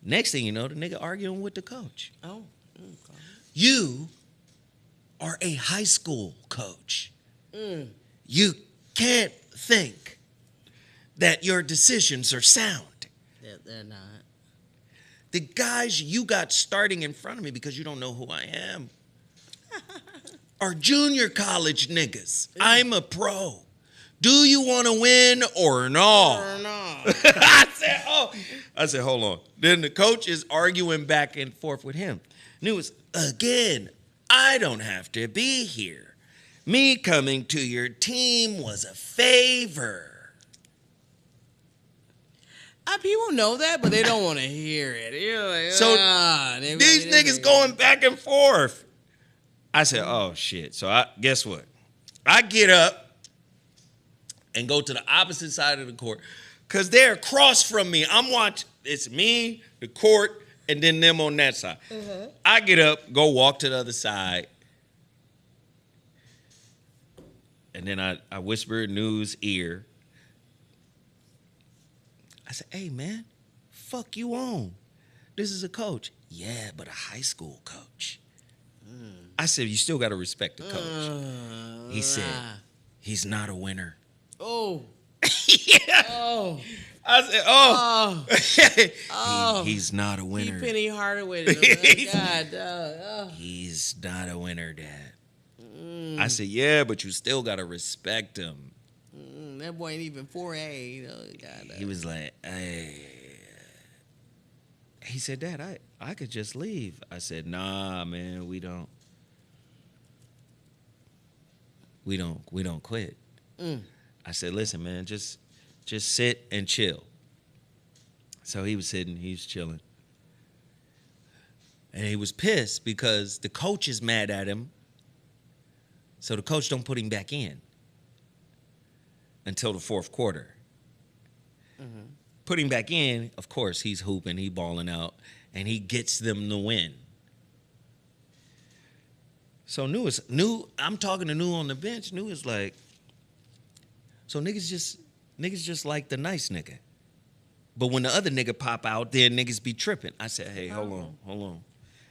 Next thing you know, the nigga arguing with the coach. Oh. Okay. You are a high school coach. Mm. You can't think that your decisions are sound. They're not. The guys you got starting in front of me because you don't know who I am are junior college niggas. I'm a pro. Do you want to win or not? Or not. I said, hold on. Then the coach is arguing back and forth with him. And it was, again, I don't have to be here. Me coming to your team was a favor. People know that, but they don't want to hear it. You're like, So these niggas going back and forth. I said, oh, shit. So guess what? I get up and go to the opposite side of the court because they're across from me. I'm watching. It's me, the court, and then them on that side. Mm-hmm. I get up, go walk to the other side. And then I whisper in New's ear. I said, hey, man, fuck you on. This is a coach. Yeah, but a high school coach. I said, you still got to respect the coach. He said, he's not a winner. Oh. Yeah. Oh. I said, oh. He's not a winner. He Penny Hardaway. Oh, God. He's not a winner, Dad. I said, yeah, but you still got to respect him. That boy ain't even 4A. You know, God, He was like, hey. He said, Dad, I could just leave. I said, nah, man, we don't quit. I said, listen, man, just sit and chill. So he was sitting, he was chilling. And he was pissed because the coach is mad at him So the coach don't put him back in until the fourth quarter. Put him back in, of course, he's hooping, he balling out, and he gets them the win. So New, I'm talking to New on the bench. New is like, so niggas just like the nice nigga. But when the other nigga pop out, then niggas be tripping. I said, hey, hold on.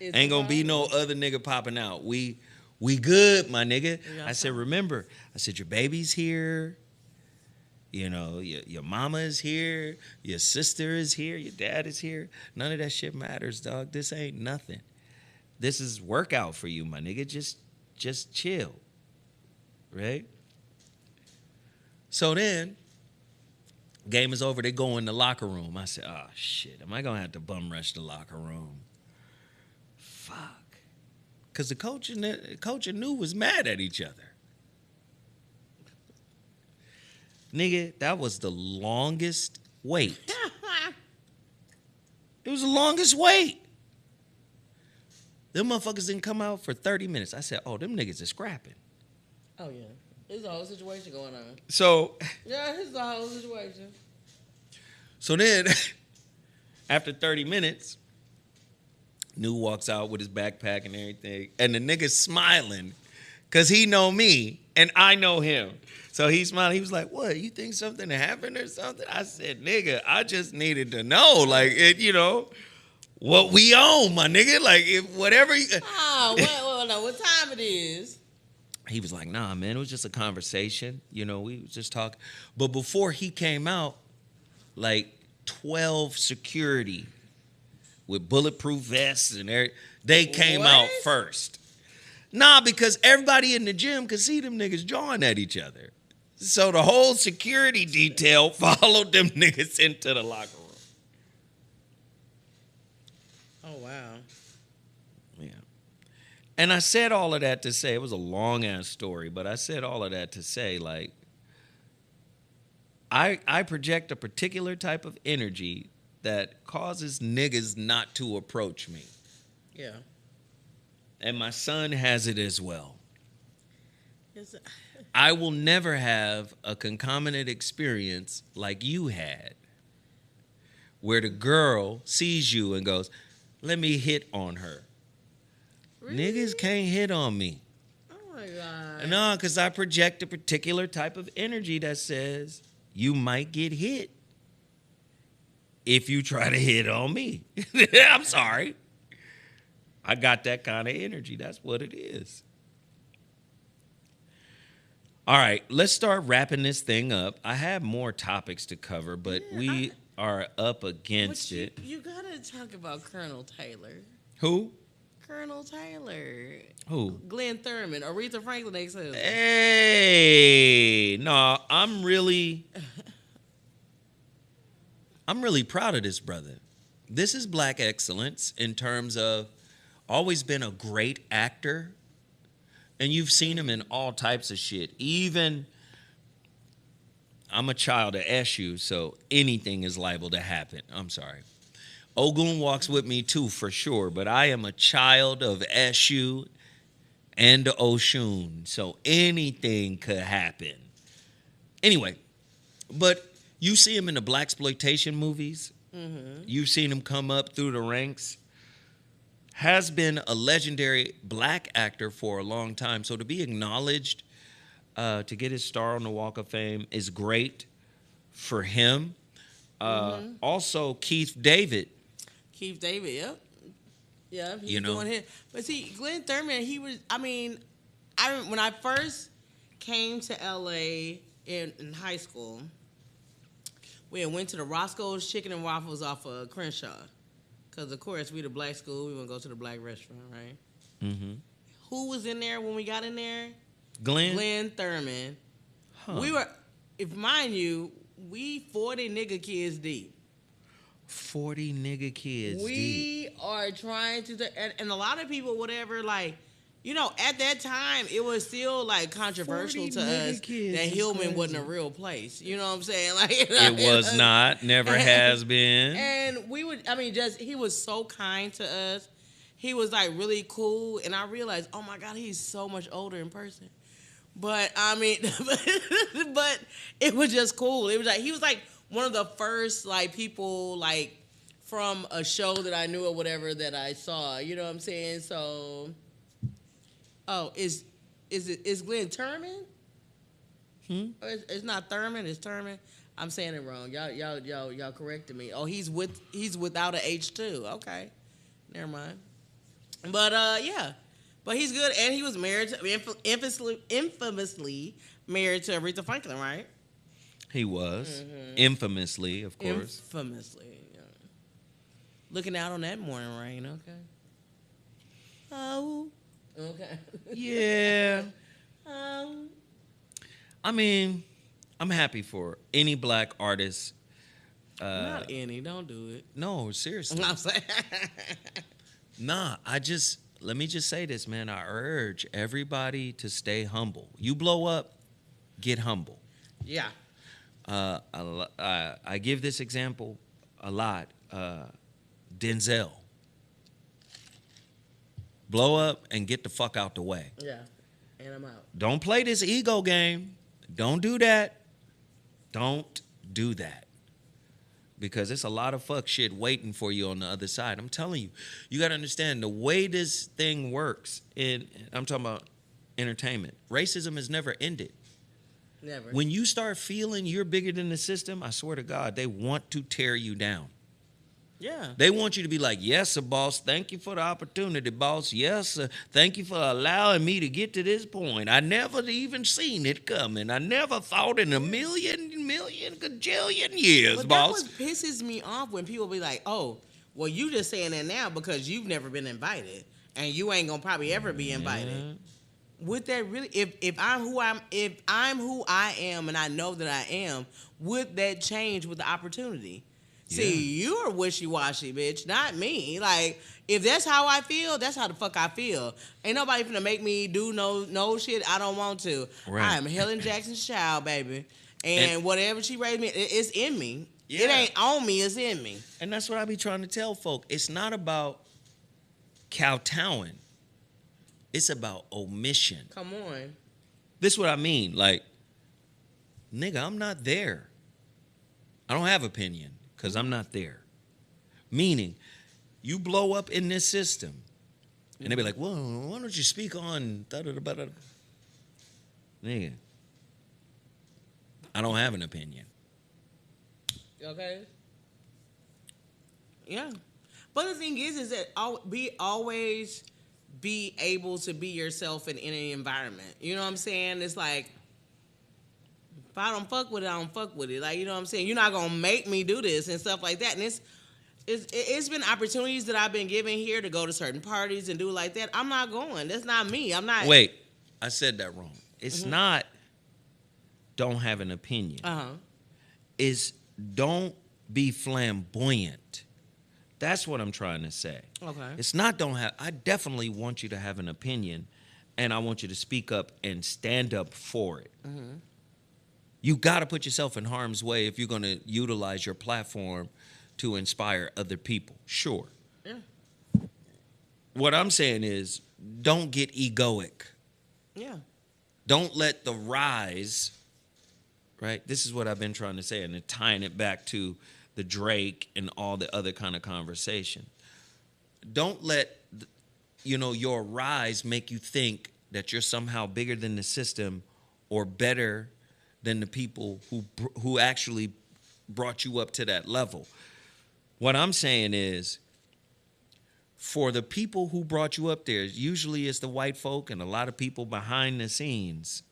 Ain't gonna be no other nigga popping out. We good, my nigga. I said, remember, I said, your baby's here. You know, your mama is here. Your sister is here. Your dad is here. None of that shit matters, dog. This ain't nothing. This is workout for you, my nigga. Just chill. Right? So then, game is over. They go in the locker room. I said, oh, shit. Am I going to have to bum rush the locker room? Fuck. Because the coach and New was mad at each other. Nigga, that was the longest wait. It was the longest wait. Them motherfuckers didn't come out for 30 minutes. I said, oh, them niggas is scrapping. Oh, yeah. There's a whole situation going on. So. Yeah, it's a whole situation. So then, after 30 minutes, New walks out with his backpack and everything. And the nigga's smiling because he know me and I know him. So he smiled. He was like, what, you think something happened or something? I said, nigga, I just needed to know. Like, what we own, my nigga. Like, if whatever. What time it is? He was like, nah, man, it was just a conversation. You know, we was just talking. But before he came out, like 12 security with bulletproof vests and everything, they came out first. Nah, because everybody in the gym could see them niggas jawing at each other. So the whole security detail followed them niggas into the locker room. Oh, wow. Yeah. And I said all of that to say, it was a long-ass story, but I said all of that to say, like, I project a particular type of energy that causes niggas not to approach me. Yeah. And my son has it as well. Yes. I will never have a concomitant experience like you had, where the girl sees you and goes, let me hit on her. Really? Niggas can't hit on me. Oh, my God. No, because I project a particular type of energy that says you might get hit if you try to hit on me. I'm sorry. I got that kind of energy. That's what it is. All right, let's start wrapping this thing up. I have more topics to cover, but we are up against it. You got to talk about Colonel Taylor. Who? Colonel Taylor. Who? Glenn Thurman. Aretha Franklin ex-husband. Hey, no, I'm really proud of this brother. This is black excellence in terms of always been a great actor. And you've seen him in all types of shit. Even, I'm a child of SU, so anything is liable to happen. I'm sorry. Ogun walks with me too, for sure. But I am a child of SU and Oshun, so anything could happen. Anyway, but you see him in the blaxploitation movies. Mm-hmm. You've seen him come up through the ranks. Has been a legendary black actor for a long time. So to be acknowledged, to get his star on the Walk of Fame is great for him. Also, Keith David. Keith David, yep. Yeah, he's doing him. But see, Glenn Thurman, when I first came to L.A. in high school, we went to the Roscoe's Chicken and Waffles off of Crenshaw. Because, of course, we the black school. We want to go to the black restaurant, right? Mm-hmm. Who was in there when we got in there? Glenn Thurman. Huh. We were, mind you, we 40 nigga kids deep. 40 nigga kids deep. We are trying to, and a lot of people, whatever, like, you know, at that time, it was still, like, controversial to us that Hillman wasn't a real place. You know what I'm saying? Like, it was not, never has been. And he was so kind to us. He was, like, really cool. And I realized, oh, my God, he's so much older in person. But I mean, but it was just cool. It was like he was like one of the first like people like from a show that I knew or whatever that I saw. You know what I'm saying? So, oh, is Glenn Turman? Or it's not Thurman. It's Turman. I'm saying it wrong. Y'all corrected me. Oh, he's without a H too. Okay, never mind. But yeah. But he's good, and he was married to, infamously married to Aretha Franklin, right? He was. Infamously, of course. Infamously. Yeah. Looking out on that morning rain, okay. Oh. Okay. Yeah. Oh. I mean, I'm happy for any black artist. Not any. Don't do it. No, seriously. I'm saying. Nah, let me just say this, man. I urge everybody to stay humble. You blow up, get humble. Yeah. I give this example a lot. Denzel. Blow up and get the fuck out the way. Yeah. And I'm out. Don't play this ego game. Don't do that. Don't do that. Because it's a lot of fuck shit waiting for you on the other side. I'm telling you, you got to understand the way this thing works. I'm talking about entertainment. Racism has never ended. Never. When you start feeling you're bigger than the system, I swear to God, they want to tear you down. Yeah. They want you to be like, yes, sir, boss. Thank you for the opportunity, boss. Yes, sir. Thank you for allowing me to get to this point. I never even seen it coming. I never thought in a million, gajillion years, But boss. that pisses me off when people be like, oh, well, you just saying that now because you've never been invited and you ain't gonna probably ever be invited. Would that really, if I'm who I am and I know that I am, would that change with the opportunity? See, you're wishy-washy, bitch, not me. Like, if that's how I feel, that's how the fuck I feel. Ain't nobody finna make me do no shit I don't want to. Right. I am Helen Jackson's child, baby. And whatever she raised me, it's in me. Yeah. It ain't on me, it's in me. And that's what I be trying to tell folk. It's not about kowtowing. It's about omission. Come on. This is what I mean. Like, nigga, I'm not there. I don't have opinion because I'm not there. Meaning, you blow up in this system, and they be like, well, why don't you speak on da-da-da-da-da? Nigga, I don't have an opinion. Okay. Yeah. But the thing is that always be able to be yourself in any environment. You know what I'm saying? It's like, if I don't fuck with it, I don't fuck with it. Like, you know what I'm saying? You're not going to make me do this and stuff like that. And it's been opportunities that I've been given here to go to certain parties and do like that. I'm not going. That's not me. I'm not. Wait, I said that wrong. It's not don't have an opinion. It's don't be flamboyant. That's what I'm trying to say. Okay. It's not don't have. I definitely want you to have an opinion, and I want you to speak up and stand up for it. You got to put yourself in harm's way if you're going to utilize your platform to inspire other people. Sure. Yeah. What I'm saying is don't get egoic. Yeah. Don't let the rise, right? This is what I've been trying to say, and then tying it back to the Drake and all the other kind of conversation. Don't let, your rise make you think that you're somehow bigger than the system or better than the people who actually brought you up to that level. What I'm saying is, for the people who brought you up there, usually it's the white folk and a lot of people behind the scenes.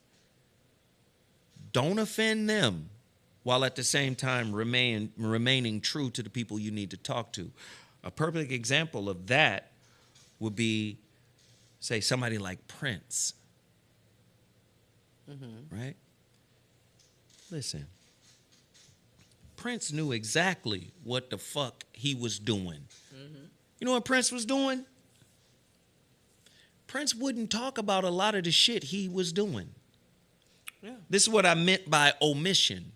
Don't offend them while at the same time remaining true to the people you need to talk to. A perfect example of that would be, say, somebody like Prince. Right? Listen. Prince knew exactly what the fuck he was doing. You know what Prince was doing? Prince wouldn't talk about a lot of the shit he was doing. Yeah. This is what I meant by omission.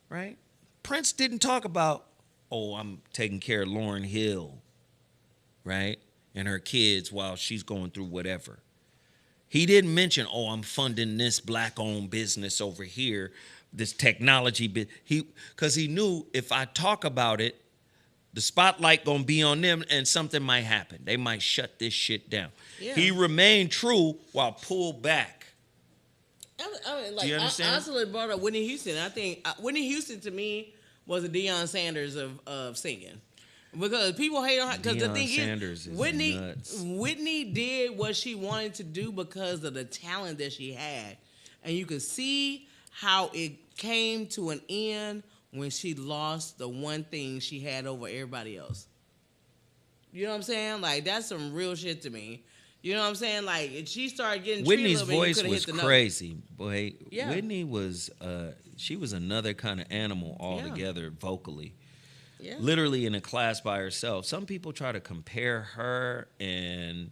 Right? Prince didn't talk about, I'm taking care of Lauryn Hill, right? And her kids while she's going through whatever. He didn't mention, oh, I'm funding this black-owned business over here, this technology bit. Because he knew if I talk about it, the spotlight gonna be on them and something might happen. They might shut this shit down. Yeah. He remained true while pulled back. I mean, like, do you understand? I also brought up Whitney Houston. I think Whitney Houston to me was a Deion Sanders of singing. Because people hate on her. Because the thing is Whitney did what she wanted to do because of the talent that she had. And you could see how it came to an end when she lost the one thing she had over everybody else. You know what I'm saying? Like, that's some real shit to me. You know what I'm saying? Like, she started getting Whitney's voice was crazy. Boy, yeah. Whitney was, she was another kind of animal altogether vocally. Yeah. Literally in a class by herself. Some people try to compare her and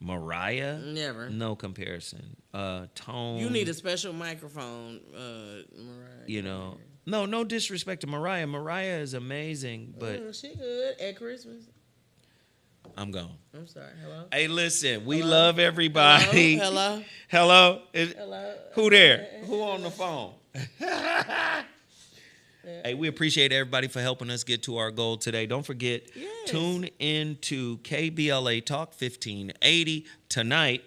Mariah. Never. No comparison. Tone. You need a special microphone, Mariah. You know. No disrespect to Mariah. Mariah is amazing, but she good at Christmas. I'm gone. I'm sorry. Hello. Hey, listen, we love everybody. Hello. Hello. Hello. Who there? Who on the phone? Hey, we appreciate everybody for helping us get to our goal today. Don't forget, tune in to KBLA Talk 1580 tonight,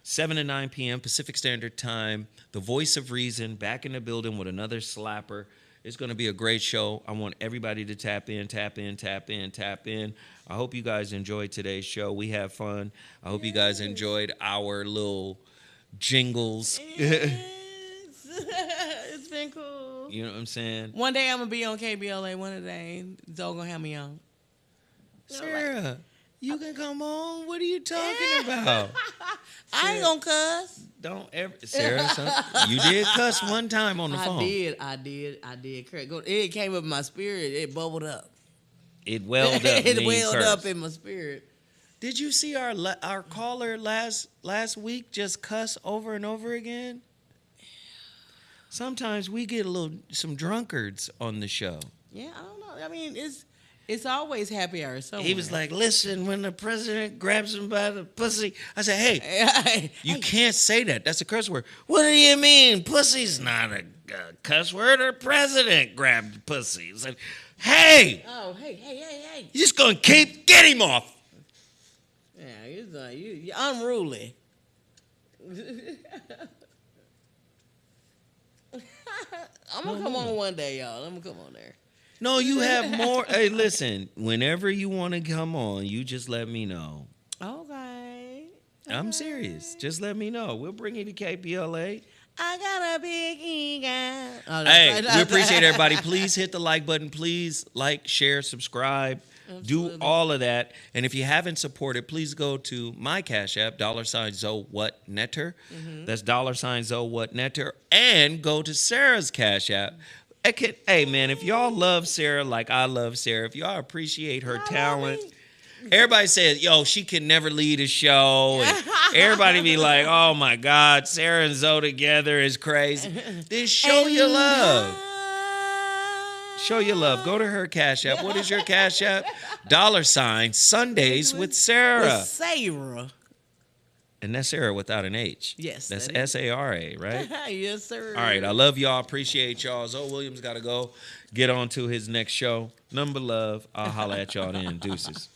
7 to 9 p.m. Pacific Standard Time. The Voice of Reason back in the building with another slapper. It's going to be a great show. I want everybody to tap in. I hope you guys enjoyed today's show. We have fun. I hope you guys enjoyed our little jingles. It's been cool. You know what I'm saying? One day I'm going to be on KBLA. One day, Zoe going to have me on. Sarah, you can come on. What are you talking about? I ain't going to cuss. Don't ever, Sarah, you did cuss one time on the phone. I did. Correct. It came up in my spirit. It bubbled up. It welled up. It welled up in my spirit. Did you see our caller last week just cuss over and over again? Sometimes we get some drunkards on the show. Yeah, I don't know. I mean, it's always happy hour somewhere. He was like, listen, when the president grabs him by the pussy, I said, hey, you can't say that. That's a curse word. What do you mean? Pussy's not a cuss word. The president grabbed the pussy. It's like, hey. Oh, hey. You're just going to get him off. Yeah, you're unruly. I'm going to come on one day, y'all. I'm going to come on there. No, you have more. Hey, listen, whenever you want to come on, you just let me know. Okay. I'm serious. Just let me know. We'll bring you to KPLA. I got a big ego. Hey, we appreciate everybody. Please hit the like button. Please like, share, subscribe. Absolutely. Do all of that. And if you haven't supported, please go to my Cash App, $ZoWhat Netter. Mm-hmm. That's $ZoWhat Netter. And go to Sarah's Cash App. Hey, man, if y'all love Sarah like I love Sarah, if y'all appreciate her talent, everybody says, yo, she can never lead a show. And everybody be like, oh, my God, Sarah and Zoe together is crazy. Then show your love. Show your love. Go to her Cash App. What is your Cash App? $Sundays with Sarah. With Sarah. And that's Sarah without an H. Yes. That's SARA, right? Yes, sir. All right. I love y'all. Appreciate y'all. Zoe Williams got to go get on to his next show. Number love. I'll holler at y'all then. Deuces.